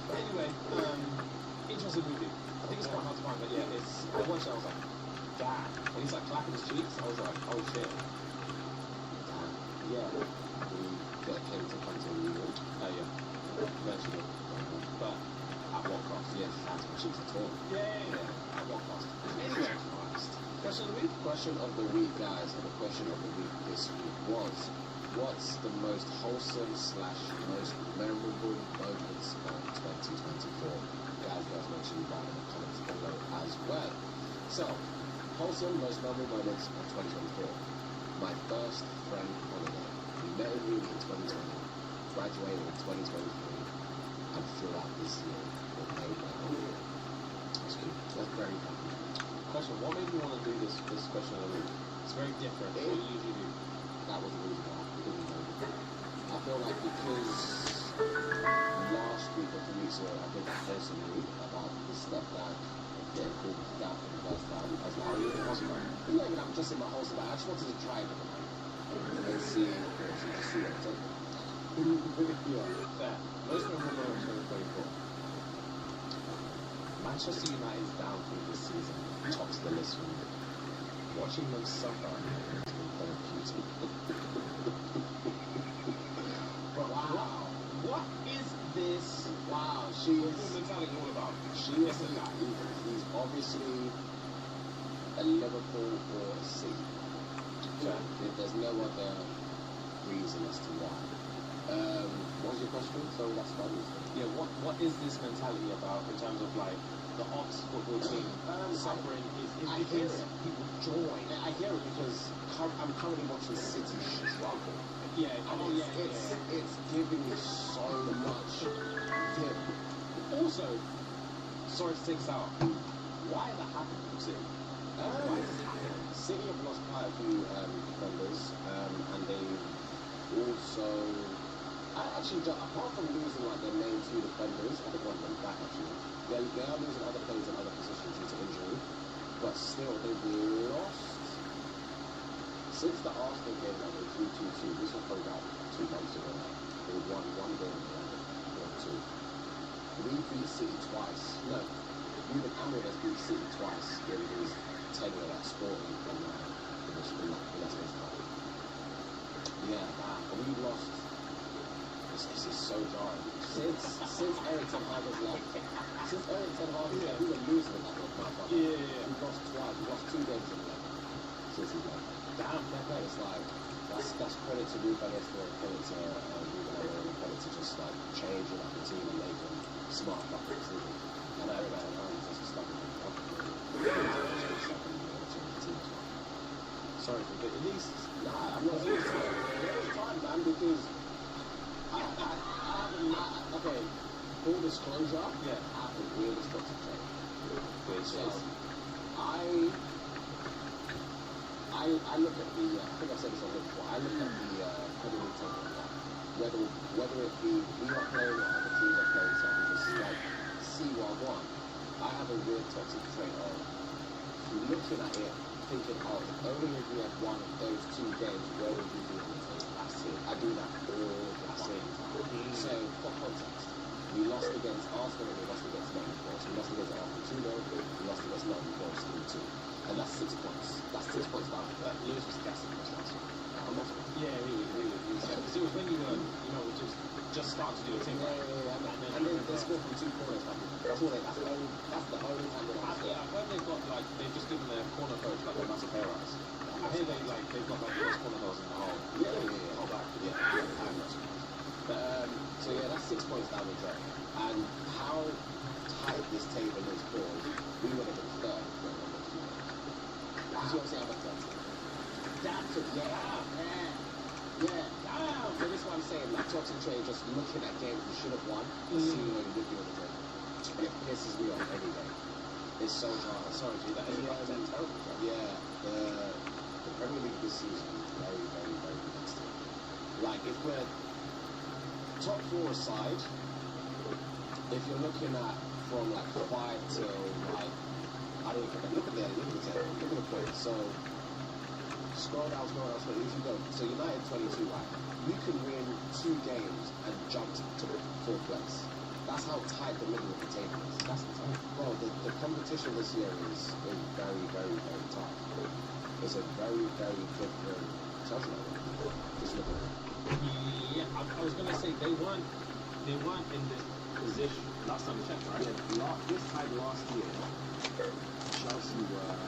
But anyway, interesting movie. I think it's quite hard to find, but yeah, it's. I watched it, I was like, damn. When he's like clapping his cheeks, I was like, oh shit. Damn. Yeah. We get him to come to New York. Yeah. Eventually. But at what cost? Yes, that's what cheeks at all. Yeah. At what cost? Anyway, Question of the week? Question of the week, guys, and the question of the week this week was, what's the most wholesome / most memorable moments of 2024? Guys, make sure you write in the comments below as well. So, wholesome, most memorable moments of 2024. My first friend holiday. We met in uni in 2020, graduated in 2023, and throughout this year, we made my holiday. That's good. That's very fun. question. What made you want to do this question of the week? It's very different from what you usually do. That was the reason why. I feel like because last week or 2 weeks ago, I think I posted some week about the stuff that getting called down for the first time. I was like, oh, you're possible. It's not even I'm just in my house, but I just wanted to try it and then see what it's like. Yeah. Fair. Most memorable moments of 2024. Manchester United's downfall this season tops the list for me. Watching them suffer has been therapeutic. But wow. What is this? Wow, What's the mentality all about? He's obviously a Liverpool or a City. Yeah. There's no other reason as to why. What was your question? Sorry, that's funny. Yeah, what is this mentality about in terms of like the Ox football team suffering is I because hear it. people join. I hear it because I'm currently watching City struggle. Yeah, And it's giving me so much dip. Also, sorry to take us out. Why is that happening to City? Why does it happen? City have lost quite a few defenders, and they also, apart from losing like their main two defenders, I think one of them back actually, they are losing other players in other positions due to injury, but still they've lost. Since the Arsenal game that they drew 2-2, this was probably about 2 months ago now. They won one game and won 2. We beat City twice. No, Ruben Amorim has beat City twice in his tenure at Sporting from in that space of time. Yeah, but we lost. This is so jarring. Since Eric Ten Hag has left, we were losing in that one. Yeah. We lost twice. We lost 2 games in a row since he left. Damn, It's like that's credit to Ruben Amorim, credit to Ruben Amorim, credit to just like changing up the team and making smart fucking decisions. And I was just stuck in Sorry for the at least. Nah, I'm not serious. It's fine, man, because I have okay, full disclosure, Yeah. I have the weirdest toxic trait. Which So, is I look at the, I think I've said this already before, I look at the Premier League table, whether it be we are playing or other teams are playing, so I can just like see what I want. I have a weird toxic trait of looking at it, thinking, oh, if only if we had won those 2 games, where would we be on the table? That's it. I do that all the time. So, for context, we lost against Arsenal and we lost against Nottingham Forest. We lost against Arsenal 2-0, we lost against Nottingham Forest 3-2. And that's 6 points. That's 6 points down. Lewis was gassing us last week. I'm not Yeah, really. Because it was when you were, just starting to do a thing. And then they scored from 2 corners. That's the only time they lost. I've heard they've just given their corner coach like a massive hair rise. I hear they've got like the best corner goals in the whole. Yeah. Whole back. I'm not surprised. But, so yeah, that's 6 points down the drain. And how tight this table is because we would have been third. You see what I'm saying about that? That's it, yeah. So this is what I'm saying, like toxic trade, just looking at games we should have won, seeing where we would be on the table. And it pisses me off every day. It's so hard. Sorry, dude, that is a terrible job. Yeah, the Premier League this season is very, very, very competitive. Like, if we're top 4 aside, if you're looking at from like 5 till like, I don't even look at the Yeah, look at the table. Look at the points. So, scroll down, here you go. So United 22, right? You can win 2 games and jump to 4th place. That's how tight the middle of the table is. That's the time. Bro, the competition this year is very, very, very tough. It's a very, very different Chelsea. Just look at it. Yeah, I was gonna say they weren't in this position last time we checked, right? Yeah, this time last year, Chelsea were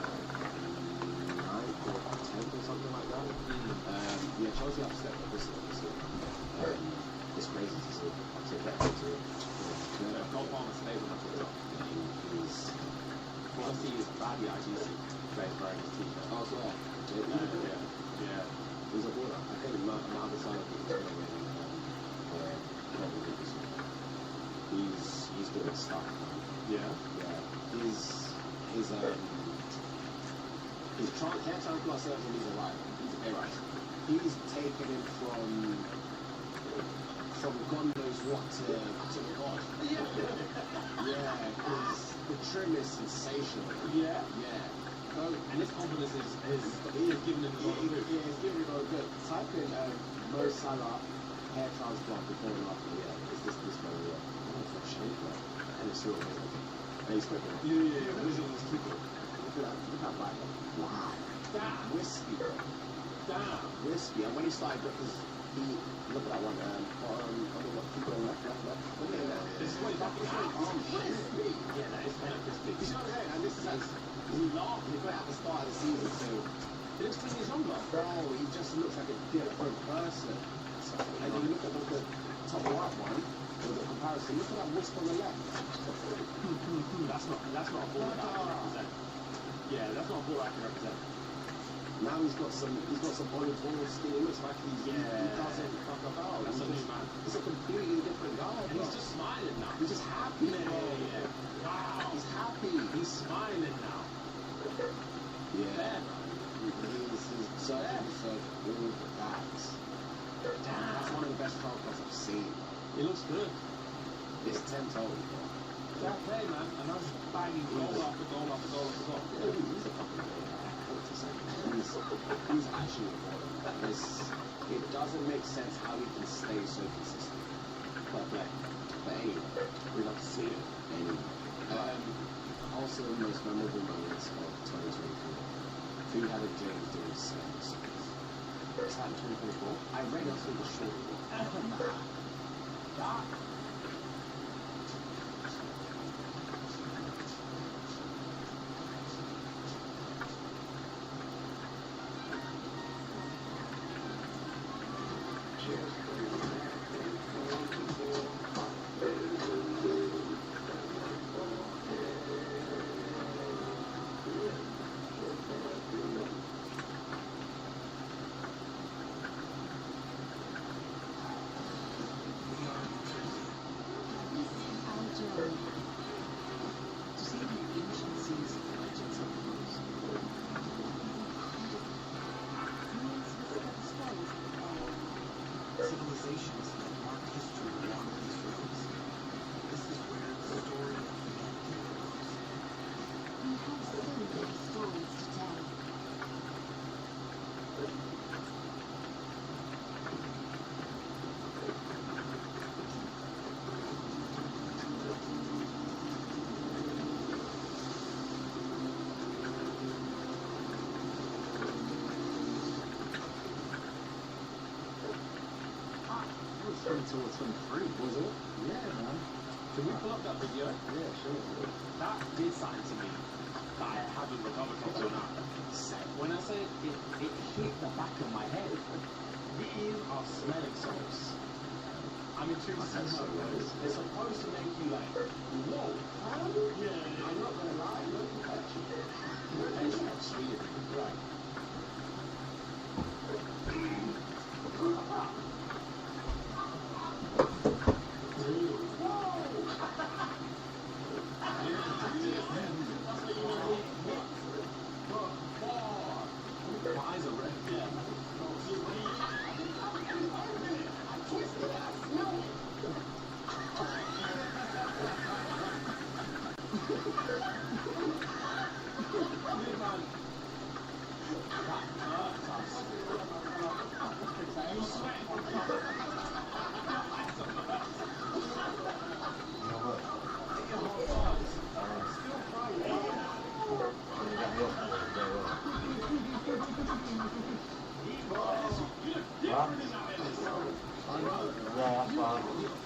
9th or 10th or something like that. Yeah, Chelsea have stepped up this year. It's crazy to see. To get to it. Cole Palmer stays on the top. Chelsea is badly IGC. Playing wearing his t-shirt. Oh, so Yeah. He's a baller. I think Mohamed Salah is going to win He's doing stuff. Yeah. His hair transplant surgery is alright. He's a right. He's taken him from God knows what to God. Yeah, because the trim is sensational. Yeah. And his confidence he is giving him a lot of good. Yeah, he's giving him a lot of good. Type in Mo Salah hair transplant before and after. Yeah, it's this guy here. Oh, it's not shaped right. And it's still amazing. And he's quick. Yeah. He's quick. Look at that bike. Wow. Damn. Wispy, bro. Damn. Wispy. And when he started, because look at that one. Keep going left. Look at that. This is what he's talking about. Crispy. Yeah, that is kind of crispy. You see what I'm saying? And this is he laughed. He got it at the start of the season, so He looks 10 years younger. bro, he just looks like a different person. And then you look at the top right one, with the comparison. Look at that wisp on the left. That's not a ball that I can represent. Yeah, that's not a ball I can represent. Now he's got some olive oil skin. He looks like he doesn't fuck about. That's a new man. He's a completely different guy. And he's just smiling now. He's just happy. Yeah. Wow. He's happy. He's smiling now. Yeah. He's searching for all the bags. That's one of the best transfers I've seen. He looks good. It's 10 total. Fair play, man. And that's banging goal after goal after goal after goal. Yeah, he's a fucking he's actually a baller. It doesn't make sense how he can stay so consistent. But anyway, we love to see it. Anyway. Also, the most memorable moments of 2023. Who had a James doing service? Is that 2024? I read it through the short. Civilizations that mark history along these roads. This is where the story of humanity goes. We have so many stories to tell. It was 22 or 23, was it? Yeah, man. Can we pull up that video? Yeah, sure. That did something to me that I haven't recovered from till now. When I say it hit the back of my head. These are smelling salts. I'm intrigued to see how it goes. They're supposed to make you like, whoa. Yeah, I'm not gonna lie, look at you. It's not sweet. Right. My eyes are red. Yeah. Huh? Yeah, that's fine.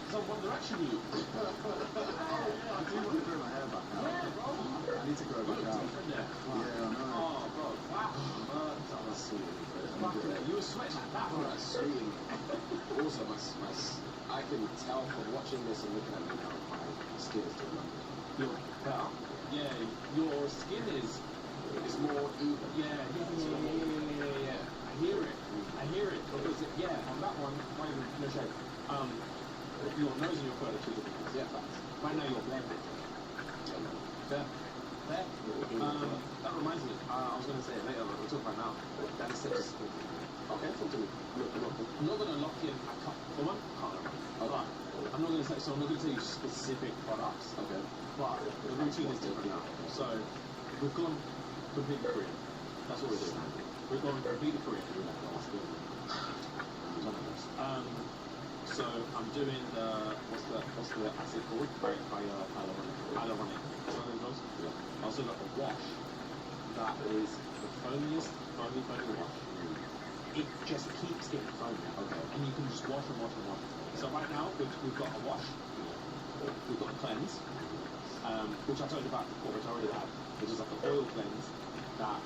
So One Direction you. I do want to grow my hair back out. I need to grow back out. Yeah, I know. Oh, bro. Wow. That was sweet. You were sweating like that, bro. That's sweet. Also, I can tell from watching this and looking at me now, my skin is doing nothing. You're better. Yeah, your skin is more even. Yeah. I hear it because on that one, not even no shade. Your nose and your throat are two different things. Yeah, facts. Right now you're blended. Fair. That reminds me. I was going to say it later, but we'll talk about now. That is such a skill. Okay, talk to me. I'm not going to lock in a cup. For one, can't remember. Alright. I'm not going to say. So I'm not going to tell you specific products. Okay. But the routine is different now. So we've gone completely Korean. That's what we're doing. We're going completely Korean. So I'm doing the what's the acid called? Hyaluronic. Yeah. I also got a wash that is the foamiest foamy wash. It just keeps getting foamy. Okay. And you can just wash and wash and wash. So right now we've got a wash. We've got a cleanse. Which I told you about before, which I already had, which is like an oil cleanse that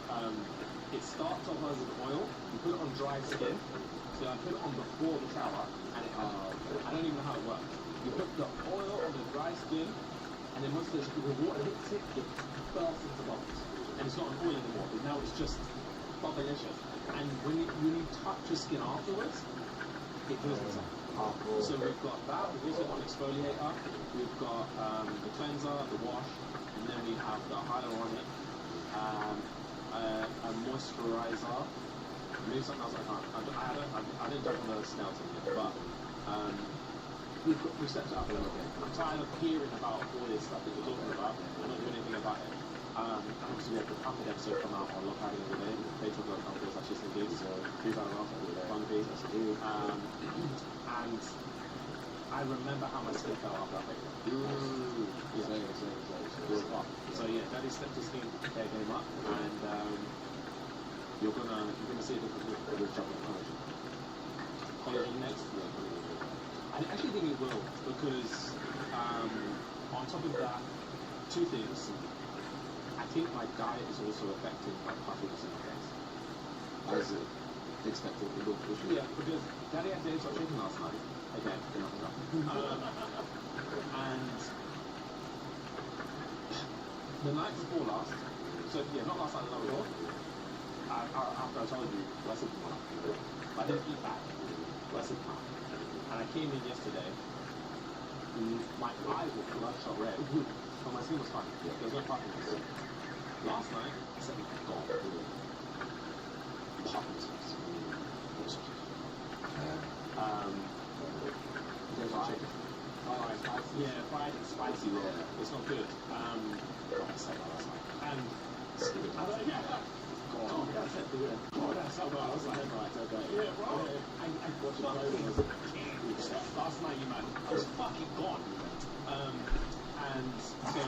it starts off as an oil, you put it on dry skin, so I put it on before the shower, and I don't even know how it works. You put the oil on the dry skin, and then once the water hits it, it bursts into bubbles. And it's not an oil anymore, but now it's just bubblicious. And when you touch your skin afterwards, it feels inside. So we've got that, we've also got an exfoliator, we've got the cleanser, the wash, and then we have the hyaluronic, a moisturizer, maybe something else I didn't do it on the skeleton yet, but we've stepped it up a little bit. I'm tired of hearing about all this stuff that you're talking about, and not doing anything about it. Obviously we have the pumping episode come out on Lock Out every day, patreon.com/gigs, so $3 off every day. Fun fee. And I remember how my skin felt after I paid it. So yeah, Daddy stepped his skin care game up, and you're gonna see a different look with chocolate collagen. Collagen next? Yeah. I actually think it will, because on top of that, two things. I think my diet is also affecting my puffiness in the face. As it expected, it will push you. Yeah, because Daddy had days of chicken last night. Again, and the night before last, so yeah, not last night, the night before, after I told you, less than one. I didn't eat that, less than half. And I came in yesterday, my eyes were bloodshot red, but my skin was fine. There was no puffiness. Last night, I said, God, puffiness. There's a chicken. Yeah, fried and spicy. Yeah, it's not good. I said that last night. And that's how well I was like, right, okay. Yeah, bro. Last night, you man, I was fucking gone. And so.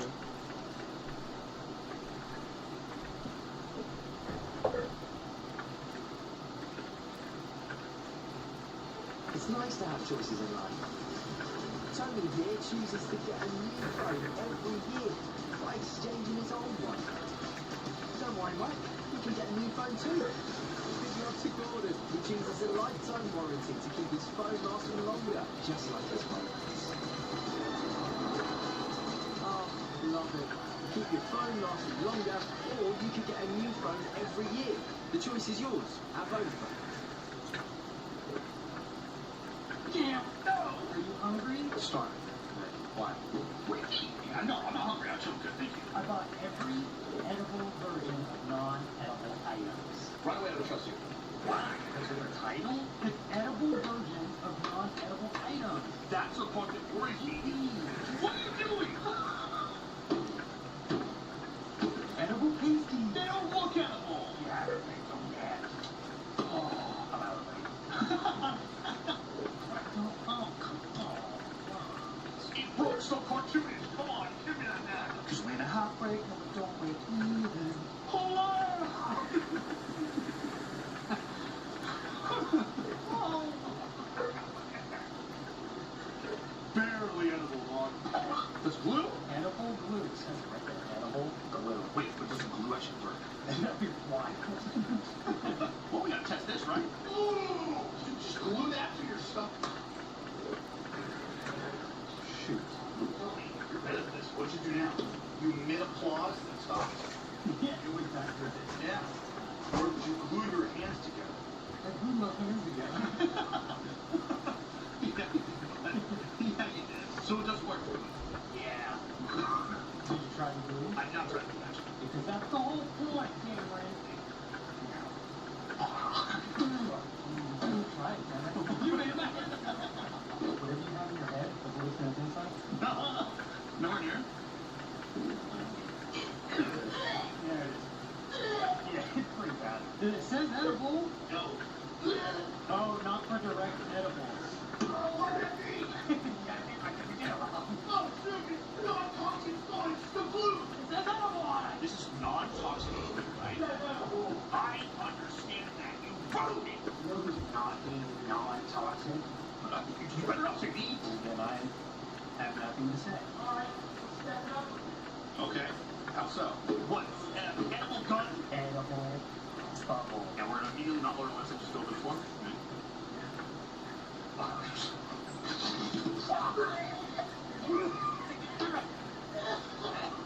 It's nice to have choices in life. Tony here chooses to get a new phone every year by exchanging his old one. Don't worry, Mike, you can get a new phone too. Idiotic Gordon, he chooses a lifetime warranty to keep his phone lasting longer, just like his phone. Oh, love it. Keep your phone lasting longer, or you could get a new phone every year. The choice is yours at Vodafone. Damn, no! Are you hungry? Starving. Why? Wait, I'm not hungry. I'm so good, thank you. I bought every edible version of non-edible items. Right away, I don't trust you. Why? Because of the title? The edible version of non-edible items. That's the part that worries me. What are you doing? Edible pasties. They don't look edible. Yeah, they don't yet. Oh, I'm out of it. Oh, come on. It looks so cartoonish. Come on, give me that now. Because when a heartbreak, no, don't break even. Hello! Why? Well, we gotta test this, right? Ooh! Just glue that to your stuff. Shoot. You're better at this. What'd you do now? You mid-applause and stop. Yeah, it was that good. Yeah. Or did you glue your hands together? I glued my hands together. Yeah, you did. So it does work. Yeah. Did you try to glue? I'm not trying to do that. Because that's the whole point, Cameron. Try it, Cameron. You made that. Whatever you have in your head, the voice and inside. Nowhere near. There it is. Yeah, it's pretty bad. It says edible. No. Oh, not for direct edibles. What did it mean? Yeah, I can forget about it. Oh, shit. Non-toxic sludge. The glue. It says edible on it. This is non-toxic glue, right? I understand that. You wrote it. Glue's not being non-toxic. You better not say me. Then I have nothing to say. Alright, step it up. Okay. How so? What? Edible gun? Edible bubble. And we're immediately not learn unless I just open the floor.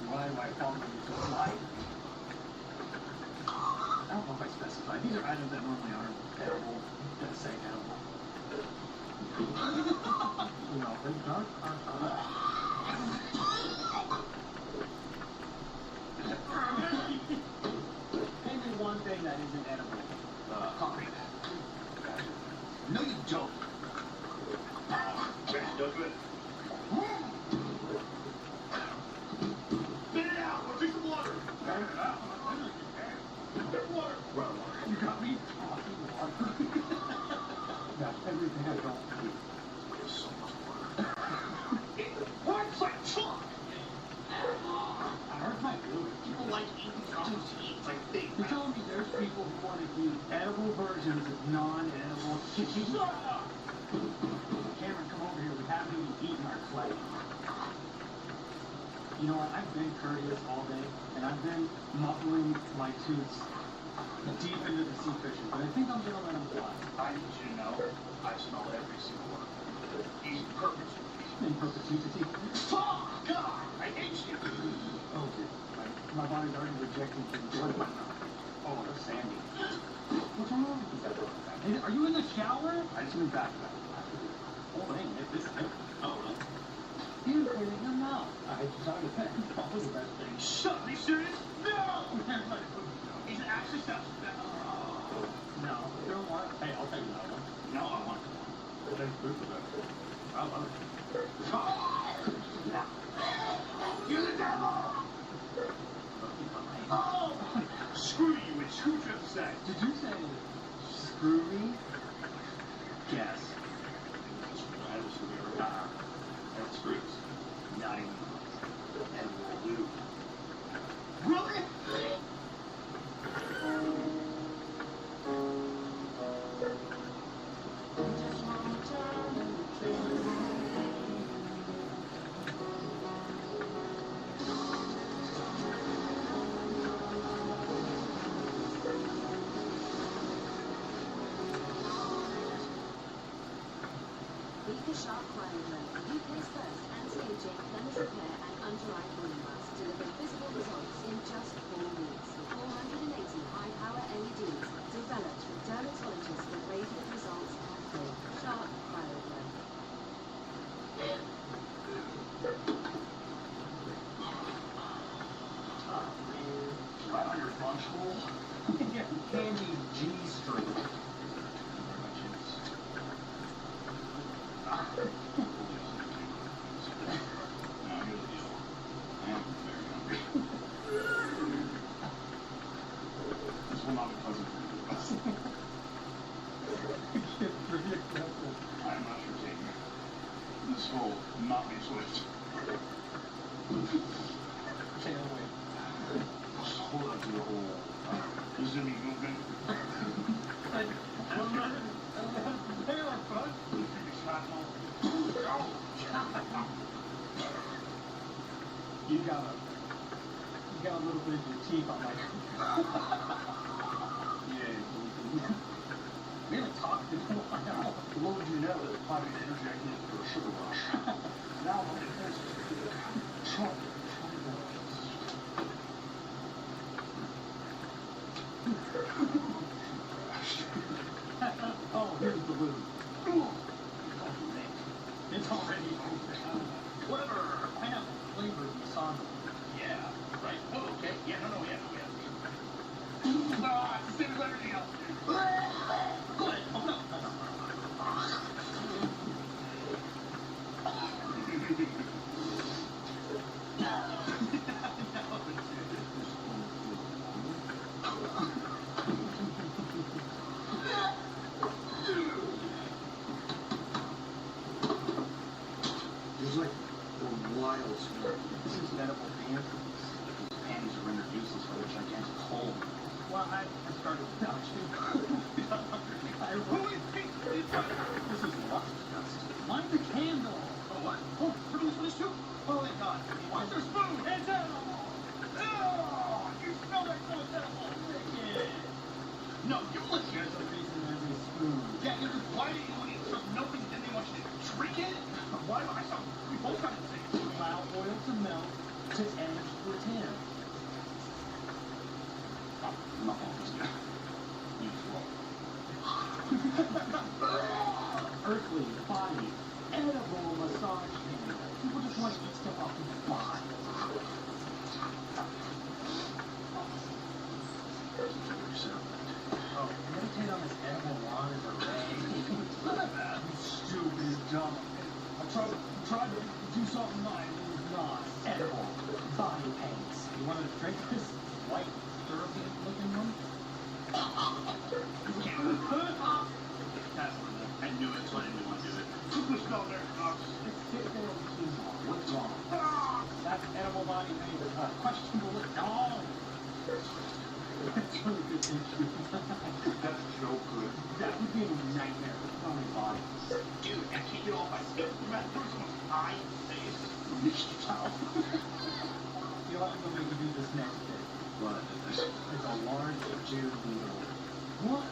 Why do I call them so light? I don't know if I specified. These are items that normally aren't edible. That say edible. You know, they're dark. Name me one thing that isn't edible. Concrete. No, you don't. Don't do it. Spit it out. Or drink some water. Water. Well, You got me talking water. That's everything I don't do. so much water. It works like chalk. I heard my feelings. People like eating juicy. It's like big. You're telling me there's people who want to eat edible versions of non-edible shit? Cameron, come over here. We haven't even eaten our clay. You know what? I've been courteous all day, and I've been muffling my tooths deep into the sea fishes, but I think I'm gonna let them fly. I need you to know, I smell every single one. He's perfect. In perpetuity. Oh, God, I hate you. Okay. My body's already rejecting the blood in my mouth. Oh, it's Sandy. What's wrong? Hey, are you in the shower? I just moved back to that. Oh, hey, this is it. Oh, well. You put it in your mouth. I decided that that was the best thing. Shut up, are you serious? No! He's actually stuff. No, you don't want. Hey, I'll take another one. No, I want to. Thanks for that. I love it. You're the devil! Oh! Screw you, Mitch. Who just said? Did you say screw me? Yes. That was weird. That screws. Not even close. And you. Really? Sharp Palworld, the UK's first anti-aging, premise repair and under-eye cooling mask, delivering visible results in just 4 weeks. 480 high-power LEDs, developed with dermatologists with radiant results and hope. Sharp Palworld. Right on your lunch bowl? Candy G-string. This will not be pleasant for you. I am not sure taking it. This will not be swift. Take it away. Just hold on to the whole zoomy movement. I don't know. There, bud. Shrapnel. You got a little bit of your teeth on my fighting interjecting into a sugar rush. Now I'm in this. Oh, here's the lube. It's already open. Whatever. Pineapple flavored masala. Yeah. Right. Oh, okay. Yeah. No. Yeah. Ah, it's the same as everything else. Go ahead. Open up. There's like a wild smell. This is medical dampers. These panties are rendered useless by the gigantic hole. Well, I started dodging. This is lust dust. Mind the candle. Oh, what? Oh, produce for this too? Oh, thank God. Where's their spoon? It's edible. Oh, you smell like so it's edible. Wicked. No, you listen. There's a reason there's a spoon. Yeah, you're just why do you want to eat something nobody then they want you to drink it? Why do I sound? We both got to say allow oil to melt to edge the tin. Oh, I'm not going to listen. You just roll. Earthly, body, edible massage hand. People just want to eat stuff off the body. Oh, meditate on this edible wand as a ray. None of that. You stupid dumb. I tried to do something mine. It was not edible. Body paints. You wanted to drink this white, syrupy looking one? I knew it, so I didn't want to do it. There's no there, Knox. It's Pitbull quinoa. What's wrong? That's edible body paint. Questionable. No. That's really good issue. That's so good. That would be a nightmare for so many bodies. Dude, I can't get off my skin. You have to put someone's eye and face. You'll have to go make me do this next bit. What is this? It's a large Jew needle. What?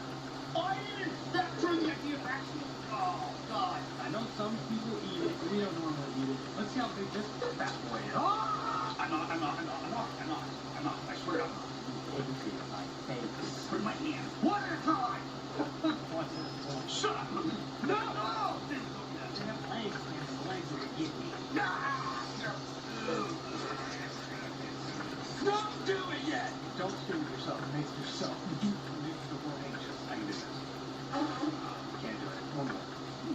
I didn't factor in the idea of actual. Oh, God. I know some people eat it, but we don't normally eat it. Let's see how big this fat boy is. Oh! I'm not. I swear I'm not. You can see my face. Put my hand. One at a time! Shut up! No! They have legs, man. The legs are get me. Don't do it yet! Don't do it yourself. It makes yourself. It makes the world anxious. I can do this. Can't do it. One more.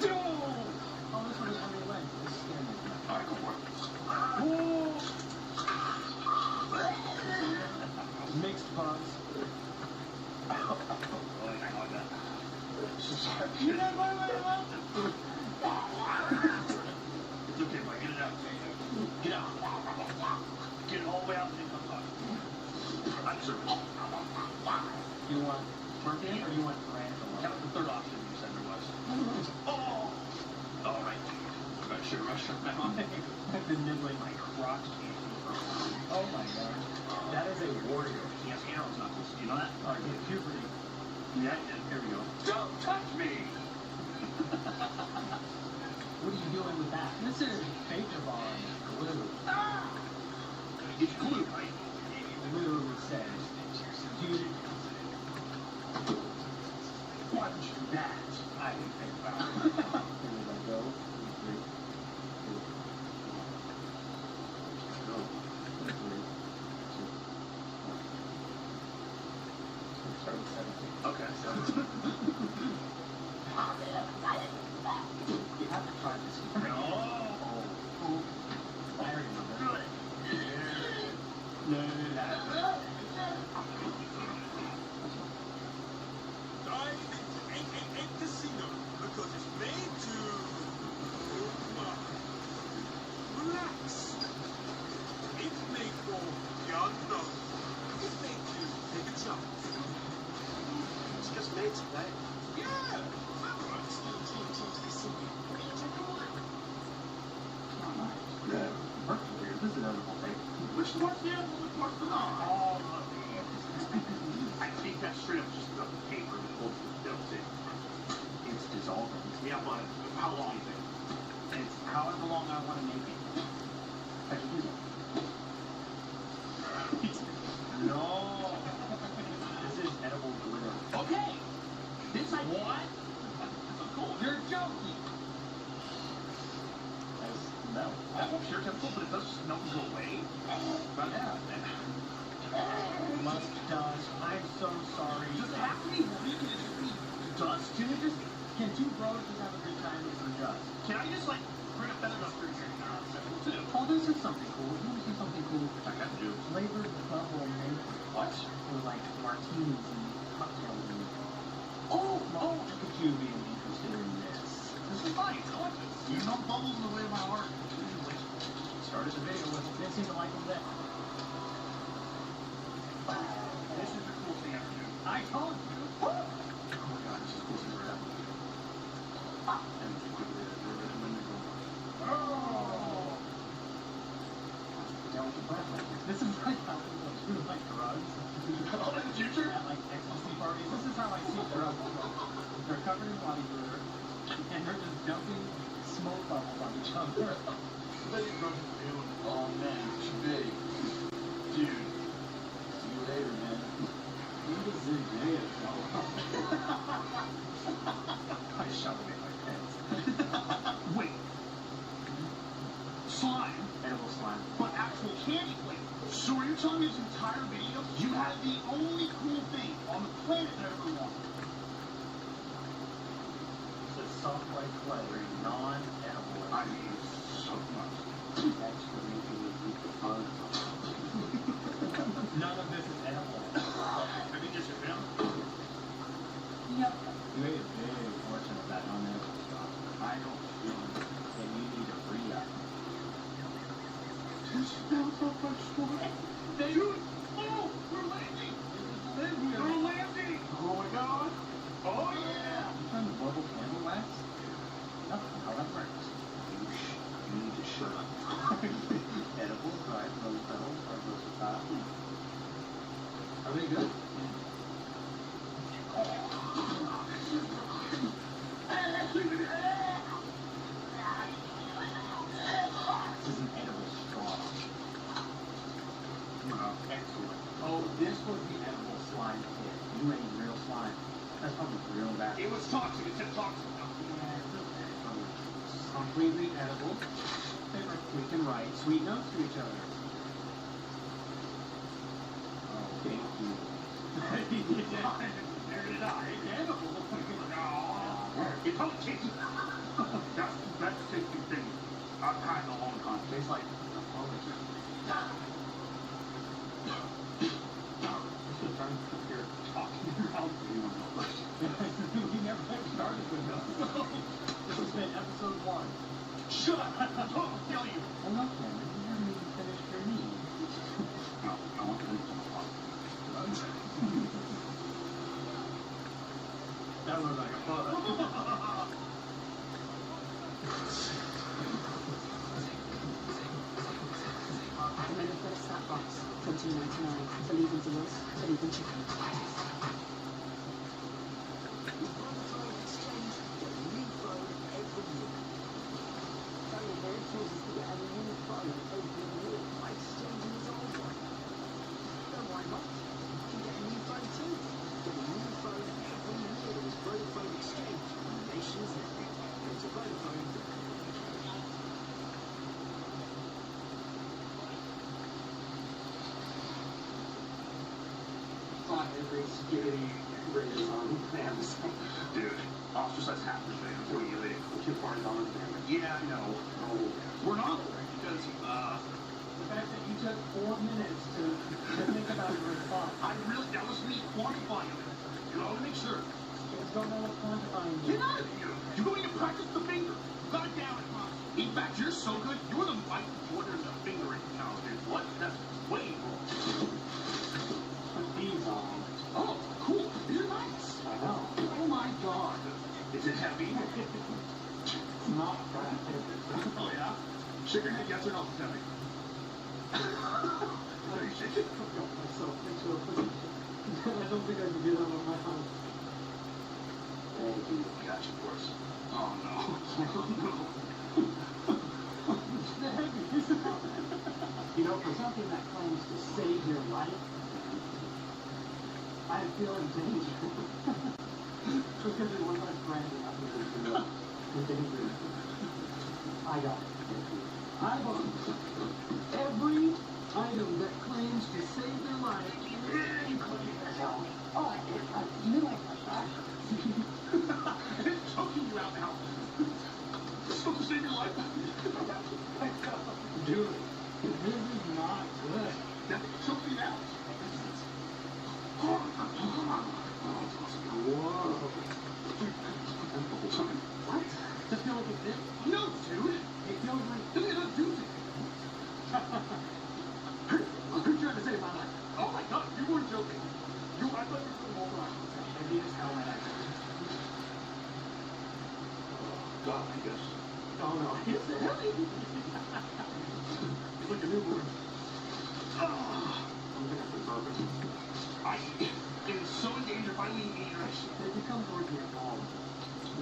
No! Oh, this one is on your leg. This skin is not. Alright, go for it. Whoa! Mixed bugs. I like that. You're not my way around. It's okay, boy. Get it out. Get out. Get it all the way out and then come talk. I'm serving. You want scorpion or you want tarantula? That was the third option you said there was. Oh! All right. I should have rushed that on. I've been nibbling my crotch candy for a while. Oh my God. That is a warrior. He has arrows knuckles. Do you know that? All right, get puberty. Yeah, here we go. Don't touch me! What are you doing with that? This is Bakerbond glue. Ah! It's glue, right? Glue says, dude. Watch that. I think they found it. Here we go. 3, 2, 1. Go. 3, 2, 1. Start with 17. Okay, 17. You have to try this. No. Oh. I already remember. No. Dive into 888 Casino because it's made to relax. It's made for young adults. It's made to take a chance. It's just made to play. Yeah. Yeah. Mercury, this is an edible thing. Which one's the edible? Which one's the not? All of them. I think that's straight up just the paper that holds the devil in. It's dissolving. Yeah, but how long pure chemical, but it does smell go away. But yeah, Must dust. I'm so sorry. does it have to be woody? Can it just be dust? Can two bros just have a good time with some dust? Can I just like bring a feather duster in here and simple too? Oh, this is something cool. You want to see something cool? I got to do. Flavored bubble mint. What? For like martinis and cocktails and... Oh, oh, Look at you being interested in this. this is nice. I like this. You know bubbles in the way of my heart. Started the video with didn't seem to like them then. This is the cool thing I can do. I told you. Oh my god, this is the coolest thing ever happened. And quickly, Oh! Down with the breath like this. This is like how people do like drugs. Oh, in the future? At like ecstasy parties. This is how I see drugs. They're covered in body glitter and they're just dumping smoke bubbles on each other. Oh man, it's big. Dude. See you later, man. What is it, man? I shoved it in my pants. Wait. Slime? Edible slime. But actual candy flavor. So are you telling me this entire video you had the only cool thing on the planet that I ever wanted? It's a soft white clay, non-edible. I mean, so much. Extra making me eat the fun. None of this is edible. I think it's your family. Yep. You ate a big portion of that unedible stuff. I don't feel it. And you need to re-up. This smells so much fun. Dude! Oh! We're landing! We're landing! Oh my god! Oh yeah! You trying to bubble candle wax? That's how that works. You need to shut up. Edible, dried rose petals are versatile. Are they good? This is an edible straw. Excellent. Oh, this was the edible slime kit. You ate real slime. That's probably real bad. It was toxic. It said toxic. Completely edible. We can write sweet notes to each other. Oh, thank you. There it is. Edible. It's all tasty. That's the best tasting thing I've had in a long time. Tastes like apology. This is trying to keep your talking around. You don't know first. We never started with this. This has been episode 1. Shut up! I'll kill you! Well, no, Cameron, you haven't even finished your meal. No, I want to finish on the pot. That was like a photo. The Manifest Sat Box, $14.99. Believe in deals, believe in chicken. Every skibbity race on Amazon. Dude, ostracize half the thing before you leave. Too far gone. Yeah, I know. Oh, We're not, because, the fact that you took 4 minutes to think about your response. that was me quantifying it. You know, to make sure. Kids don't know what's quantifying you. Get out of here! You're going to practice the finger. God damn it, Mom. In fact, you're so good, you're the Mike Jordan of fingering now, dude. What? That's way wrong. Put these on. Oh, cool. These are nice. I know. Oh my god. Is it heavy? It's not practice. Oh yeah? Shake your head, yes or no, tell me. What are you shaking? I got myself into a position. I don't think I can do that on my own. Thank you. Gotcha, of course. Oh no. Oh no. The heavies. You know, for something that claims to save your life, I feel in danger. Because it was my friend and I was in danger. I got it. I bought every item that claims to save their life. Oh, you like my back? It's choking you out now. It's supposed to save your life. Dude, this is not good. That's choking out. Whoa. What? Does it feel like it fit? No, dude. It feels like... Look at that dude. You're trying to save my life. Oh my god, you weren't joking. I thought you were doing all right. Heavy as hell, man. God, I guess. Oh no, it's heavy. It's like a newborn. I'm gonna have to burp it. I am so in danger if I leave the direction. If you come towards me at all,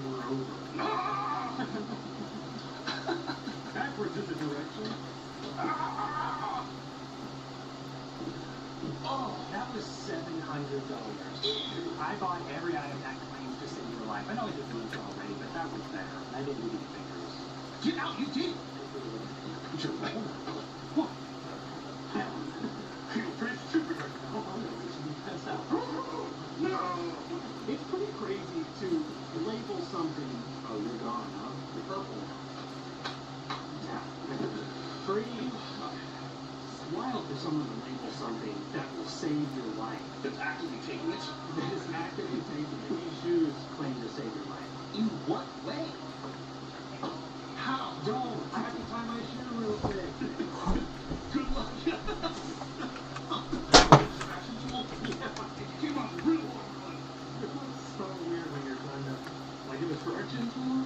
we're over. Backwards is the direction. Oh, that was $700. I bought every item that claims to save your life. I know I did lose already, but that was better. I didn't need fingers. Get out, you did. You're right. What? I feel pretty stupid right now. Oh, no, we should be pissed out. No. It's pretty crazy to label something. Oh, you're gone, huh? You're purple. Yeah. Pretty wild for someone to label something that will save your life. It's actively taking it. That is actively taking it. These shoes claim to save your life. In what way?